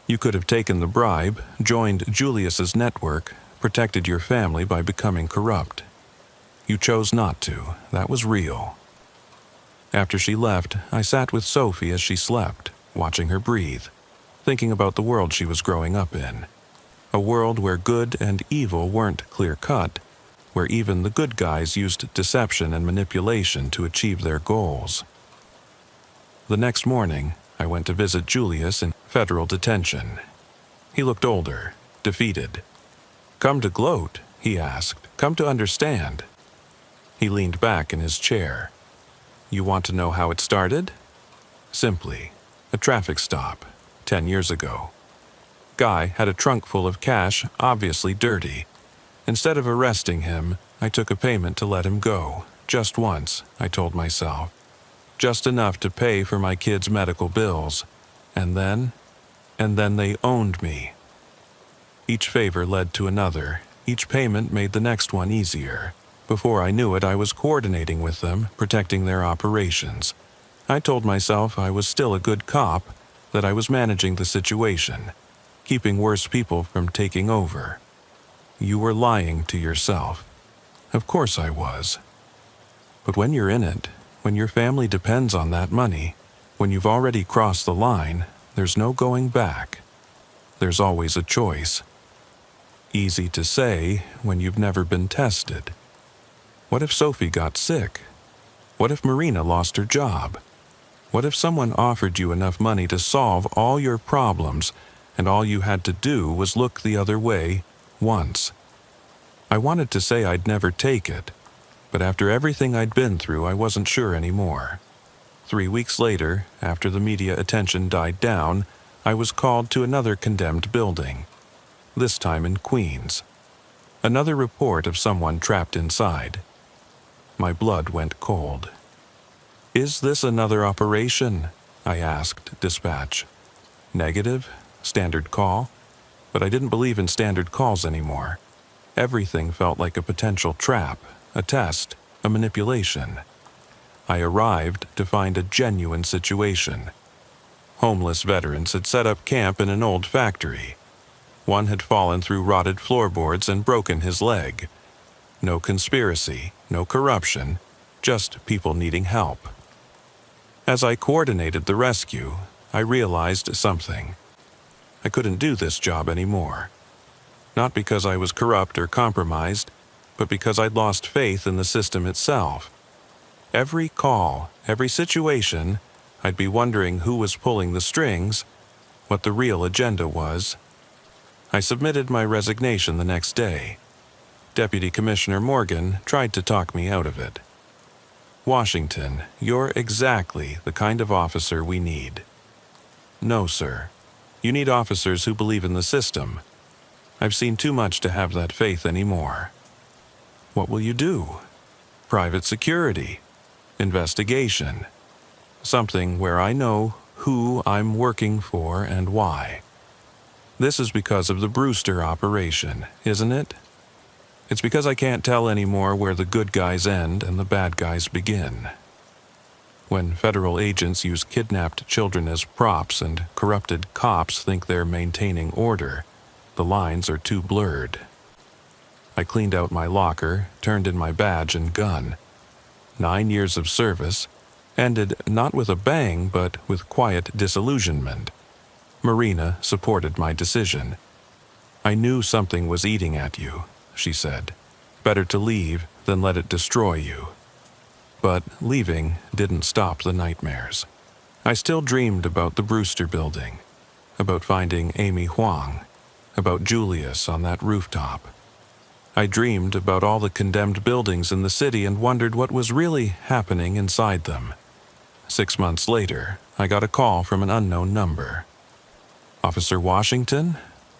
You could have taken the bribe, joined Julius's network, protected your family by becoming corrupt. You chose not to. That was real. After she left, I sat with Sophie as she slept, watching her breathe, thinking about the world she was growing up in. A world where good and evil weren't clear-cut, where even the good guys used deception and manipulation to achieve their goals. The next morning, I went to visit Julius in federal detention. He looked older, defeated. "Come to gloat?" he asked. "Come to understand?" He leaned back in his chair. "You want to know how it started?" Simply, a traffic stop, 10 years ago. Guy had a trunk full of cash, obviously dirty. Instead of arresting him, I took a payment to let him go. Just once, I told myself. Just enough to pay for my kids' medical bills. And then they owned me. Each favor led to another. Each payment made the next one easier. Before I knew it, I was coordinating with them, protecting their operations. I told myself I was still a good cop, that I was managing the situation, keeping worse people from taking over. You were lying to yourself. Of course I was. But when you're in it, when your family depends on that money, when you've already crossed the line, there's no going back. There's always a choice. Easy to say when you've never been tested. What if Sophie got sick? What if Marina lost her job? What if someone offered you enough money to solve all your problems, and all you had to do was look the other way once? I wanted to say I'd never take it, but after everything I'd been through, I wasn't sure anymore. 3 weeks later, after the media attention died down, I was called to another condemned building, this time in Queens. Another report of someone trapped inside. My blood went cold. "Is this another operation?" I asked dispatch. Negative, standard call, but I didn't believe in standard calls anymore. Everything felt like a potential trap, a test, a a manipulation. I arrived to find a genuine situation. Homeless veterans had set up camp in an old factory. One had fallen through rotted floorboards and broken his leg. No conspiracy, no corruption, just people needing help. As I coordinated the rescue, I realized something. I couldn't do this job anymore. Not because I was corrupt or compromised, but because I'd lost faith in the system itself. Every call, every situation, I'd be wondering who was pulling the strings, what the real agenda was. I submitted my resignation the next day. Deputy Commissioner Morgan tried to talk me out of it. "Washington, you're exactly the kind of officer we need." "No, sir. You need officers who believe in the system. I've seen too much to have that faith anymore." "What will you do?" "Private security. Investigation. Something where I know who I'm working for and why. This is because of the Brewster operation, isn't it? It's because I can't tell anymore where the good guys end and the bad guys begin. When federal agents use kidnapped children as props and corrupted cops think they're maintaining order, the lines are too blurred." I cleaned out my locker, turned in my badge and gun. 9 years of service ended not with a bang but with quiet disillusionment. Marina supported my decision. "I knew something was eating at you," she said. "Better to leave than let it destroy you." But leaving didn't stop the nightmares. I still dreamed about the Brewster building, about finding Amy Huang, about Julius on that rooftop. I dreamed about all the condemned buildings in the city and wondered what was really happening inside them. 6 months later, I got a call from an unknown number. "Officer Washington?"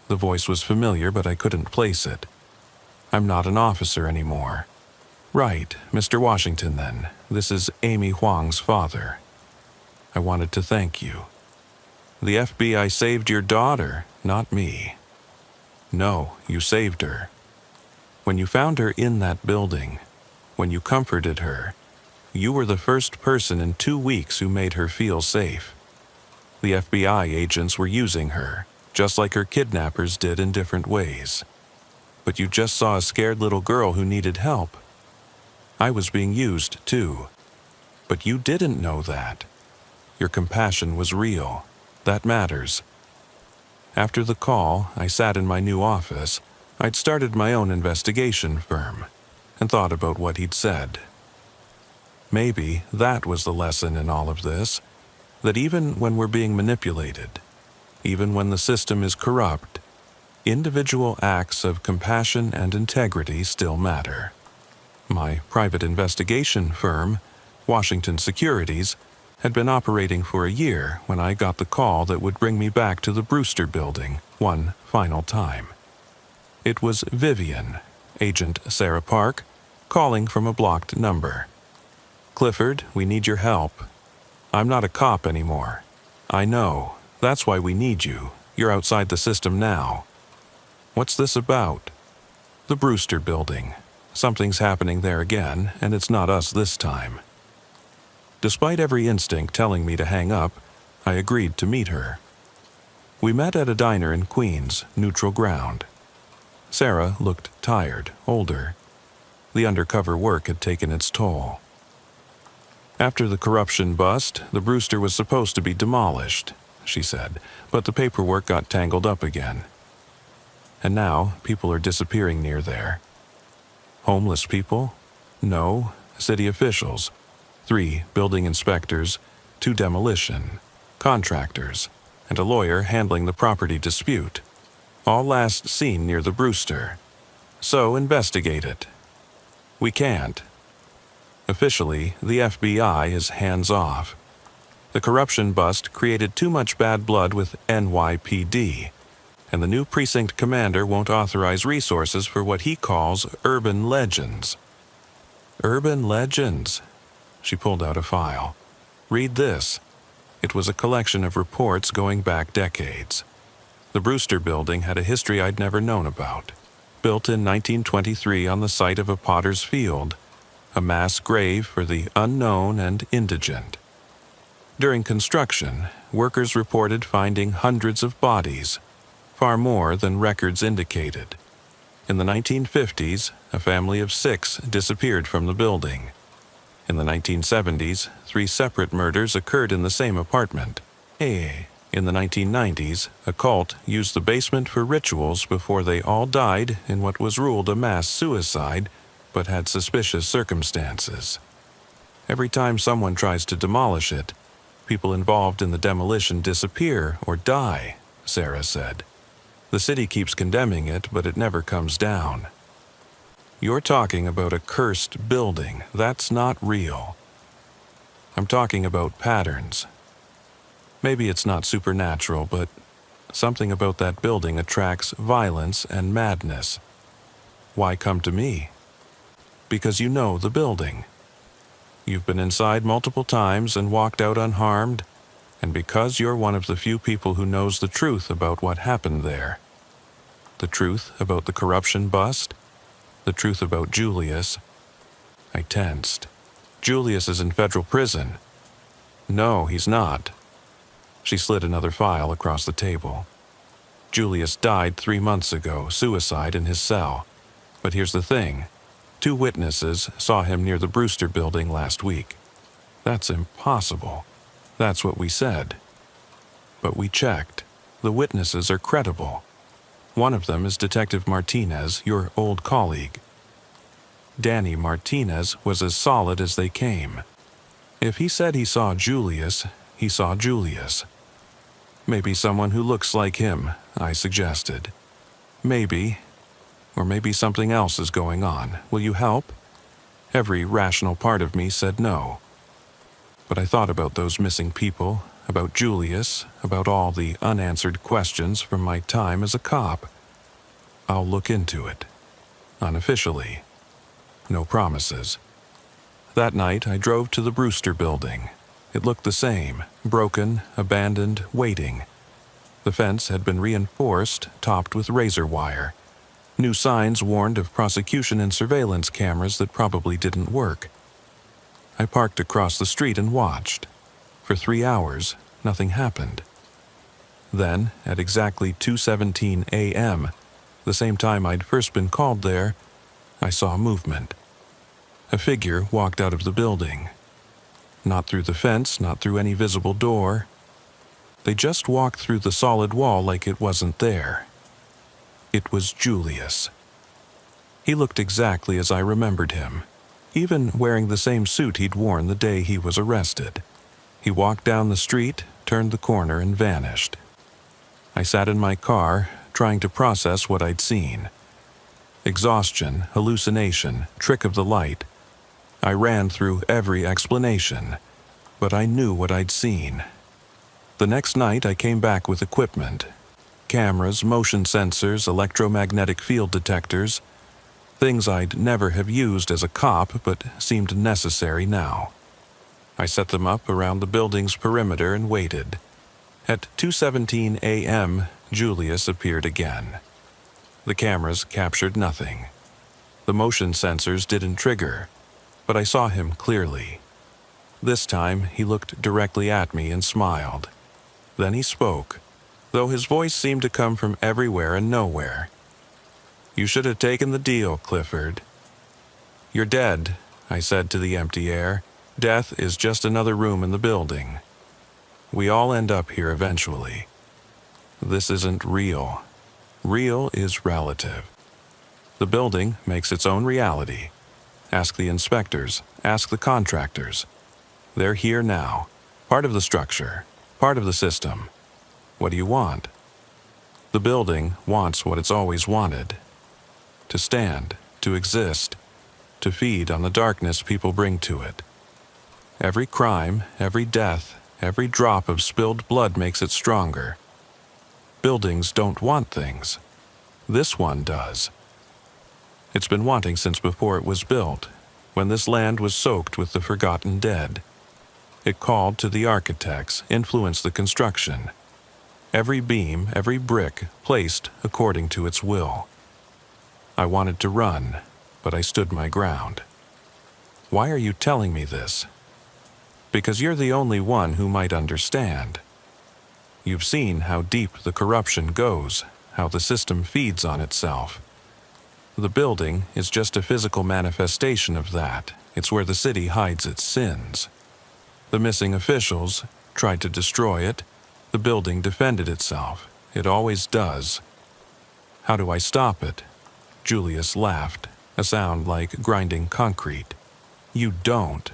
The voice was familiar, but I couldn't place it. "I'm not an officer anymore." "Right, Mr. Washington then. This is Amy Huang's father. I wanted to thank you. The FBI saved your daughter, not me." "No, you saved her. When you found her in that building, when you comforted her, you were the first person in 2 weeks who made her feel safe. The FBI agents were using her, just like her kidnappers did in different ways. But you just saw a scared little girl who needed help. I was being used, too. But you didn't know that. Your compassion was real. That matters." After the call, I sat in my new office. I'd started my own investigation firm, and thought about what he'd said. Maybe that was the lesson in all of this, that even when we're being manipulated, even when the system is corrupt, individual acts of compassion and integrity still matter. My private investigation firm, Washington Securities, had been operating for a year when I got the call that would bring me back to the Brewster building one final time. It was Vivian, Agent Sarah Park, calling from a blocked number. "Clifford, we need your help. I'm not a cop anymore. I know. That's why we need you. You're outside the system now." "What's this about?" "The Brewster building. Something's happening there again, and it's not us this time." Despite every instinct telling me to hang up, I agreed to meet her. We met at a diner in Queens, neutral ground. Sarah looked tired, older. The undercover work had taken its toll. "After the corruption bust, the Brewster was supposed to be demolished," she said, "but the paperwork got tangled up again. And now people are disappearing near there." "Homeless people?" "No, city officials. 3 building inspectors, 2 demolition, contractors, and a lawyer handling the property dispute. All last seen near the Brewster. So investigate it." "We can't. Officially, the FBI is hands-off. The corruption bust created too much bad blood with NYPD, and the new precinct commander won't authorize resources for what he calls urban legends." "Urban legends?" She pulled out a file. "Read this." It was a collection of reports going back decades. The Brewster building had a history I'd never known about. Built in 1923 on the site of a potter's field, a mass grave for the unknown and indigent. During construction, workers reported finding hundreds of bodies, far more than records indicated. In the 1950s, a family of 6 disappeared from the building. In the 1970s, 3 separate murders occurred in the same apartment. In the 1990s, a cult used the basement for rituals before they all died in what was ruled a mass suicide, but had suspicious circumstances. Every time someone tries to demolish it, people involved in the demolition disappear or die, Sarah said. The city keeps condemning it, but it never comes down. You're talking about a cursed building. That's not real. I'm talking about patterns. Maybe it's not supernatural, but something about that building attracts violence and madness. Why come to me? Because you know the building. You've been inside multiple times and walked out unharmed, and because you're one of the few people who knows the truth about what happened there. The truth about the corruption bust, the truth about Julius. I tensed. Julius is in federal prison. No, he's not. She slid another file across the table. Julius died 3 months ago, suicide in his cell. But here's the thing. 2 witnesses saw him near the Brewster building last week. That's impossible. That's what we said. But we checked. The witnesses are credible. One of them is Detective Martinez, your old colleague. Danny Martinez was as solid as they came. If he said he saw Julius, he saw Julius. Maybe someone who looks like him, I suggested. Maybe, or maybe something else is going on. Will you help? Every rational part of me said no. But I thought about those missing people, about Julius, about all the unanswered questions from my time as a cop. I'll look into it. Unofficially. No promises. That night, I drove to the Brewster building. It looked the same, broken, abandoned, waiting. The fence had been reinforced, topped with razor wire. New signs warned of prosecution and surveillance cameras that probably didn't work. I parked across the street and watched. For 3 hours, nothing happened. Then, at exactly 2:17 a.m., the same time I'd first been called there, I saw movement. A figure walked out of the building. Not through the fence, not through any visible door. They just walked through the solid wall like it wasn't there. It was Julius. He looked exactly as I remembered him, even wearing the same suit he'd worn the day he was arrested. He walked down the street, turned the corner, and vanished. I sat in my car, trying to process what I'd seen. Exhaustion, hallucination, trick of the light. I ran through every explanation, but I knew what I'd seen. The next night I came back with equipment. Cameras, motion sensors, electromagnetic field detectors. Things I'd never have used as a cop, but seemed necessary now. I set them up around the building's perimeter and waited. At 2:17 a.m., Julius appeared again. The cameras captured nothing. The motion sensors didn't trigger, but I saw him clearly. This time, he looked directly at me and smiled. Then he spoke, though his voice seemed to come from everywhere and nowhere. "You should have taken the deal, Clifford." "You're dead," I said to the empty air. "Death is just another room in the building. We all end up here eventually. This isn't real. Real is relative. The building makes its own reality. Ask the inspectors, ask the contractors. They're here now, part of the structure, part of the system. What do you want?" The building wants what it's always wanted. To stand, to exist, to feed on the darkness people bring to it. Every crime, every death, every drop of spilled blood makes it stronger. Buildings don't want things. This one does. It's been wanting since before it was built, when this land was soaked with the forgotten dead. It called to the architects, influenced the construction. Every beam, every brick, placed according to its will. I wanted to run, but I stood my ground. Why are you telling me this? Because you're the only one who might understand. You've seen how deep the corruption goes, how the system feeds on itself. The building is just a physical manifestation of that. It's where the city hides its sins. The missing officials tried to destroy it. The building defended itself. It always does. How do I stop it? Julius laughed, a sound like grinding concrete. You don't.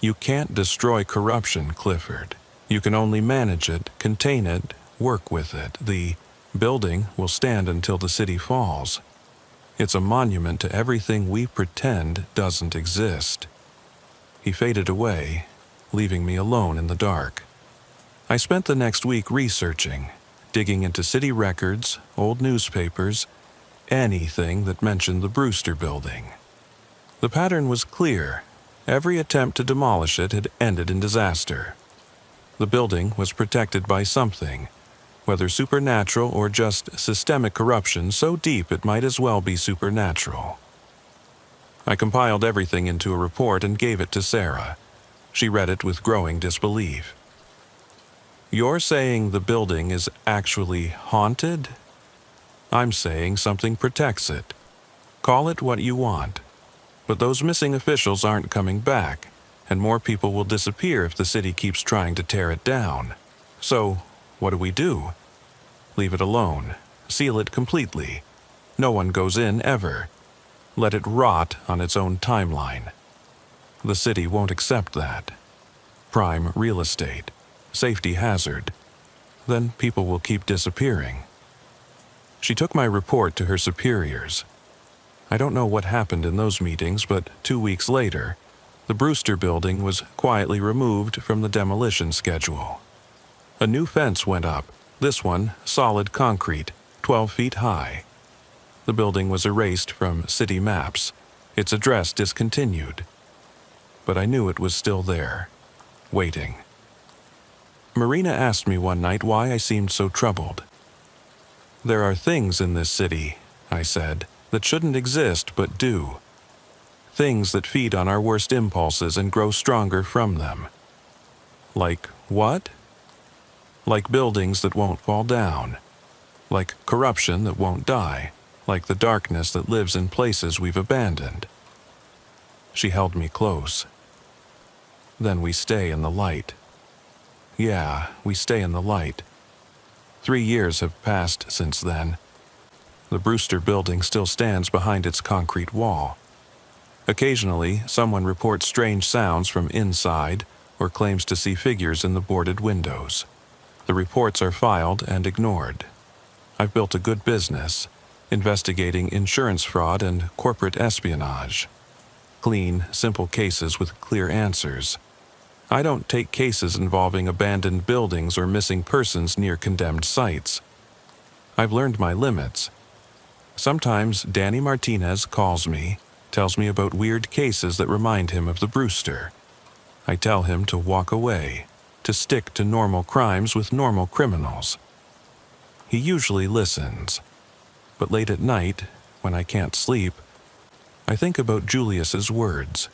You can't destroy corruption, Clifford. You can only manage it, contain it, work with it. The building will stand until the city falls. It's a monument to everything we pretend doesn't exist. He faded away, leaving me alone in the dark. I spent the next week researching, digging into city records, old newspapers, anything that mentioned the Brewster building. The pattern was clear. Every attempt to demolish it had ended in disaster. The building was protected by something, whether supernatural or just systemic corruption so deep it might as well be supernatural. I compiled everything into a report and gave it to Sarah. She read it with growing disbelief. You're saying the building is actually haunted? I'm saying something protects it. Call it what you want. But those missing officials aren't coming back, and more people will disappear if the city keeps trying to tear it down. So, what do? Leave it alone. Seal it completely. No one goes in ever. Let it rot on its own timeline. The city won't accept that. Prime real estate. Safety hazard. Then people will keep disappearing. She took my report to her superiors. I don't know what happened in those meetings, but 2 weeks later, the Brewster building was quietly removed from the demolition schedule. A new fence went up, this one solid concrete, 12 feet high. The building was erased from city maps, its address discontinued. But I knew it was still there, waiting. Marina asked me one night why I seemed so troubled. There are things in this city, I said, that shouldn't exist but do. Things that feed on our worst impulses and grow stronger from them. Like what? Like buildings that won't fall down. Like corruption that won't die. Like the darkness that lives in places we've abandoned. She held me close. Then we stay in the light. Yeah, we stay in the light. 3 years have passed since then. The Brewster building still stands behind its concrete wall. Occasionally, someone reports strange sounds from inside or claims to see figures in the boarded windows. The reports are filed and ignored. I've built a good business, investigating insurance fraud and corporate espionage. Clean, simple cases with clear answers. I don't take cases involving abandoned buildings or missing persons near condemned sites. I've learned my limits. Sometimes Danny Martinez calls me, tells me about weird cases that remind him of the Brewster. I tell him to walk away, to stick to normal crimes with normal criminals. He usually listens. But late at night, when I can't sleep, I think about Julius's words.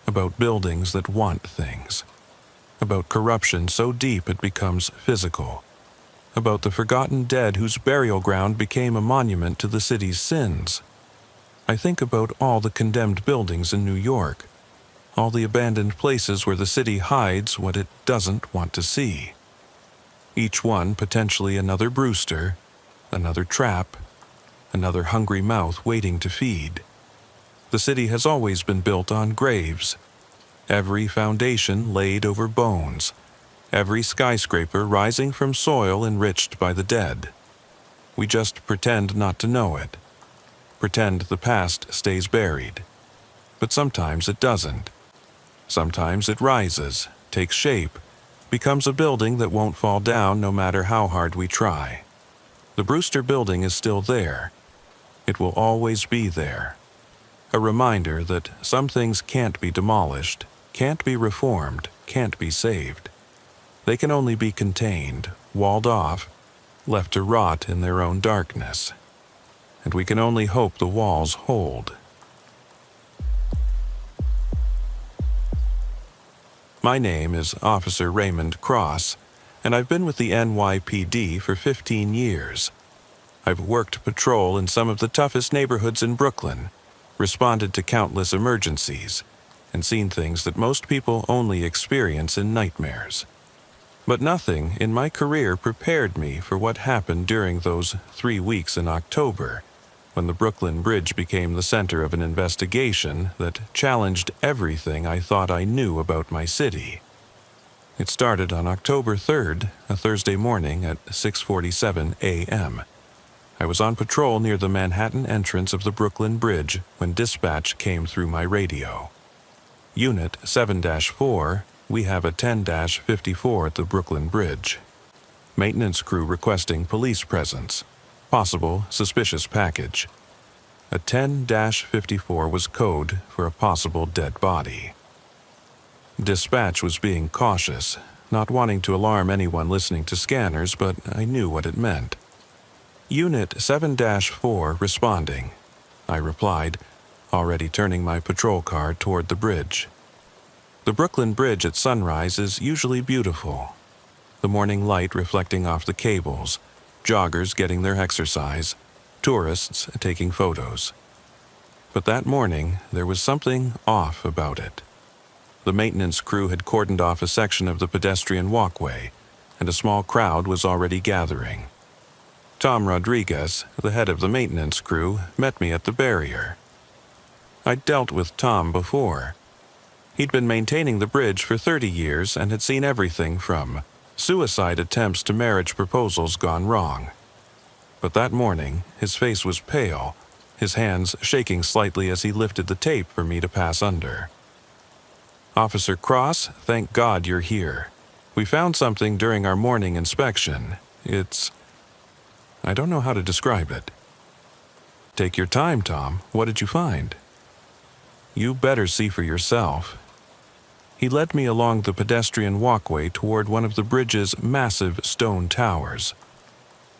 About buildings that want things. About corruption so deep it becomes physical. About the forgotten dead whose burial ground became a monument to the city's sins. I think about all the condemned buildings in New York, all the abandoned places where the city hides what it doesn't want to see. Each one potentially another Brewster, another trap, another hungry mouth waiting to feed. The city has always been built on graves. Every foundation laid over bones. Every skyscraper rising from soil enriched by the dead. We just pretend not to know it. Pretend the past stays buried. But sometimes it doesn't. Sometimes it rises, takes shape, becomes a building that won't fall down no matter how hard we try. The Brewster building is still there. It will always be there. A reminder that some things can't be demolished, can't be reformed, can't be saved. They can only be contained, walled off, left to rot in their own darkness. And we can only hope the walls hold. My name is Officer Raymond Cross, and I've been with the NYPD for 15 years. I've worked patrol in some of the toughest neighborhoods in Brooklyn, responded to countless emergencies, and seen things that most people only experience in nightmares. But nothing in my career prepared me for what happened during those 3 weeks in October, when the Brooklyn Bridge became the center of an investigation that challenged everything I thought I knew about my city. It started on October 3rd, a Thursday morning at 6:47 a.m. I was on patrol near the Manhattan entrance of the Brooklyn Bridge when dispatch came through my radio. Unit 7-4, we have a 10-54 at the Brooklyn Bridge. Maintenance crew requesting police presence. Possible suspicious package. A 10-54 was code for a possible dead body. Dispatch was being cautious, not wanting to alarm anyone listening to scanners, but I knew what it meant. Unit 7-4 responding, I replied, already turning my patrol car toward the bridge. The Brooklyn Bridge at sunrise is usually beautiful. The morning light reflecting off the cables, joggers getting their exercise, tourists taking photos. But that morning, there was something off about it. The maintenance crew had cordoned off a section of the pedestrian walkway, and a small crowd was already gathering. Tom Rodriguez, the head of the maintenance crew, met me at the barrier. I'd dealt with Tom before. He'd been maintaining the bridge for 30 years and had seen everything from suicide attempts to marriage proposals gone wrong. But that morning, his face was pale, his hands shaking slightly as he lifted the tape for me to pass under. Officer Cross, thank God you're here. We found something during our morning inspection. I don't know how to describe it. Take your time, Tom. What did you find? You better see for yourself. He led me along the pedestrian walkway toward one of the bridge's massive stone towers.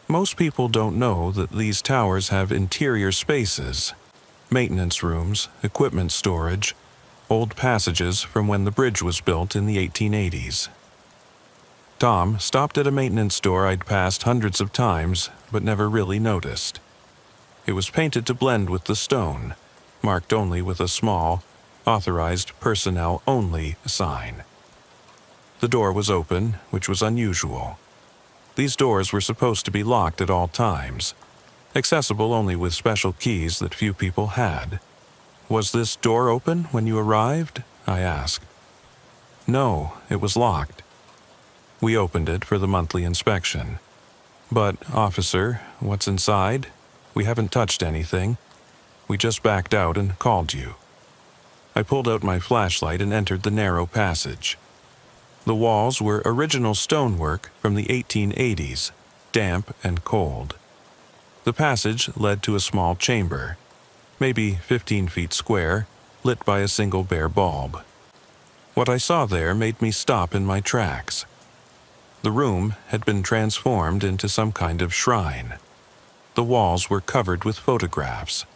Most people don't know that these towers have interior spaces, maintenance rooms, equipment storage, old passages from when the bridge was built in the 1880s. Tom stopped at a maintenance store I'd passed hundreds of times, but never really noticed. It was painted to blend with the stone, marked only with a small, authorized personnel only sign. The door was open, which was unusual. These doors were supposed to be locked at all times, accessible only with special keys that few people had. Was this door open when you arrived? I asked. No, it was locked. We opened it for the monthly inspection. But, officer, what's inside? We haven't touched anything. We just backed out and called you. I pulled out my flashlight and entered the narrow passage. The walls were original stonework from the 1880s, damp and cold. The passage led to a small chamber, maybe 15 feet square, lit by a single bare bulb. What I saw there made me stop in my tracks. The room had been transformed into some kind of shrine. The walls were covered with photographs.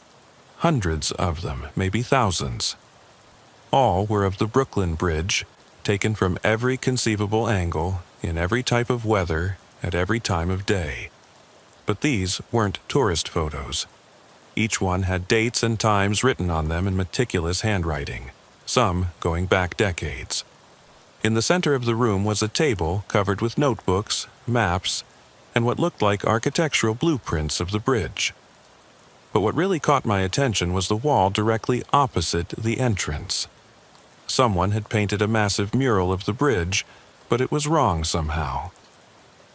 Hundreds of them, maybe thousands. All were of the Brooklyn Bridge, taken from every conceivable angle, in every type of weather, at every time of day. But these weren't tourist photos. Each one had dates and times written on them in meticulous handwriting, some going back decades. In the center of the room was a table covered with notebooks, maps, and what looked like architectural blueprints of the bridge. But what really caught my attention was the wall directly opposite the entrance. Someone had painted a massive mural of the bridge, but it was wrong somehow.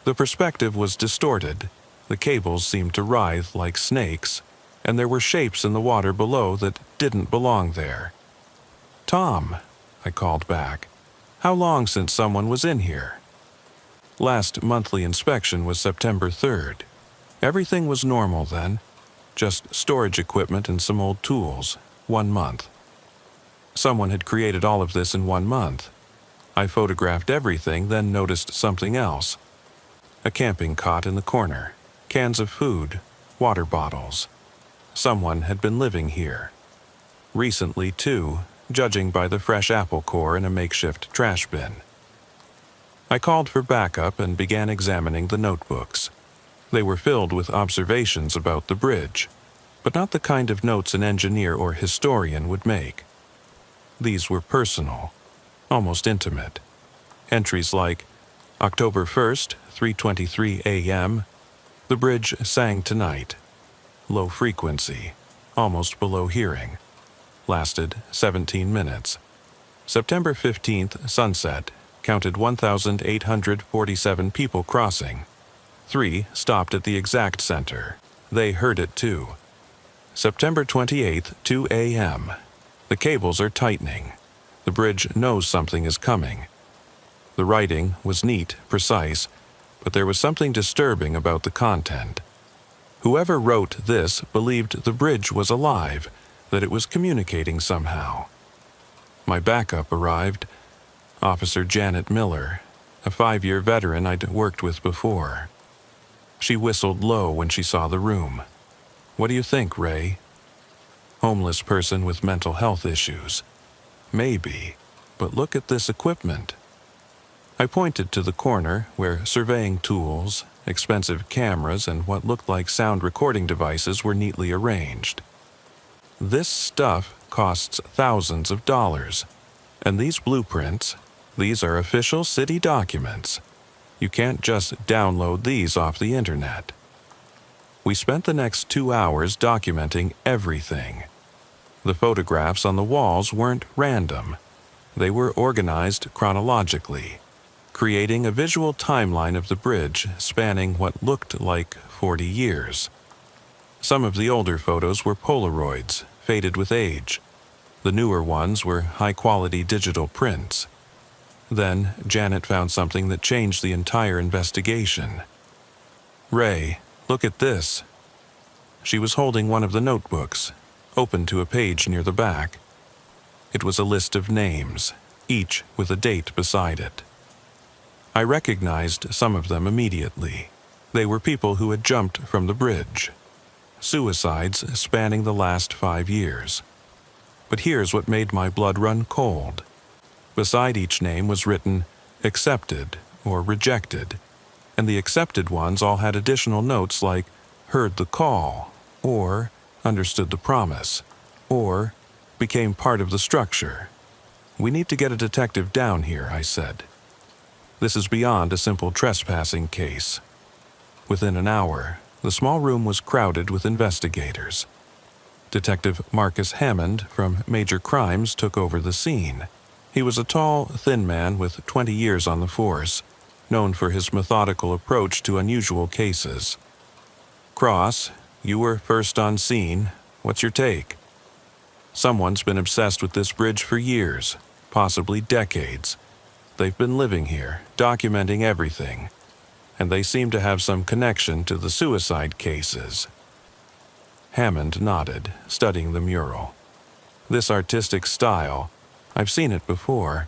The perspective was distorted, the cables seemed to writhe like snakes, and there were shapes in the water below that didn't belong there. Tom, I called back, how long since someone was in here? Last monthly inspection was September 3rd. Everything was normal then, just storage equipment and some old tools, 1 month. Someone had created all of this in 1 month. I photographed everything, then noticed something else. A camping cot in the corner, cans of food, water bottles. Someone had been living here. Recently, too, judging by the fresh apple core in a makeshift trash bin. I called for backup and began examining the notebooks. They were filled with observations about the bridge, but not the kind of notes an engineer or historian would make. These were personal, almost intimate. Entries like, October 1st, 3:23 a.m., the bridge sang tonight. Low frequency, almost below hearing. Lasted 17 minutes. September 15th, sunset, counted 1,847 people crossing. 3 stopped at the exact center. They heard it too. September 28th, 2 a.m. The cables are tightening. The bridge knows something is coming. The writing was neat, precise, but there was something disturbing about the content. Whoever wrote this believed the bridge was alive, that it was communicating somehow. My backup arrived. Officer Janet Miller, a 5-year veteran I'd worked with before. She whistled low when she saw the room. What do you think, Ray? Homeless person with mental health issues. Maybe, but look at this equipment. I pointed to the corner where surveying tools, expensive cameras, and what looked like sound recording devices were neatly arranged. This stuff costs thousands of dollars, and these blueprints, these are official city documents. You can't just download these off the internet. We spent the next 2 hours documenting everything. The photographs on the walls weren't random. They were organized chronologically, creating a visual timeline of the bridge spanning what looked like 40 years. Some of the older photos were Polaroids, faded with age. The newer ones were high-quality digital prints. Then Janet found something that changed the entire investigation. Ray, look at this. She was holding one of the notebooks, open to a page near the back. It was a list of names, each with a date beside it. I recognized some of them immediately. They were people who had jumped from the bridge. Suicides spanning the last 5 years. But here's what made my blood run cold. Beside each name was written, accepted or rejected, and the accepted ones all had additional notes like, heard the call, or understood the promise, or became part of the structure. We need to get a detective down here, I said. This is beyond a simple trespassing case. Within an hour, the small room was crowded with investigators. Detective Marcus Hammond from Major Crimes took over the scene. He was a tall, thin man with 20 years on the force, known for his methodical approach to unusual cases. Cross, you were first on scene. What's your take? Someone's been obsessed with this bridge for years, possibly decades. They've been living here, documenting everything, and they seem to have some connection to the suicide cases. Hammond nodded, studying the mural. This artistic style, I've seen it before.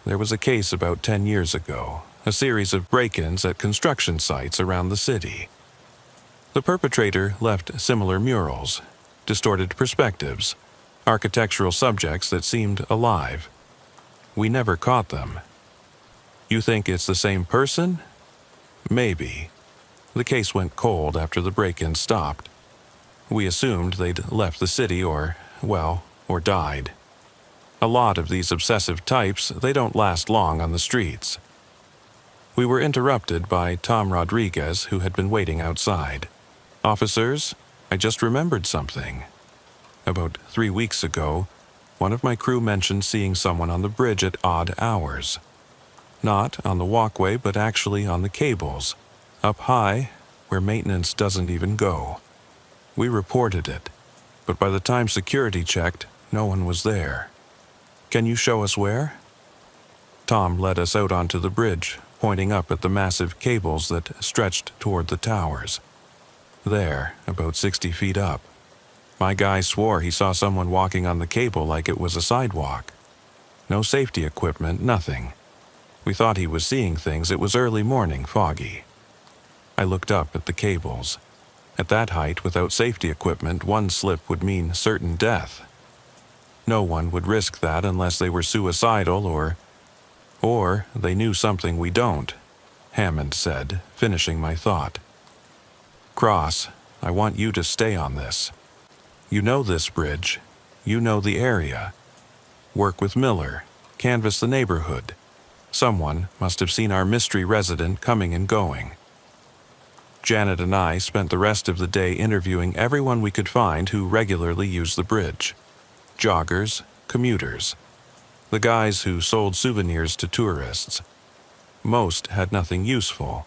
There was a case about 10 years ago, a series of break-ins at construction sites around the city. The perpetrator left similar murals, distorted perspectives, architectural subjects that seemed alive. We never caught them. You think it's the same person? Maybe. The case went cold after the break-in stopped. We assumed they'd left the city or died. A lot of these obsessive types, they don't last long on the streets. We were interrupted by Tom Rodriguez, who had been waiting outside. Officers, I just remembered something. About 3 weeks ago, one of my crew mentioned seeing someone on the bridge at odd hours. Not on the walkway, but actually on the cables, up high, where maintenance doesn't even go. We reported it, but by the time security checked, no one was there. Can you show us where? Tom led us out onto the bridge, pointing up at the massive cables that stretched toward the towers. There, about 60 feet up. My guy swore he saw someone walking on the cable like it was a sidewalk. No safety equipment, nothing. We thought he was seeing things. It was early morning, foggy. I looked up at the cables. At that height, without safety equipment, one slip would mean certain death. No one would risk that unless they were suicidal or they knew something we don't, Hammond said, finishing my thought. Cross, I want you to stay on this. You know this bridge. You know the area. Work with Miller. Canvass the neighborhood. Someone must have seen our mystery resident coming and going. Janet and I spent the rest of the day interviewing everyone we could find who regularly used the bridge. Joggers, commuters, the guys who sold souvenirs to tourists. Most had nothing useful,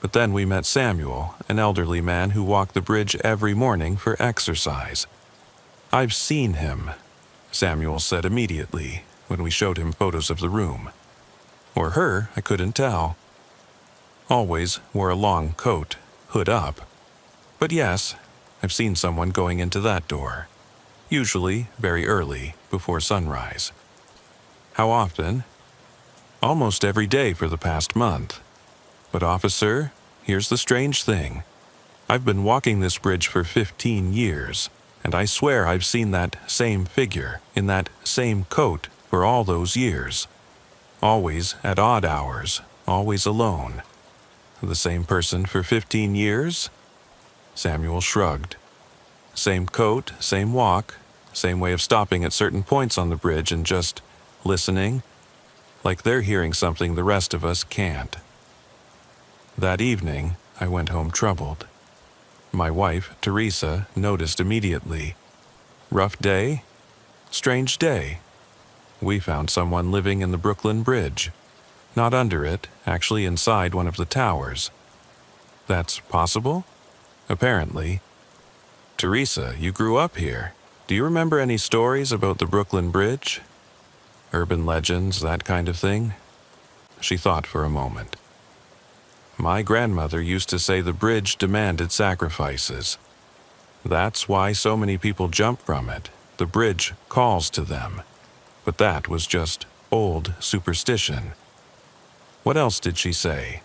but then we met Samuel, an elderly man who walked the bridge every morning for exercise. I've seen him, Samuel said immediately when we showed him photos of the room. Or her, I couldn't tell. Always wore a long coat, hood up. But yes, I've seen someone going into that door. Usually very early, before sunrise. How often? Almost every day for the past month. But officer, here's the strange thing. I've been walking this bridge for 15 years, and I swear I've seen that same figure in that same coat for all those years. Always at odd hours, always alone. The same person for 15 years? Samuel shrugged. Same coat, same walk, same way of stopping at certain points on the bridge and just listening, like they're hearing something the rest of us can't. That evening, I went home troubled. My wife, Teresa, noticed immediately. Rough day? Strange day. We found someone living in the Brooklyn Bridge. Not under it, actually inside one of the towers. That's possible? Apparently. Teresa, you grew up here. Do you remember any stories about the Brooklyn Bridge? Urban legends, that kind of thing? She thought for a moment. My grandmother used to say the bridge demanded sacrifices. That's why so many people jump from it. The bridge calls to them. But that was just old superstition. What else did she say?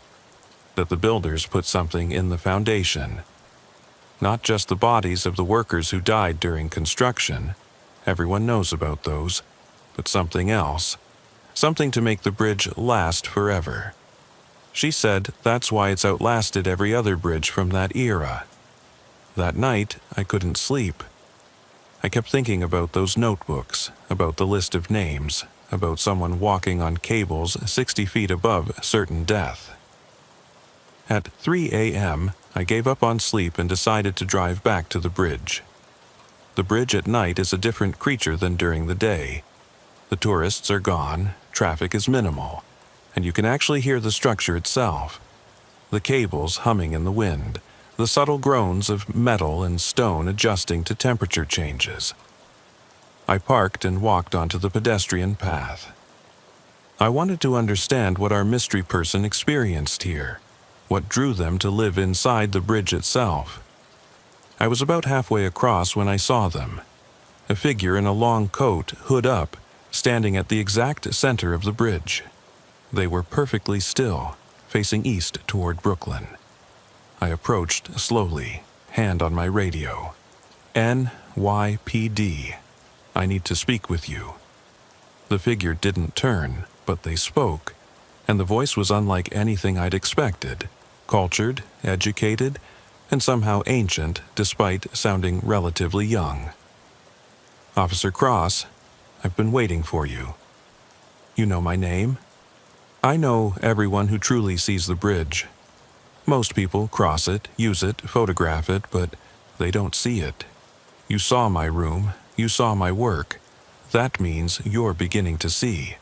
That the builders put something in the foundation. Not just the bodies of the workers who died during construction. Everyone knows about those. But something else. Something to make the bridge last forever. She said that's why it's outlasted every other bridge from that era. That night, I couldn't sleep. I kept thinking about those notebooks, about the list of names, about someone walking on cables 60 feet above certain death. At 3 a.m., I gave up on sleep and decided to drive back to the bridge. The bridge at night is a different creature than during the day. The tourists are gone, traffic is minimal, and you can actually hear the structure itself. The cables humming in the wind, the subtle groans of metal and stone adjusting to temperature changes. I parked and walked onto the pedestrian path. I wanted to understand what our mystery person experienced here, what drew them to live inside the bridge itself. I was about halfway across when I saw them. A figure in a long coat, hood up, standing at the exact center of the bridge. They were perfectly still, facing east toward Brooklyn. I approached slowly, hand on my radio. NYPD. I need to speak with you. The figure didn't turn, but they spoke, and the voice was unlike anything I'd expected. Cultured, educated, and somehow ancient despite sounding relatively young. Officer Cross, I've been waiting for you. You know my name? I know everyone who truly sees the bridge. Most people cross it, use it, photograph it, but they don't see it. You saw my room, you saw my work. That means you're beginning to see.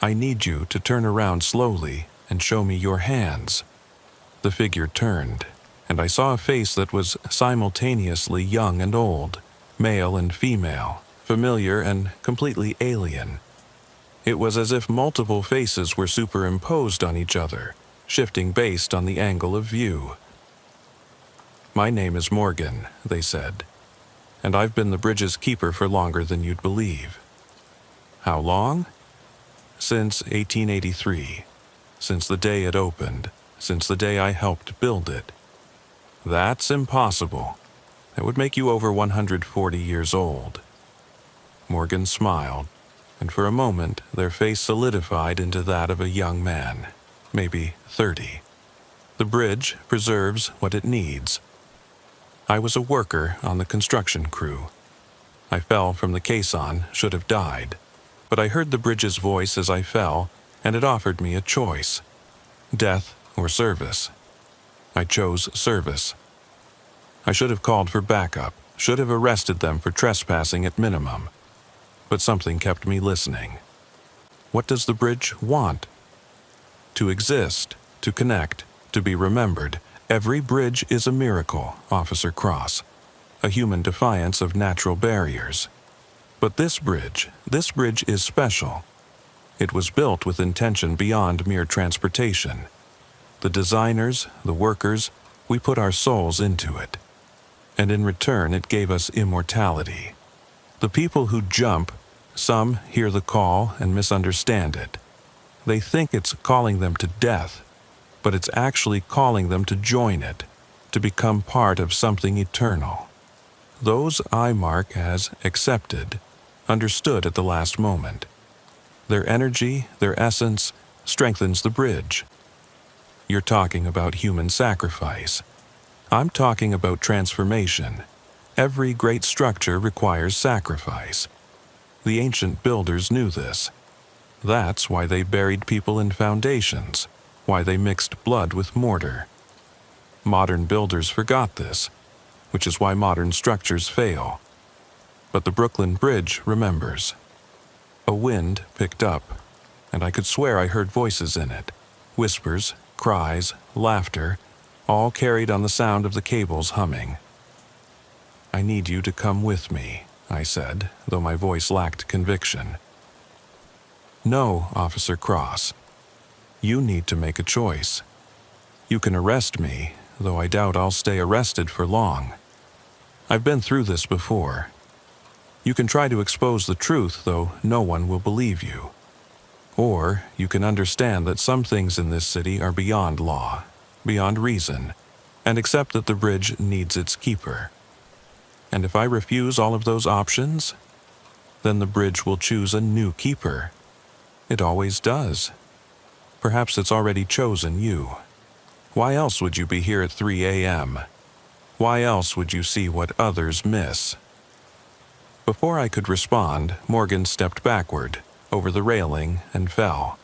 I need you to turn around slowly and show me your hands. The figure turned, and I saw a face that was simultaneously young and old, male and female, familiar and completely alien. It was as if multiple faces were superimposed on each other, shifting based on the angle of view. My name is Morgan, they said, and I've been the bridge's keeper for longer than you'd believe. How long? Since 1883. Since the day it opened. Since the day I helped build it. That's impossible. That would make you over 140 years old. Morgan smiled, and for a moment their face solidified into that of a young man, maybe 30. The bridge preserves what it needs. I was a worker on the construction crew. I fell from the caisson, should have died, but I heard the bridge's voice as I fell, and it offered me a choice: death or service. I chose service. I should have called for backup, should have arrested them for trespassing at minimum, but something kept me listening. What does the bridge want? To exist, to connect, to be remembered. Every bridge is a miracle, Officer Cross, a human defiance of natural barriers. But this bridge is special. It was built with intention beyond mere transportation. The designers, the workers, we put our souls into it. And in return it gave us immortality. The people who jump, some hear the call and misunderstand it. They think it's calling them to death, but it's actually calling them to join it, to become part of something eternal. Those I mark as accepted, understood at the last moment. Their energy, their essence, strengthens the bridge. You're talking about human sacrifice. I'm talking about transformation. Every great structure requires sacrifice. The ancient builders knew this. That's why they buried people in foundations, why they mixed blood with mortar. Modern builders forgot this, which is why modern structures fail. But the Brooklyn Bridge remembers. A wind picked up, and I could swear I heard voices in it. Whispers, cries, laughter, all carried on the sound of the cables humming. "I need you to come with me," I said, though my voice lacked conviction. "No, Officer Cross. You need to make a choice. You can arrest me, though I doubt I'll stay arrested for long. I've been through this before. You can try to expose the truth, though no one will believe you. Or you can understand that some things in this city are beyond law, beyond reason, and accept that the bridge needs its keeper. And if I refuse all of those options, then the bridge will choose a new keeper. It always does. Perhaps it's already chosen you. Why else would you be here at 3 a.m.? Why else would you see what others miss?" Before I could respond, Morgan stepped backward, over the railing, and fell.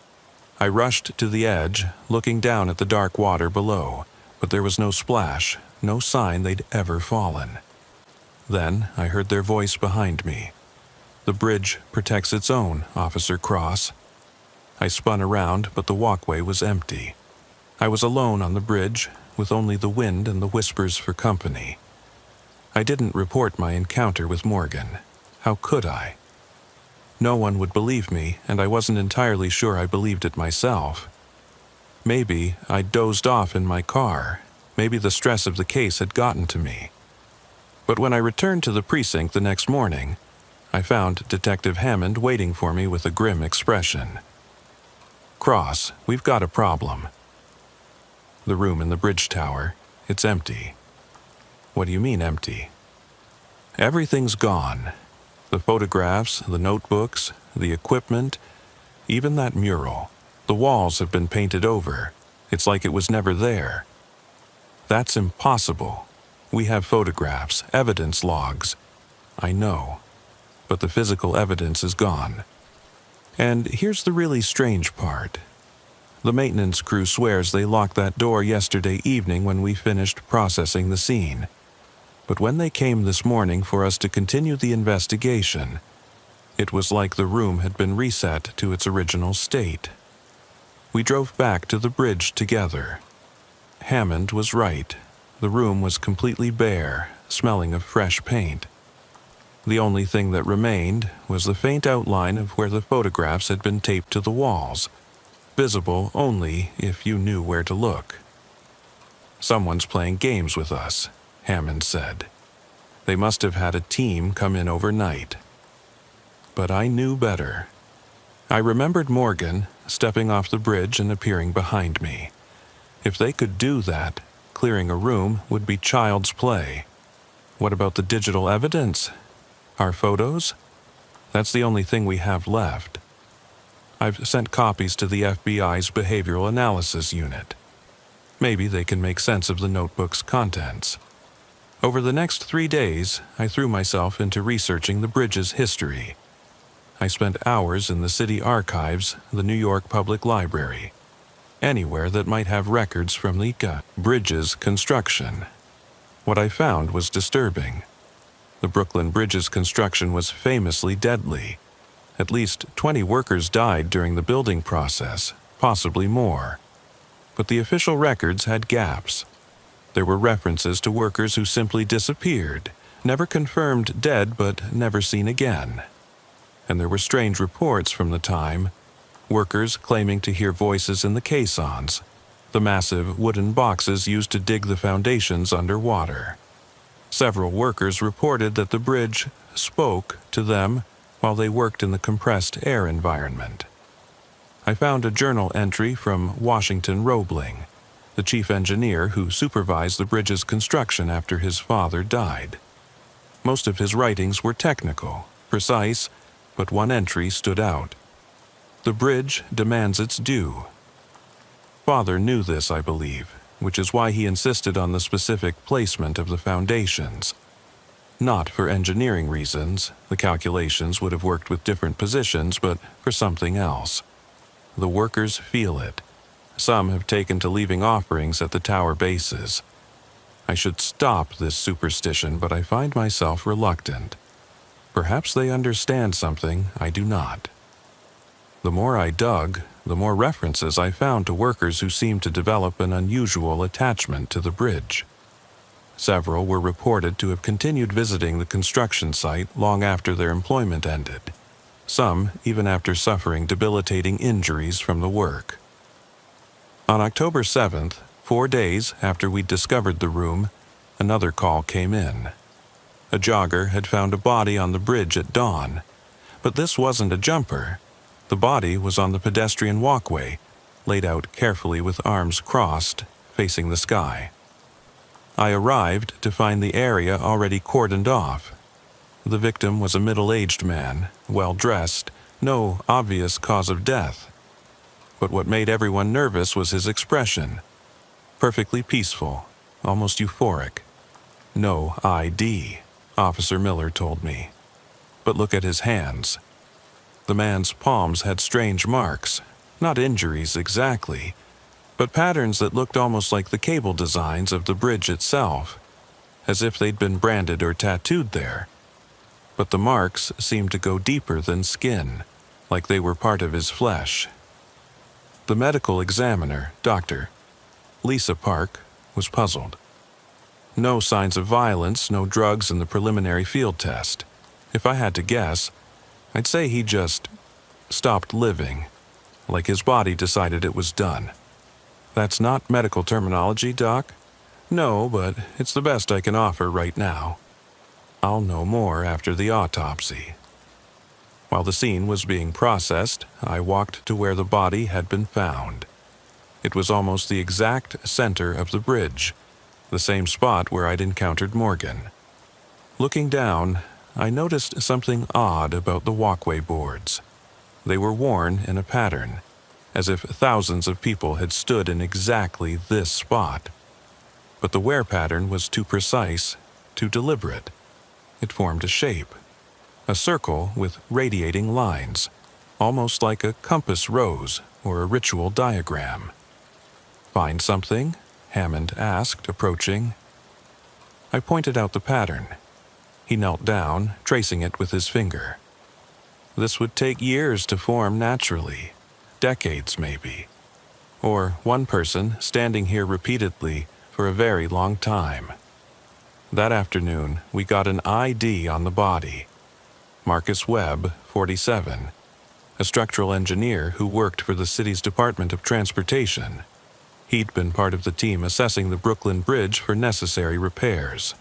I rushed to the edge, looking down at the dark water below, but there was no splash, no sign they'd ever fallen. Then I heard their voice behind me. "The bridge protects its own, Officer Cross." I spun around, but the walkway was empty. I was alone on the bridge, with only the wind and the whispers for company. I didn't report my encounter with Morgan. How could I? No one would believe me, and I wasn't entirely sure I believed it myself. Maybe I dozed off in my car. Maybe the stress of the case had gotten to me. But when I returned to the precinct the next morning, I found Detective Hammond waiting for me with a grim expression. "Cross, we've got a problem." "The room in the bridge tower, it's empty." "What do you mean empty?" "Everything's gone. The photographs, the notebooks, the equipment, even that mural. The walls have been painted over. It's like it was never there." "That's impossible. We have photographs, evidence logs." "I know, but the physical evidence is gone. And here's the really strange part. The maintenance crew swears they locked that door yesterday evening when we finished processing the scene. But when they came this morning for us to continue the investigation, it was like the room had been reset to its original state. We drove back to the bridge together. Hammond was right. The room was completely bare, smelling of fresh paint. The only thing that remained was the faint outline of where the photographs had been taped to the walls, visible only if you knew where to look. "Someone's playing games with us," Hammond said. "They must have had a team come in overnight." But I knew better. I remembered Morgan stepping off the bridge and appearing behind me. If they could do that, clearing a room would be child's play. What about the digital evidence? Our photos? That's the only thing we have left. I've sent copies to the FBI's Behavioral Analysis Unit. Maybe they can make sense of the notebook's contents. Over the next 3 days, I threw myself into researching the bridge's history. I spent hours in the city archives, the New York Public Library, anywhere that might have records from the bridge's construction. What I found was disturbing. The Brooklyn Bridge's construction was famously deadly. At least 20 workers died during the building process, possibly more. But the official records had gaps. There were references to workers who simply disappeared, never confirmed dead but never seen again. And there were strange reports from the time, workers claiming to hear voices in the caissons, the massive wooden boxes used to dig the foundations underwater. Several workers reported that the bridge spoke to them while they worked in the compressed air environment. I found a journal entry from Washington Roebling, the chief engineer who supervised the bridge's construction after his father died. Most of his writings were technical, precise, but one entry stood out. The bridge demands its due. Father knew this, I believe, which is why he insisted on the specific placement of the foundations. Not for engineering reasons, the calculations would have worked with different positions, but for something else. The workers feel it. Some have taken to leaving offerings at the tower bases. I should stop this superstition, but I find myself reluctant. Perhaps they understand something I do not. The more I dug, the more references I found to workers who seemed to develop an unusual attachment to the bridge. Several were reported to have continued visiting the construction site long after their employment ended, some even after suffering debilitating injuries from the work. On October 7th, 4 days after we'd discovered the room, another call came in. A jogger had found a body on the bridge at dawn, but this wasn't a jumper. The body was on the pedestrian walkway, laid out carefully with arms crossed, facing the sky. I arrived to find the area already cordoned off. The victim was a middle-aged man, well-dressed, no obvious cause of death. But what made everyone nervous was his expression. Perfectly peaceful, almost euphoric. No ID, Officer Miller told me. But look at his hands. The man's palms had strange marks, not injuries exactly, but patterns that looked almost like the cable designs of the bridge itself, as if they'd been branded or tattooed there. But the marks seemed to go deeper than skin, like they were part of his flesh. The medical examiner, Dr. Lisa Park, was puzzled. No signs of violence, no drugs in the preliminary field test. If I had to guess, I'd say he just stopped living, like his body decided it was done. That's not medical terminology, Doc? No, but it's the best I can offer right now. I'll know more after the autopsy. While the scene was being processed, I walked to where the body had been found. It was almost the exact center of the bridge, the same spot where I'd encountered Morgan. Looking down, I noticed something odd about the walkway boards. They were worn in a pattern, as if thousands of people had stood in exactly this spot. But the wear pattern was too precise, too deliberate. It formed a shape, a circle with radiating lines, almost like a compass rose or a ritual diagram. "Find something?" Hammond asked, approaching. I pointed out the pattern. He knelt down, tracing it with his finger. This would take years to form naturally, decades maybe, or one person standing here repeatedly for a very long time. That afternoon, we got an ID on the body. Marcus Webb, 47, a structural engineer who worked for the city's Department of Transportation. He'd been part of the team assessing the Brooklyn Bridge for necessary repairs.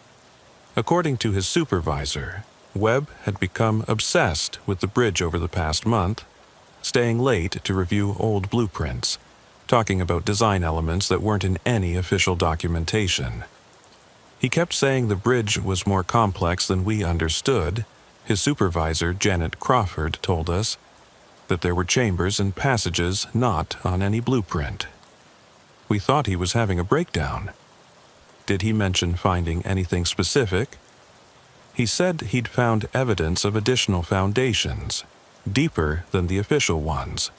According to his supervisor, Webb had become obsessed with the bridge over the past month, staying late to review old blueprints, talking about design elements that weren't in any official documentation. He kept saying the bridge was more complex than we understood, His supervisor, Janet Crawford, told us that there were chambers and passages not on any blueprint. We thought he was having a breakdown. Did he mention finding anything specific? He said he'd found evidence of additional foundations, deeper than the official ones.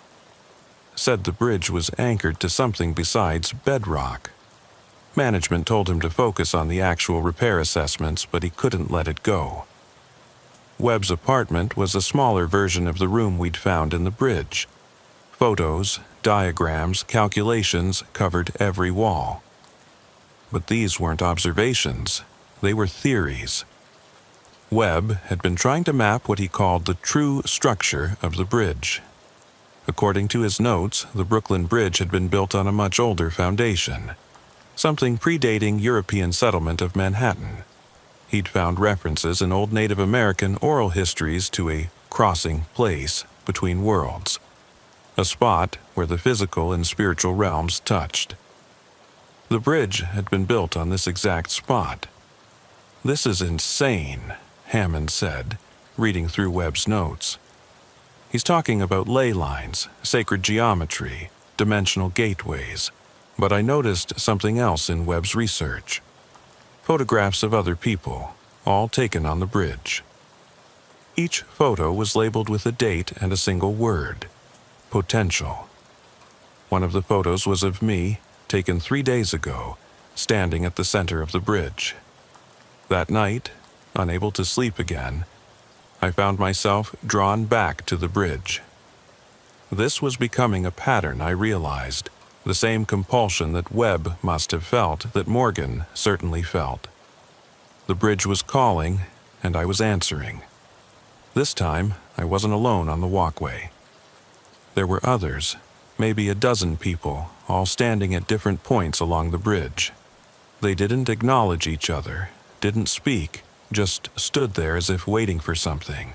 Said the bridge was anchored to something besides bedrock. Management told him to focus on the actual repair assessments, but he couldn't let it go. Webb's apartment was a smaller version of the room we'd found in the bridge. Photos, diagrams, calculations covered every wall. But these weren't observations, they were theories. Webb had been trying to map what he called the true structure of the bridge. According to his notes, the Brooklyn Bridge had been built on a much older foundation, something predating European settlement of Manhattan. He'd found references in old Native American oral histories to a crossing place between worlds, a spot where the physical and spiritual realms touched. The bridge had been built on this exact spot. "This is insane," Hammond said, reading through Webb's notes. He's talking about ley lines, sacred geometry, dimensional gateways, but I noticed something else in Webb's research. Photographs of other people, all taken on the bridge. Each photo was labeled with a date and a single word: potential. One of the photos was of me, taken 3 days ago, standing at the center of the bridge. That night, unable to sleep again, I found myself drawn back to the bridge. This was becoming a pattern, I realized, the same compulsion that Webb must have felt, that Morgan certainly felt. The bridge was calling, and I was answering. This time, I wasn't alone on the walkway. There were others, maybe a dozen people, all standing at different points along the bridge. They didn't acknowledge each other, didn't speak, just stood there as if waiting for something.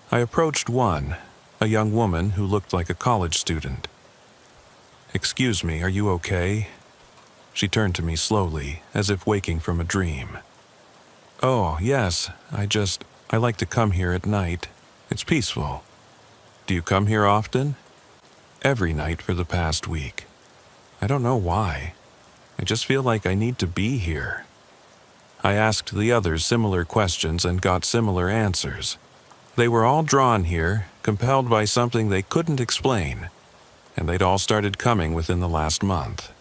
I approached one, a young woman who looked like a college student. "Excuse me, are you okay?" She turned to me slowly, as if waking from a dream. "Oh, yes, I like to come here at night. It's peaceful." "Do you come here often?" "Every night for the past week. I don't know why. I just feel like I need to be here." I asked the others similar questions and got similar answers. They were all drawn here, compelled by something they couldn't explain, and they'd all started coming within the last month.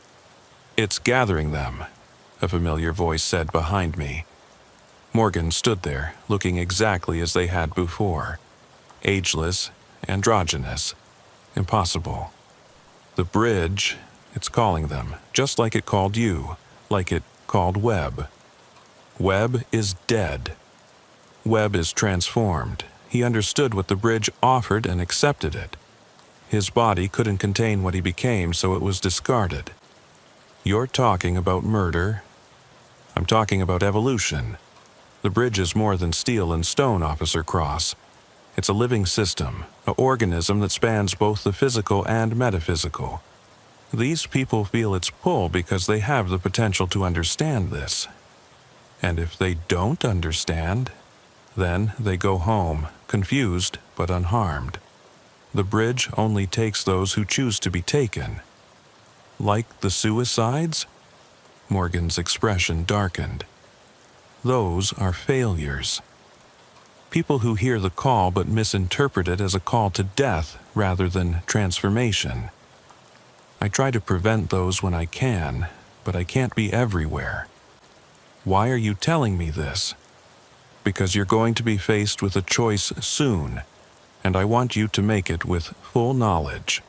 "It's gathering them," a familiar voice said behind me. Morgan stood there, looking exactly as they had before. Ageless, androgynous, impossible. "The bridge, it's calling them, just like it called you, like it called Webb. Webb is dead. Webb is transformed. He understood what the bridge offered and accepted it. His body couldn't contain what he became, so it was discarded. You're talking about murder. I'm talking about evolution. The bridge is more than steel and stone, Officer Cross. It's a living system, an organism that spans both the physical and metaphysical. These people feel its pull because they have the potential to understand this. And if they don't understand, then they go home, confused but unharmed. The bridge only takes those who choose to be taken. Like the suicides?" Morgan's expression darkened. "Those are failures. People who hear the call but misinterpret it as a call to death rather than transformation. I try to prevent those when I can, but I can't be everywhere. Why are you telling me this? Because you're going to be faced with a choice soon, and I want you to make it with full knowledge.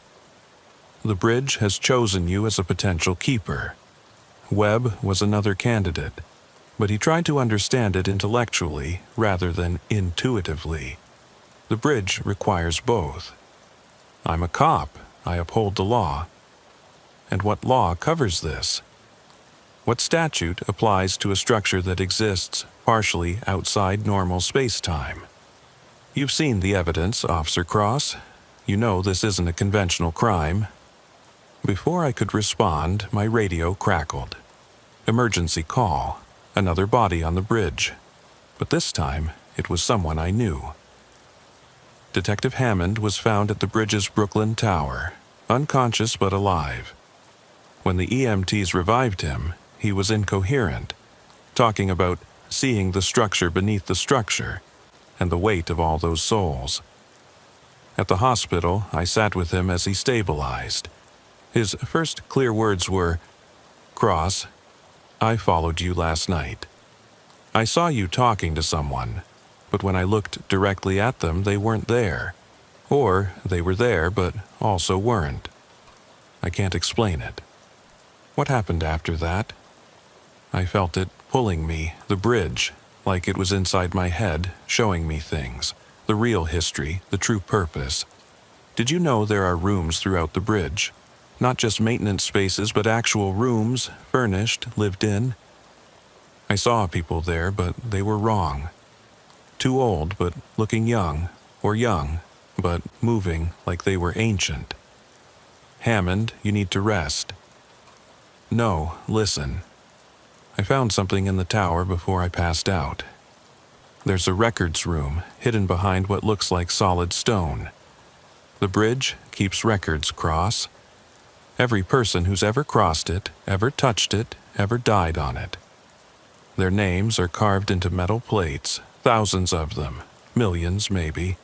The bridge has chosen you as a potential keeper. Webb was another candidate, but he tried to understand it intellectually rather than intuitively. The bridge requires both. I'm a cop. I uphold the law. And what law covers this? What statute applies to a structure that exists partially outside normal space-time? You've seen the evidence, Officer Cross. You know this isn't a conventional crime." Before I could respond, my radio crackled. Emergency call. Another body on the bridge. But this time, It was someone I knew. Detective Hammond was found at the bridge's Brooklyn Tower, unconscious but alive. When the EMTs revived him, he was incoherent, talking about seeing the structure beneath the structure and the weight of all those souls. At the hospital, I sat with him as he stabilized. His first clear words were, "Cross, I followed you last night. I saw you talking to someone, but when I looked directly at them, they weren't there. Or they were there, but also weren't. I can't explain it. What happened after that? I felt it pulling me, the bridge, like it was inside my head, showing me things, the real history, the true purpose. Did you know there are rooms throughout the bridge? Not just maintenance spaces, but actual rooms, furnished, lived in. I saw people there, but they were wrong. Too old, but looking young, or young, but moving like they were ancient. Hammond, you need to rest. No, listen. I found something in the tower before I passed out. There's a records room hidden behind what looks like solid stone. The bridge keeps records, Cross. Every person who's ever crossed it, ever touched it, ever died on it. Their names are carved into metal plates, thousands of them, millions maybe.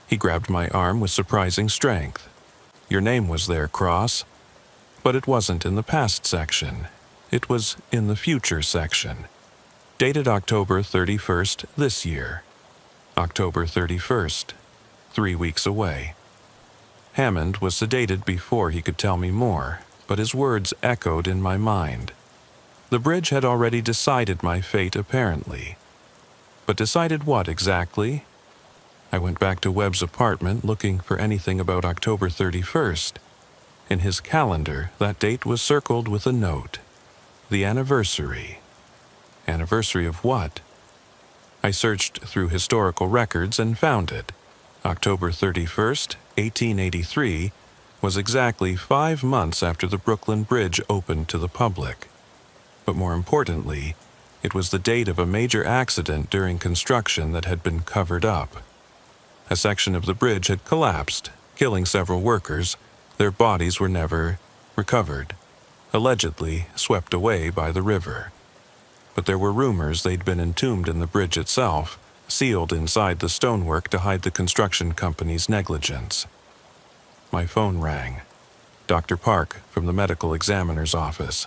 He grabbed my arm with surprising strength. Your name was there, Cross. But it wasn't in the past section. It was in the future section. Dated October 31st this year. October 31st, 3 weeks away. Hammond was sedated before he could tell me more, but his words echoed in my mind. The bridge had already decided my fate, apparently. But decided what exactly? I went back to Webb's apartment looking for anything about October 31st. In his calendar, that date was circled with a note. The anniversary. Anniversary of what? I searched through historical records and found it. October 31st, 1883, was exactly 5 months after the Brooklyn Bridge opened to the public. But more importantly, it was the date of a major accident during construction that had been covered up. A section of the bridge had collapsed, killing several workers. Their bodies were never recovered, allegedly swept away by the river. But there were rumors they'd been entombed in the bridge itself, sealed inside the stonework to hide the construction company's negligence. My phone rang. Dr. Park from the medical examiner's office.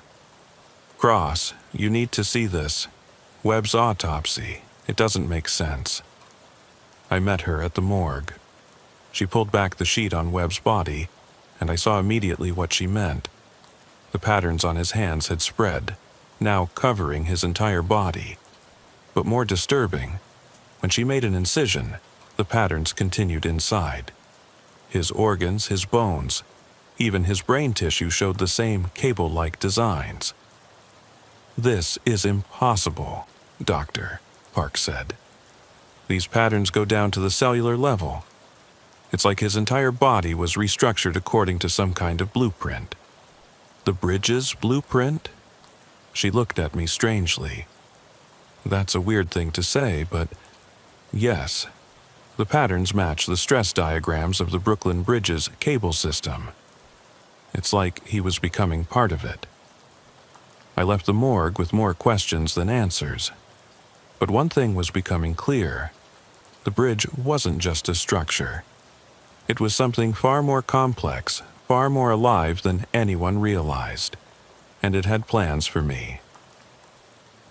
Cross, you need to see this. Webb's autopsy. It doesn't make sense. I met her at the morgue. She pulled back the sheet on Webb's body, and I saw immediately what she meant. The patterns on his hands had spread, now covering his entire body. But more disturbing, when she made an incision, the patterns continued inside. His organs, his bones, even his brain tissue showed the same cable-like designs. This is impossible, Doctor, Park said. These patterns go down to the cellular level. It's like his entire body was restructured according to some kind of blueprint. The bridge's blueprint? She looked at me strangely. That's a weird thing to say, but yes, the patterns match the stress diagrams of the Brooklyn Bridge's cable system. It's like he was becoming part of it. I left the morgue with more questions than answers. But one thing was becoming clear. The bridge wasn't just a structure. It was something far more complex, far more alive than anyone realized. And it had plans for me.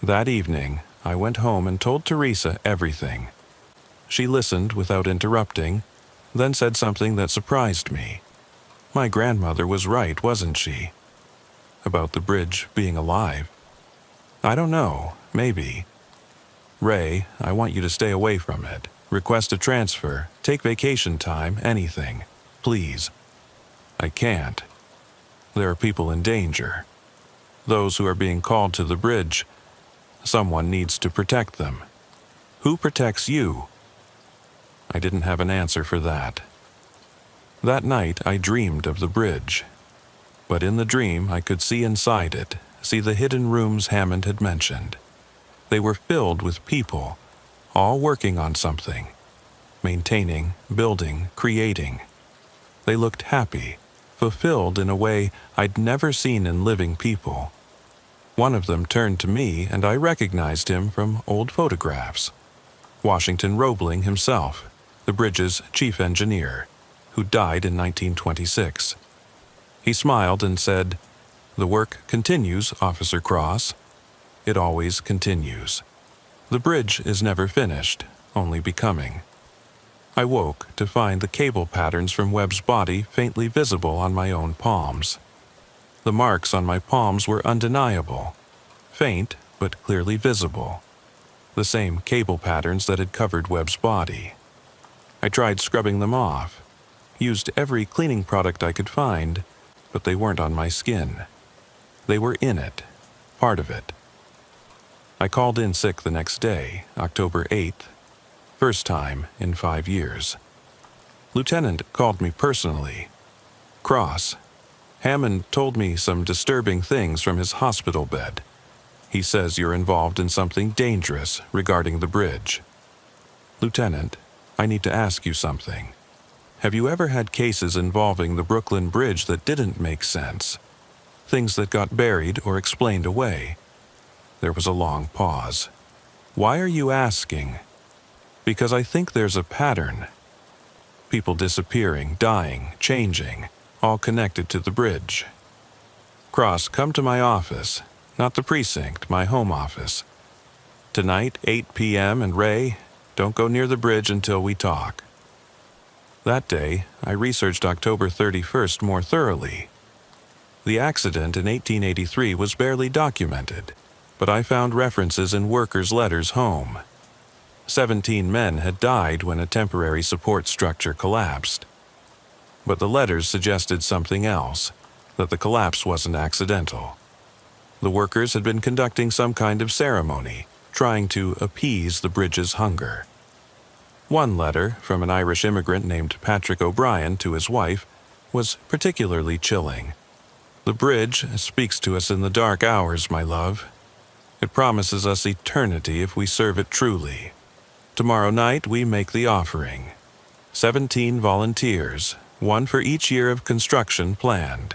That evening, I went home and told Teresa everything. She listened without interrupting, then said something that surprised me. My grandmother was right, wasn't she? About the bridge being alive. I don't know, maybe. Ray, I want you to stay away from it. Request a transfer, take vacation time, anything. Please. I can't. There are people in danger. Those who are being called to the bridge. Someone needs to protect them. Who protects you? I didn't have an answer for that. That night I dreamed of the bridge. But in the dream I could see inside it, see the hidden rooms Hammond had mentioned. They were filled with people, all working on something, maintaining, building, creating. They looked happy, fulfilled in a way I'd never seen in living people. One of them turned to me, and I recognized him from old photographs. Washington Roebling himself, the bridge's chief engineer, who died in 1926. He smiled and said, "The work continues, Officer Cross. It always continues. The bridge is never finished, only becoming." I woke to find the cable patterns from Webb's body faintly visible on my own palms. The marks on my palms were undeniable, faint but clearly visible. The same cable patterns that had covered Webb's body. I tried scrubbing them off, used every cleaning product I could find, but they weren't on my skin. They were in it, part of it. I called in sick the next day, October 8th, first time in 5 years. Lieutenant called me personally. "Cross, Hammond told me some disturbing things from his hospital bed. He says you're involved in something dangerous regarding the bridge. Lieutenant, I need to ask you something. Have you ever had cases involving the Brooklyn Bridge that didn't make sense? Things that got buried or explained away?" There was a long pause. "Why are you asking?" "Because I think there's a pattern. People disappearing, dying, changing, all connected to the bridge. Cross, come to my office, not the precinct, my home office. Tonight, 8 p.m. and Ray, don't go near the bridge until we talk." That day, I researched October 31st more thoroughly. The accident in 1883 was barely documented, but I found references in workers' letters home. 17 men had died when a temporary support structure collapsed. But the letters suggested something else, that the collapse wasn't accidental. The workers had been conducting some kind of ceremony, trying to appease the bridge's hunger. One letter, from an Irish immigrant named Patrick O'Brien to his wife, was particularly chilling. "The bridge speaks to us in the dark hours, my love. It promises us eternity if we serve it truly. Tomorrow night we make the offering. 17 volunteers, one for each year of construction planned.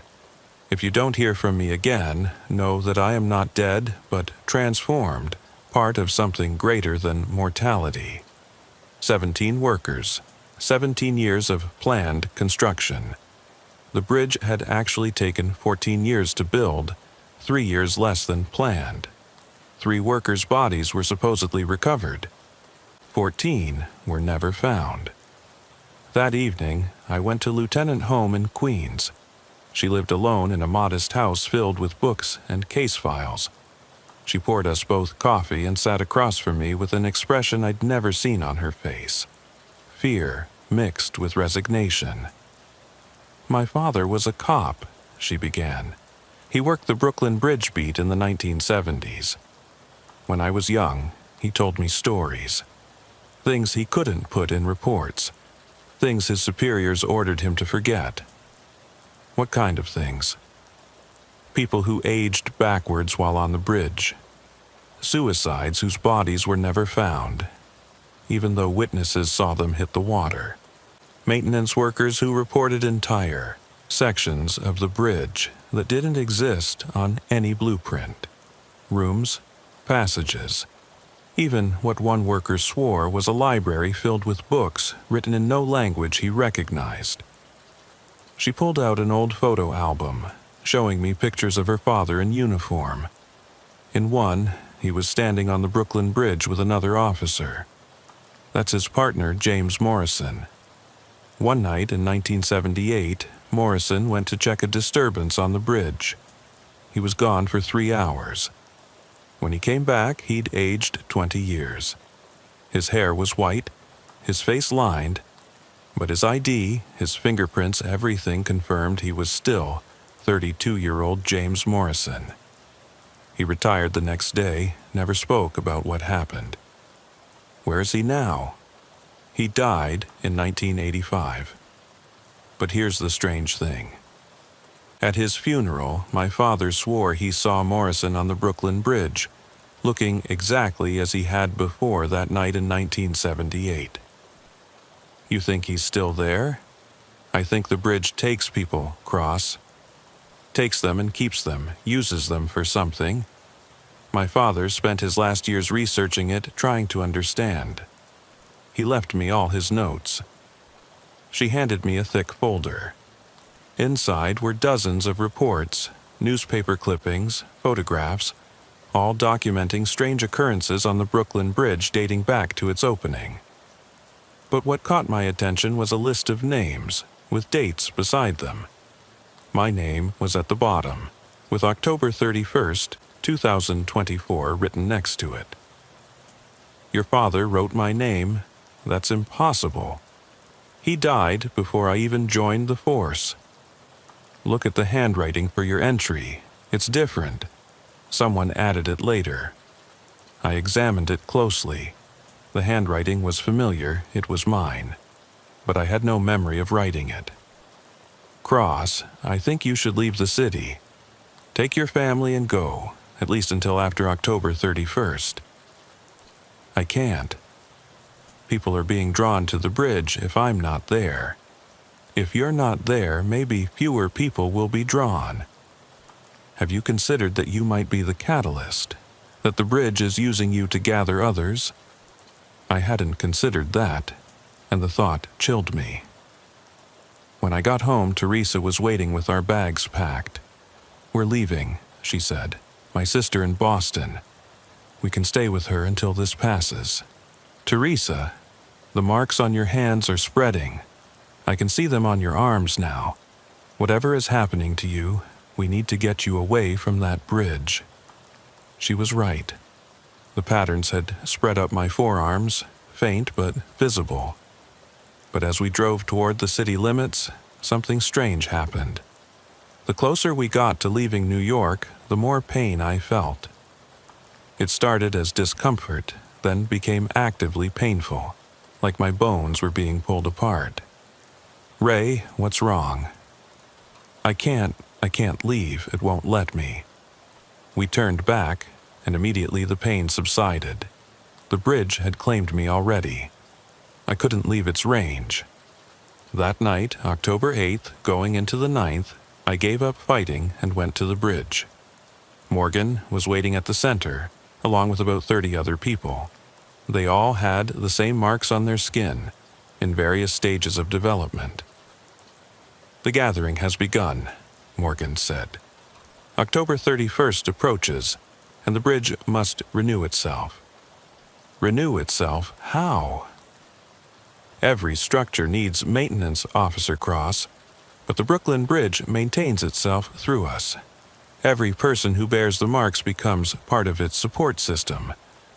If you don't hear from me again, know that I am not dead, but transformed, part of something greater than mortality. 17 workers, 17 years of planned construction. The bridge had actually taken 14 years to build, 3 years less than planned. 3 workers' bodies were supposedly recovered. 14 were never found. That evening, I went to Lieutenant Home in Queens. She lived alone in a modest house filled with books and case files. She poured us both coffee and sat across from me with an expression I'd never seen on her face. Fear mixed with resignation. "My father was a cop," she began. "He worked the Brooklyn Bridge beat in the 1970s. When I was young, he told me stories. Things he couldn't put in reports. Things his superiors ordered him to forget." "What kind of things?" "People who aged backwards while on the bridge. Suicides whose bodies were never found, even though witnesses saw them hit the water. Maintenance workers who reported entire sections of the bridge that didn't exist on any blueprint. Rooms, passages. Even what one worker swore was a library filled with books written in no language he recognized." She pulled out an old photo album, showing me pictures of her father in uniform. In one, he was standing on the Brooklyn Bridge with another officer. That's his partner, James Morrison. One night in 1978, Morrison went to check a disturbance on the bridge. He was gone for 3 hours. When he came back, he'd aged 20 years. His hair was white, his face lined, but his ID, his fingerprints, everything confirmed he was still 32-year-old James Morrison. He retired the next day, never spoke about what happened. Where is he now? He died in 1985. But here's the strange thing. At his funeral, my father swore he saw Morrison on the Brooklyn Bridge, looking exactly as he had before that night in 1978. You think he's still there? I think the bridge takes people, Cross. Takes them and keeps them, uses them for something. My father spent his last years researching it, trying to understand. He left me all his notes. She handed me a thick folder. Inside were dozens of reports, newspaper clippings, photographs, all documenting strange occurrences on the Brooklyn Bridge dating back to its opening. But what caught my attention was a list of names, with dates beside them. My name was at the bottom, with October 31st, 2024 written next to it. Your father wrote my name? That's impossible. He died before I even joined the force. Look at the handwriting for your entry. It's different. Someone added it later. I examined it closely. The handwriting was familiar, it was mine. But I had no memory of writing it. Cross, I think you should leave the city. Take your family and go, at least until after October 31st. I can't. People are being drawn to the bridge if I'm not there. If you're not there, maybe fewer people will be drawn. Have you considered that you might be the catalyst? That the bridge is using you to gather others? I hadn't considered that, and the thought chilled me. When I got home, Teresa was waiting with our bags packed. We're leaving, she said. My sister in Boston. We can stay with her until this passes. Teresa, the marks on your hands are spreading. I can see them on your arms now. Whatever is happening to you, we need to get you away from that bridge. She was right. The patterns had spread up my forearms, faint but visible. But as we drove toward the city limits, something strange happened. The closer we got to leaving New York, the more pain I felt. It started as discomfort, then became actively painful, like my bones were being pulled apart. Ray, what's wrong? I can't leave, it won't let me. We turned back, and immediately the pain subsided. The bridge had claimed me already. I couldn't leave its range. That night, October 8th, going into the 9th, I gave up fighting and went to the bridge. Morgan was waiting at the center, along with about 30 other people. They all had the same marks on their skin, in various stages of development. The gathering has begun, Morgan said. October 31st approaches, and the bridge must renew itself. Renew itself? How? Every structure needs maintenance, Officer Cross, but the Brooklyn Bridge maintains itself through us. Every person who bears the marks becomes part of its support system,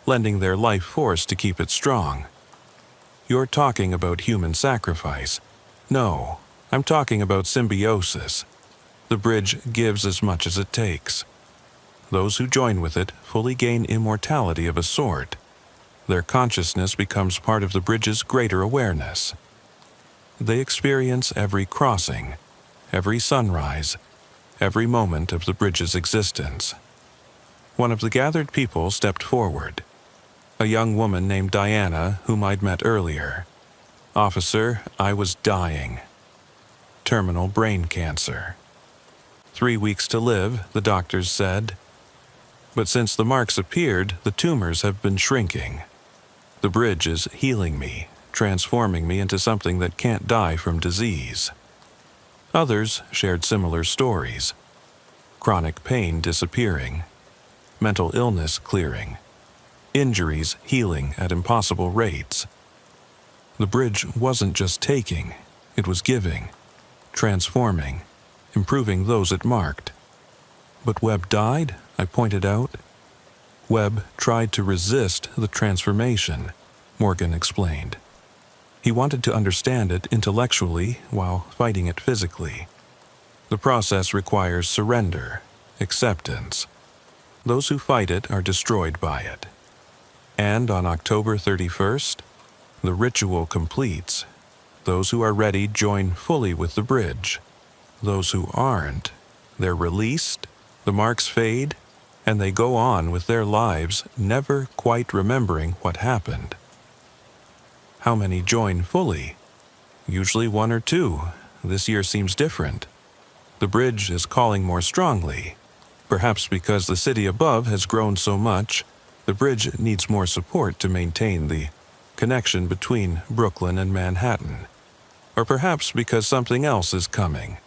lending their life force to keep it strong. You're talking about human sacrifice. No, I'm talking about symbiosis. The bridge gives as much as it takes. Those who join with it fully gain immortality of a sort. Their consciousness becomes part of the bridge's greater awareness. They experience every crossing, every sunrise, every moment of the bridge's existence. One of the gathered people stepped forward. A young woman named Diana, whom I'd met earlier. Officer, I was dying. Terminal brain cancer. 3 weeks to live, the doctors said. But since the marks appeared, the tumors have been shrinking. The bridge is healing me, transforming me into something that can't die from disease. Others shared similar stories. Chronic pain disappearing, mental illness clearing, injuries healing at impossible rates. The bridge wasn't just taking, it was giving, transforming, improving those it marked. But Webb died, I pointed out. Webb tried to resist the transformation, Morgan explained. He wanted to understand it intellectually while fighting it physically. The process requires surrender, acceptance. Those who fight it are destroyed by it. And on October 31st, the ritual completes. Those who are ready join fully with the bridge. Those who aren't, they're released, the marks fade, and they go on with their lives never quite remembering what happened. How many join fully? Usually one or two. This year seems different. The bridge is calling more strongly. Perhaps because the city above has grown so much, the bridge needs more support to maintain the connection between Brooklyn and Manhattan. Or perhaps because something else is coming,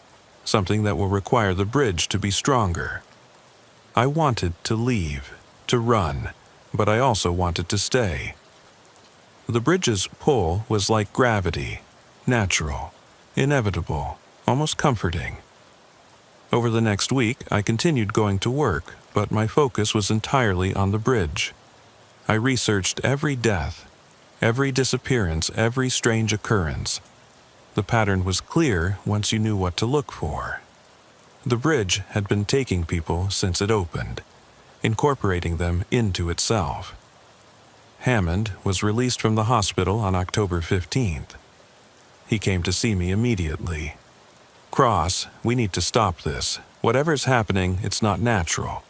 something that will require the bridge to be stronger. I wanted to leave, to run, but I also wanted to stay. The bridge's pull was like gravity, natural, inevitable, almost comforting. Over the next week, I continued going to work, but my focus was entirely on the bridge. I researched every death, every disappearance, every strange occurrence. The pattern was clear once you knew what to look for. The bridge had been taking people since it opened, incorporating them into itself. Hammond was released from the hospital on October 15th. He came to see me immediately. Cross, we need to stop this. Whatever's happening, it's not natural.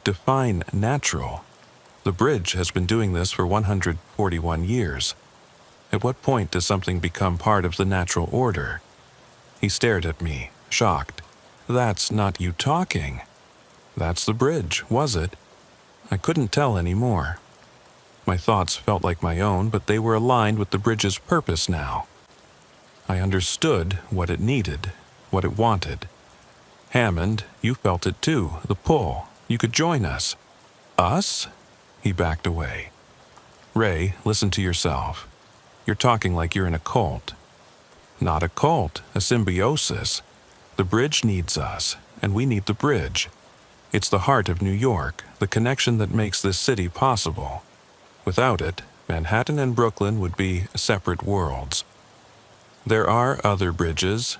Define natural. The bridge has been doing this for 141 years. At what point does something become part of the natural order? He stared at me, shocked. That's not you talking. That's the bridge, was it? I couldn't tell anymore. My thoughts felt like my own, but they were aligned with the bridge's purpose now. I understood what it needed, what it wanted. Hammond, you felt it too, the pull. You could join us. Us? He backed away. Ray, listen to yourself. You're talking like you're in a cult. Not a cult, a symbiosis. The bridge needs us, and we need the bridge. It's the heart of New York, the connection that makes this city possible. Without it, Manhattan and Brooklyn would be separate worlds. There are other bridges,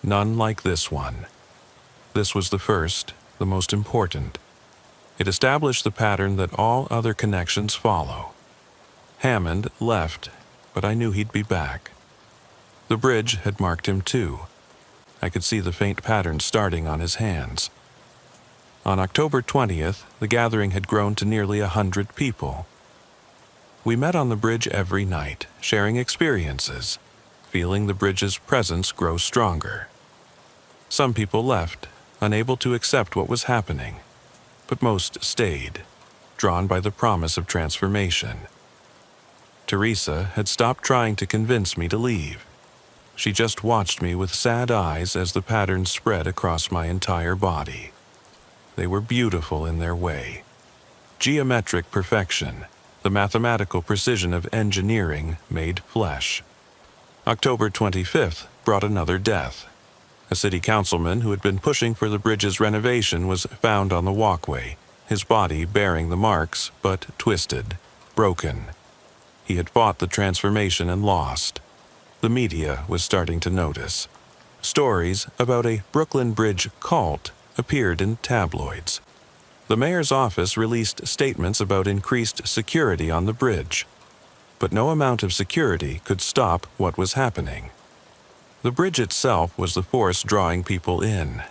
none like this one. This was the first, the most important. It established the pattern that all other connections follow. Hammond left, but I knew he'd be back. The bridge had marked him too. I could see the faint pattern starting on his hands. On October 20th, the gathering had grown to nearly 100 people. We met on the bridge every night, sharing experiences, feeling the bridge's presence grow stronger. Some people left, unable to accept what was happening, but most stayed, drawn by the promise of transformation. Teresa had stopped trying to convince me to leave. She just watched me with sad eyes as the patterns spread across my entire body. They were beautiful in their way. Geometric perfection, the mathematical precision of engineering made flesh. October 25th brought another death. A city councilman who had been pushing for the bridge's renovation was found on the walkway, his body bearing the marks, but twisted, broken. He had fought the transformation and lost. The media was starting to notice. Stories about a Brooklyn Bridge cult appeared in tabloids. The mayor's office released statements about increased security on the bridge, but no amount of security could stop what was happening. The bridge itself was the force drawing people in.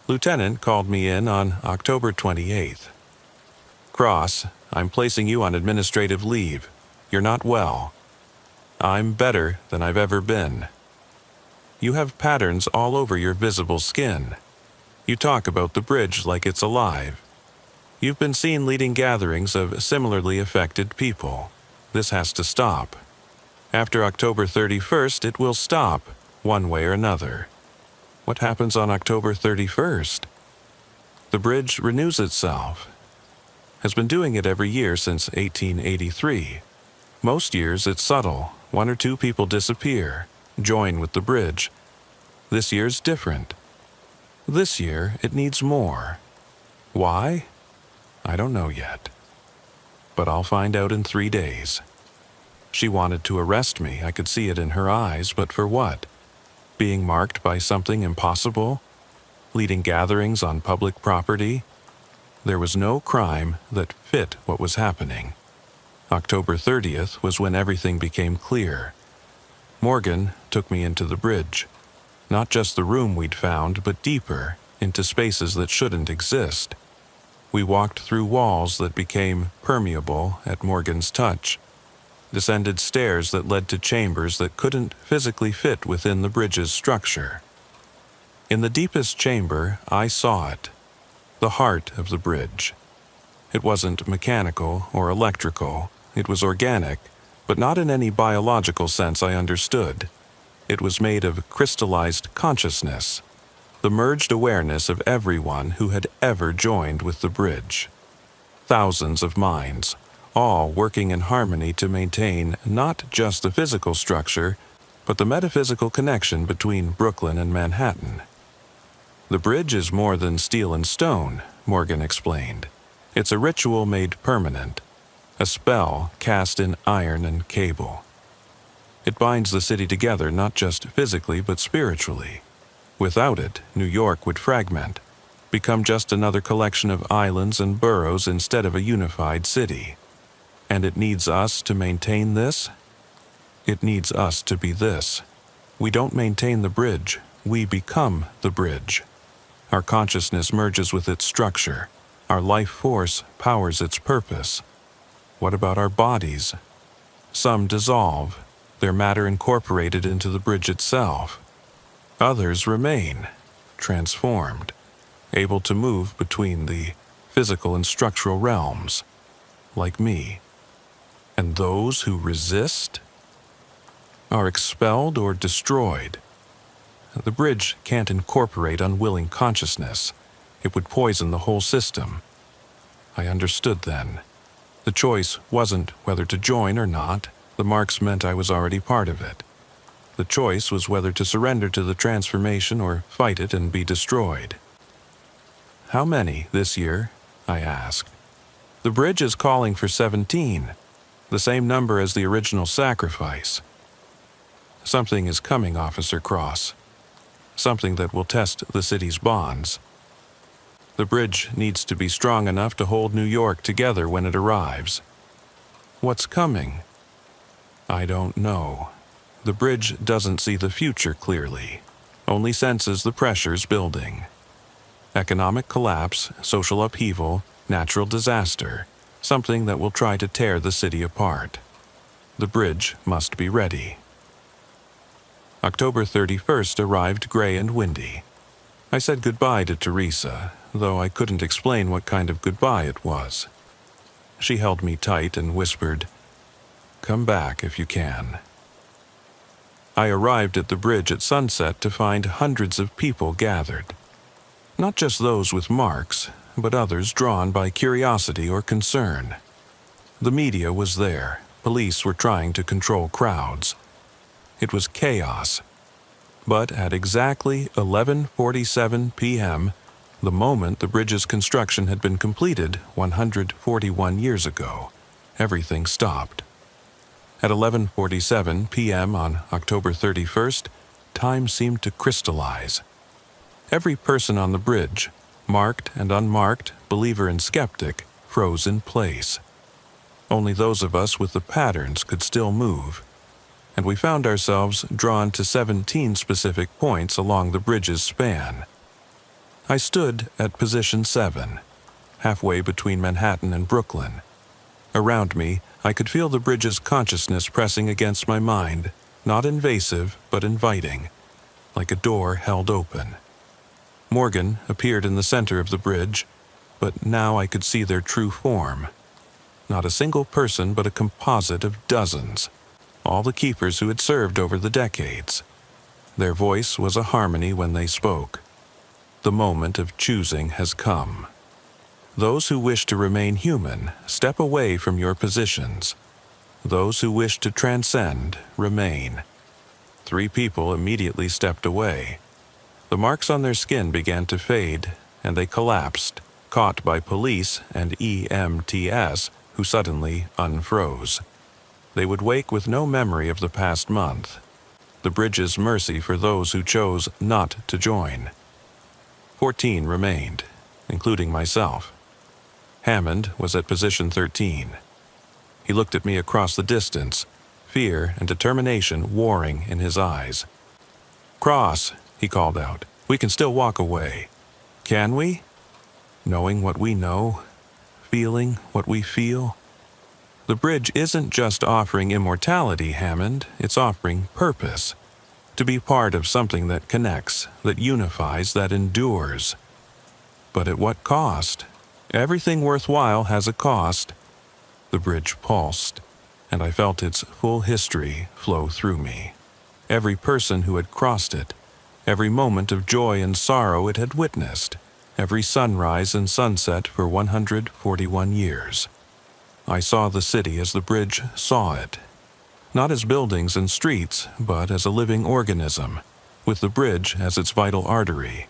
Lieutenant called me in on October 28th. Cross, I'm placing you on administrative leave. You're not well. I'm better than I've ever been. You have patterns all over your visible skin. You talk about the bridge like it's alive. You've been seen leading gatherings of similarly affected people. This has to stop. After October 31st, it will stop, one way or another. What happens on October 31st? The bridge renews itself. Has been doing it every year since 1883. Most years it's subtle. One or two people disappear, join with the bridge. This year's different. This year it needs more. Why? I don't know yet. But I'll find out in 3 days. She wanted to arrest me, I could see it in her eyes, but for what? Being marked by something impossible? Leading gatherings on public property? There was no crime that fit what was happening. October 30th was when everything became clear. Morgan took me into the bridge. Not just the room we'd found, but deeper, into spaces that shouldn't exist. We walked through walls that became permeable at Morgan's touch, descended stairs that led to chambers that couldn't physically fit within the bridge's structure. In the deepest chamber, I saw it, the heart of the bridge. It wasn't mechanical or electrical, it was organic, but not in any biological sense I understood. It was made of crystallized consciousness, the merged awareness of everyone who had ever joined with the bridge. Thousands of minds, all working in harmony to maintain not just the physical structure, but the metaphysical connection between Brooklyn and Manhattan. The bridge is more than steel and stone, Morgan explained. It's a ritual made permanent, a spell cast in iron and cable. It binds the city together not just physically but spiritually. Without it, New York would fragment, become just another collection of islands and boroughs instead of a unified city. And it needs us to maintain this? It needs us to be this. We don't maintain the bridge, we become the bridge. Our consciousness merges with its structure. Our life force powers its purpose. What about our bodies? Some dissolve, their matter incorporated into the bridge itself. Others remain, transformed, able to move between the physical and structural realms, like me. And those who resist are expelled or destroyed. The bridge can't incorporate unwilling consciousness. It would poison the whole system. I understood then. The choice wasn't whether to join or not. The marks meant I was already part of it. The choice was whether to surrender to the transformation or fight it and be destroyed. How many this year? I asked. The bridge is calling for 17, the same number as the original sacrifice. Something is coming, Officer Cross. Something that will test the city's bonds. The bridge needs to be strong enough to hold New York together when it arrives. What's coming? I don't know. The bridge doesn't see the future clearly, only senses the pressures building. Economic collapse, social upheaval, natural disaster, something that will try to tear the city apart. The bridge must be ready. October 31st arrived gray and windy. I said goodbye to Teresa, though I couldn't explain what kind of goodbye it was. She held me tight and whispered, "Come back if you can." I arrived at the bridge at sunset to find hundreds of people gathered. Not just those with marks, but others drawn by curiosity or concern. The media was there. Police were trying to control crowds. It was chaos. But at exactly 11:47 p.m., the moment the bridge's construction had been completed 141 years ago, everything stopped. At 11:47 p.m. on October 31st, time seemed to crystallize. Every person on the bridge, marked and unmarked, believer and skeptic, froze in place. Only those of us with the patterns could still move, and we found ourselves drawn to 17 specific points along the bridge's span. I stood at position 7, halfway between Manhattan and Brooklyn. Around me, I could feel the bridge's consciousness pressing against my mind, not invasive, but inviting, like a door held open. Morgan appeared in the center of the bridge, but now I could see their true form. Not a single person, but a composite of dozens, all the keepers who had served over the decades. Their voice was a harmony when they spoke. The moment of choosing has come. Those who wish to remain human, step away from your positions. Those who wish to transcend, remain. 3 people immediately stepped away. The marks on their skin began to fade, and they collapsed, caught by police and EMTs, who suddenly unfroze. They would wake with no memory of the past month. The bridge's mercy for those who chose not to join. 14 remained, including myself. Hammond was at position 13. He looked at me across the distance, fear and determination warring in his eyes. "Cross," he called out, "we can still walk away." "Can we?" knowing what we know, feeling what we feel. The bridge isn't just offering immortality, Hammond, it's offering purpose. To be part of something that connects, that unifies, that endures. But at what cost? Everything worthwhile has a cost. The bridge pulsed, and I felt its full history flow through me. Every person who had crossed it, every moment of joy and sorrow it had witnessed, every sunrise and sunset for 141 years. I saw the city as the bridge saw it, not as buildings and streets, but as a living organism, with the bridge as its vital artery.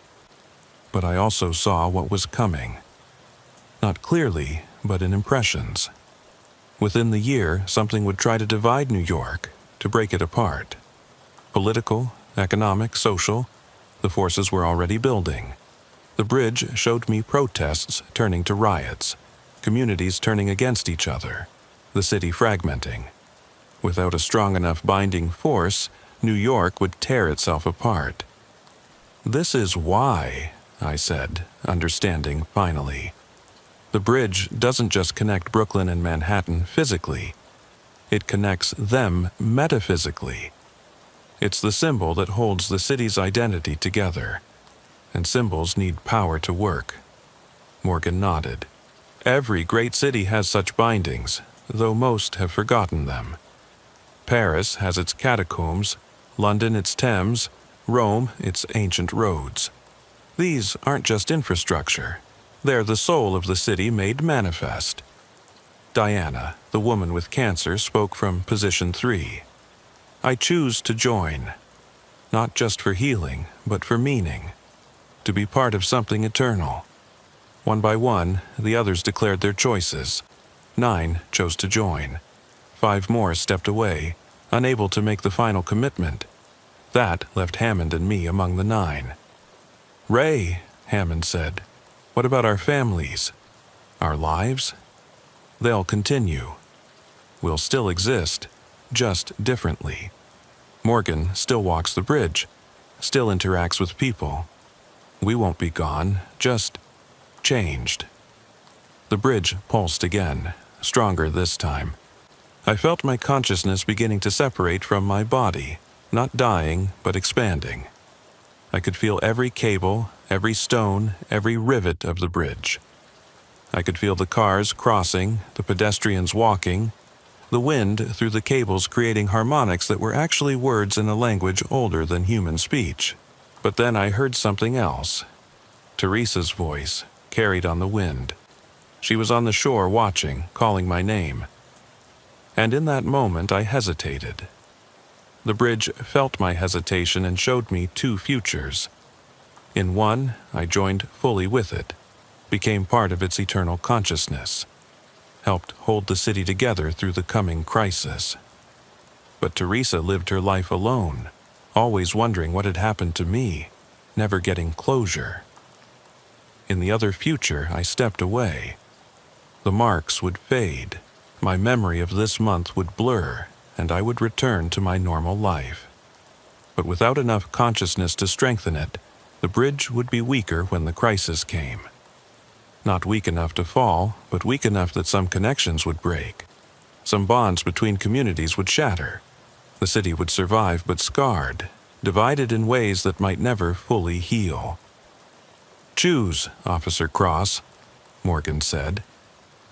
But I also saw what was coming. Not clearly, but in impressions. Within the year, something would try to divide New York, to break it apart. Political, economic, social, the forces were already building. The bridge showed me protests turning to riots, communities turning against each other, the city fragmenting. Without a strong enough binding force, New York would tear itself apart. "This is why," I said, understanding finally. The bridge doesn't just connect Brooklyn and Manhattan physically. It connects them metaphysically. It's the symbol that holds the city's identity together. And symbols need power to work. Morgan nodded. Every great city has such bindings, though most have forgotten them. Paris has its catacombs, London its Thames, Rome its ancient roads. These aren't just infrastructure. They're the soul of the city made manifest. Diana, the woman with cancer, spoke from position 3. I choose to join, not just for healing, but for meaning, to be part of something eternal. One by one, the others declared their choices. 9 chose to join. 5 more stepped away, unable to make the final commitment. That left Hammond and me among the 9. "Ray," Hammond said, "what about our families? Our lives? They'll continue. We'll still exist, just differently. Morgan still walks the bridge, still interacts with people. We won't be gone, just changed." The bridge pulsed again, stronger this time. I felt my consciousness beginning to separate from my body, not dying, but expanding. I could feel every cable, every stone, every rivet of the bridge. I could feel the cars crossing, the pedestrians walking, the wind through the cables creating harmonics that were actually words in a language older than human speech. But then I heard something else. Teresa's voice, carried on the wind. She was on the shore watching, calling my name. And in that moment I hesitated. The bridge felt my hesitation and showed me 2 futures. In one, I joined fully with it, became part of its eternal consciousness, helped hold the city together through the coming crisis. But Teresa lived her life alone, always wondering what had happened to me, never getting closure. In the other future, I stepped away. The marks would fade, my memory of this month would blur, and I would return to my normal life. But without enough consciousness to strengthen it, the bridge would be weaker when the crisis came. Not weak enough to fall, but weak enough that some connections would break. Some bonds between communities would shatter. The city would survive but scarred, divided in ways that might never fully heal. "Choose, Officer Cross," Morgan said,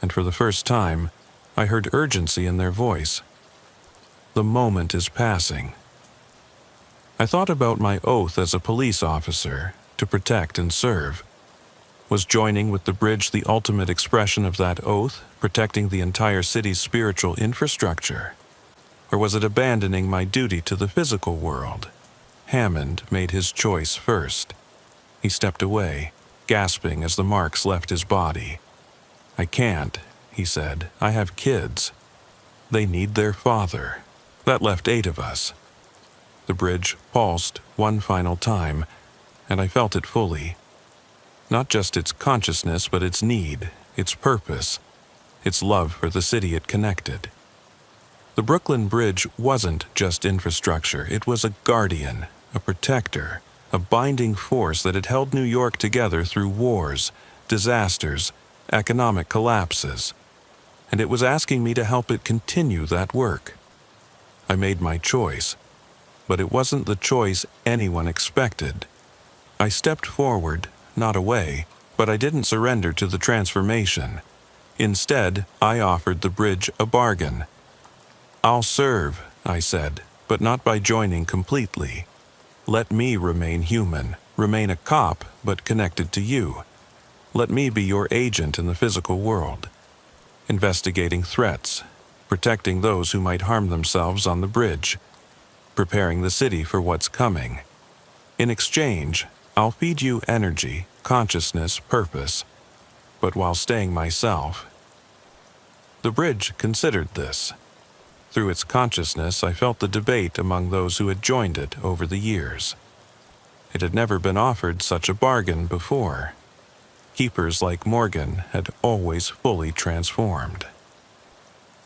and for the first time, I heard urgency in their voice. "The moment is passing." I thought about my oath as a police officer, to protect and serve. Was joining with the bridge the ultimate expression of that oath, protecting the entire city's spiritual infrastructure? Or was it abandoning my duty to the physical world? Hammond made his choice first. He stepped away, gasping as the marks left his body. "I can't," he said. "I have kids. They need their father." That left 8 of us. The bridge pulsed one final time, and I felt it fully. Not just its consciousness, but its need, its purpose, its love for the city it connected. The Brooklyn Bridge wasn't just infrastructure, it was a guardian, a protector, a binding force that had held New York together through wars, disasters, economic collapses, and it was asking me to help it continue that work. I made my choice, but it wasn't the choice anyone expected. I stepped forward, not away, but I didn't surrender to the transformation. Instead, I offered the bridge a bargain. "I'll serve," I said, "but not by joining completely. Let me remain human, remain a cop, but connected to you. Let me be your agent in the physical world, investigating threats, protecting those who might harm themselves on the bridge, preparing the city for what's coming. In exchange, I'll feed you energy, consciousness, purpose, but while staying myself." The bridge considered this. Through its consciousness, I felt the debate among those who had joined it over the years. It had never been offered such a bargain before. Keepers like Morgan had always fully transformed.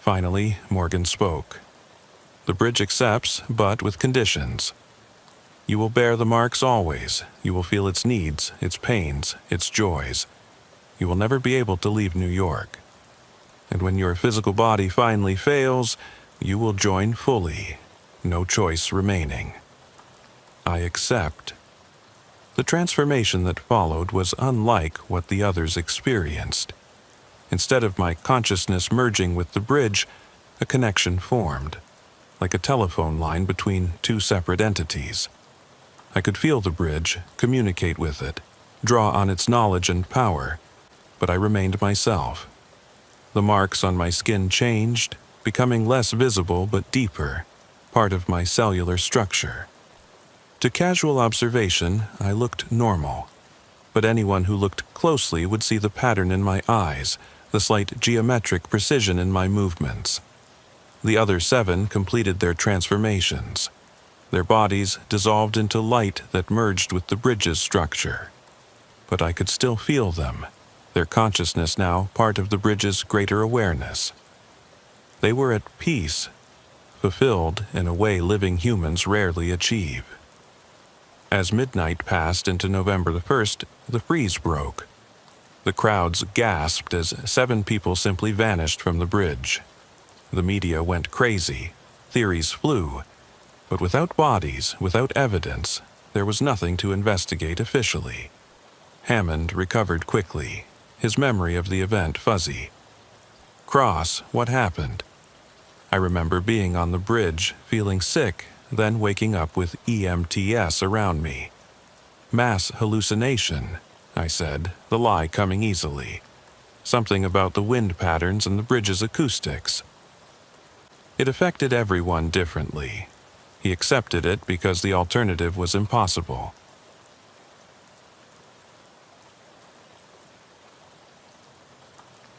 Finally, Morgan spoke. "The bridge accepts, but with conditions. You will bear the marks always. You will feel its needs, its pains, its joys. You will never be able to leave New York. And when your physical body finally fails, you will join fully. No choice remaining." I accept. The transformation that followed was unlike what the others experienced. Instead of my consciousness merging with the bridge, a connection formed, like a telephone line between two separate entities. I could feel the bridge, communicate with it, draw on its knowledge and power, but I remained myself. The marks on my skin changed, becoming less visible but deeper, part of my cellular structure. To casual observation, I looked normal, but anyone who looked closely would see the pattern in my eyes, the slight geometric precision in my movements. The other 7 completed their transformations. Their bodies dissolved into light that merged with the bridge's structure. But I could still feel them, their consciousness now part of the bridge's greater awareness. They were at peace, fulfilled in a way living humans rarely achieve. As midnight passed into November the 1st, the freeze broke. The crowds gasped as 7 people simply vanished from the bridge. The media went crazy, theories flew, but without bodies, without evidence, there was nothing to investigate officially. Hammond recovered quickly, his memory of the event fuzzy. "Cross, what happened?" I remember being on the bridge, feeling sick, then waking up with EMTS around me. "Mass hallucination," I said, the lie coming easily. Something about the wind patterns and the bridge's acoustics. It affected everyone differently. He accepted it because the alternative was impossible.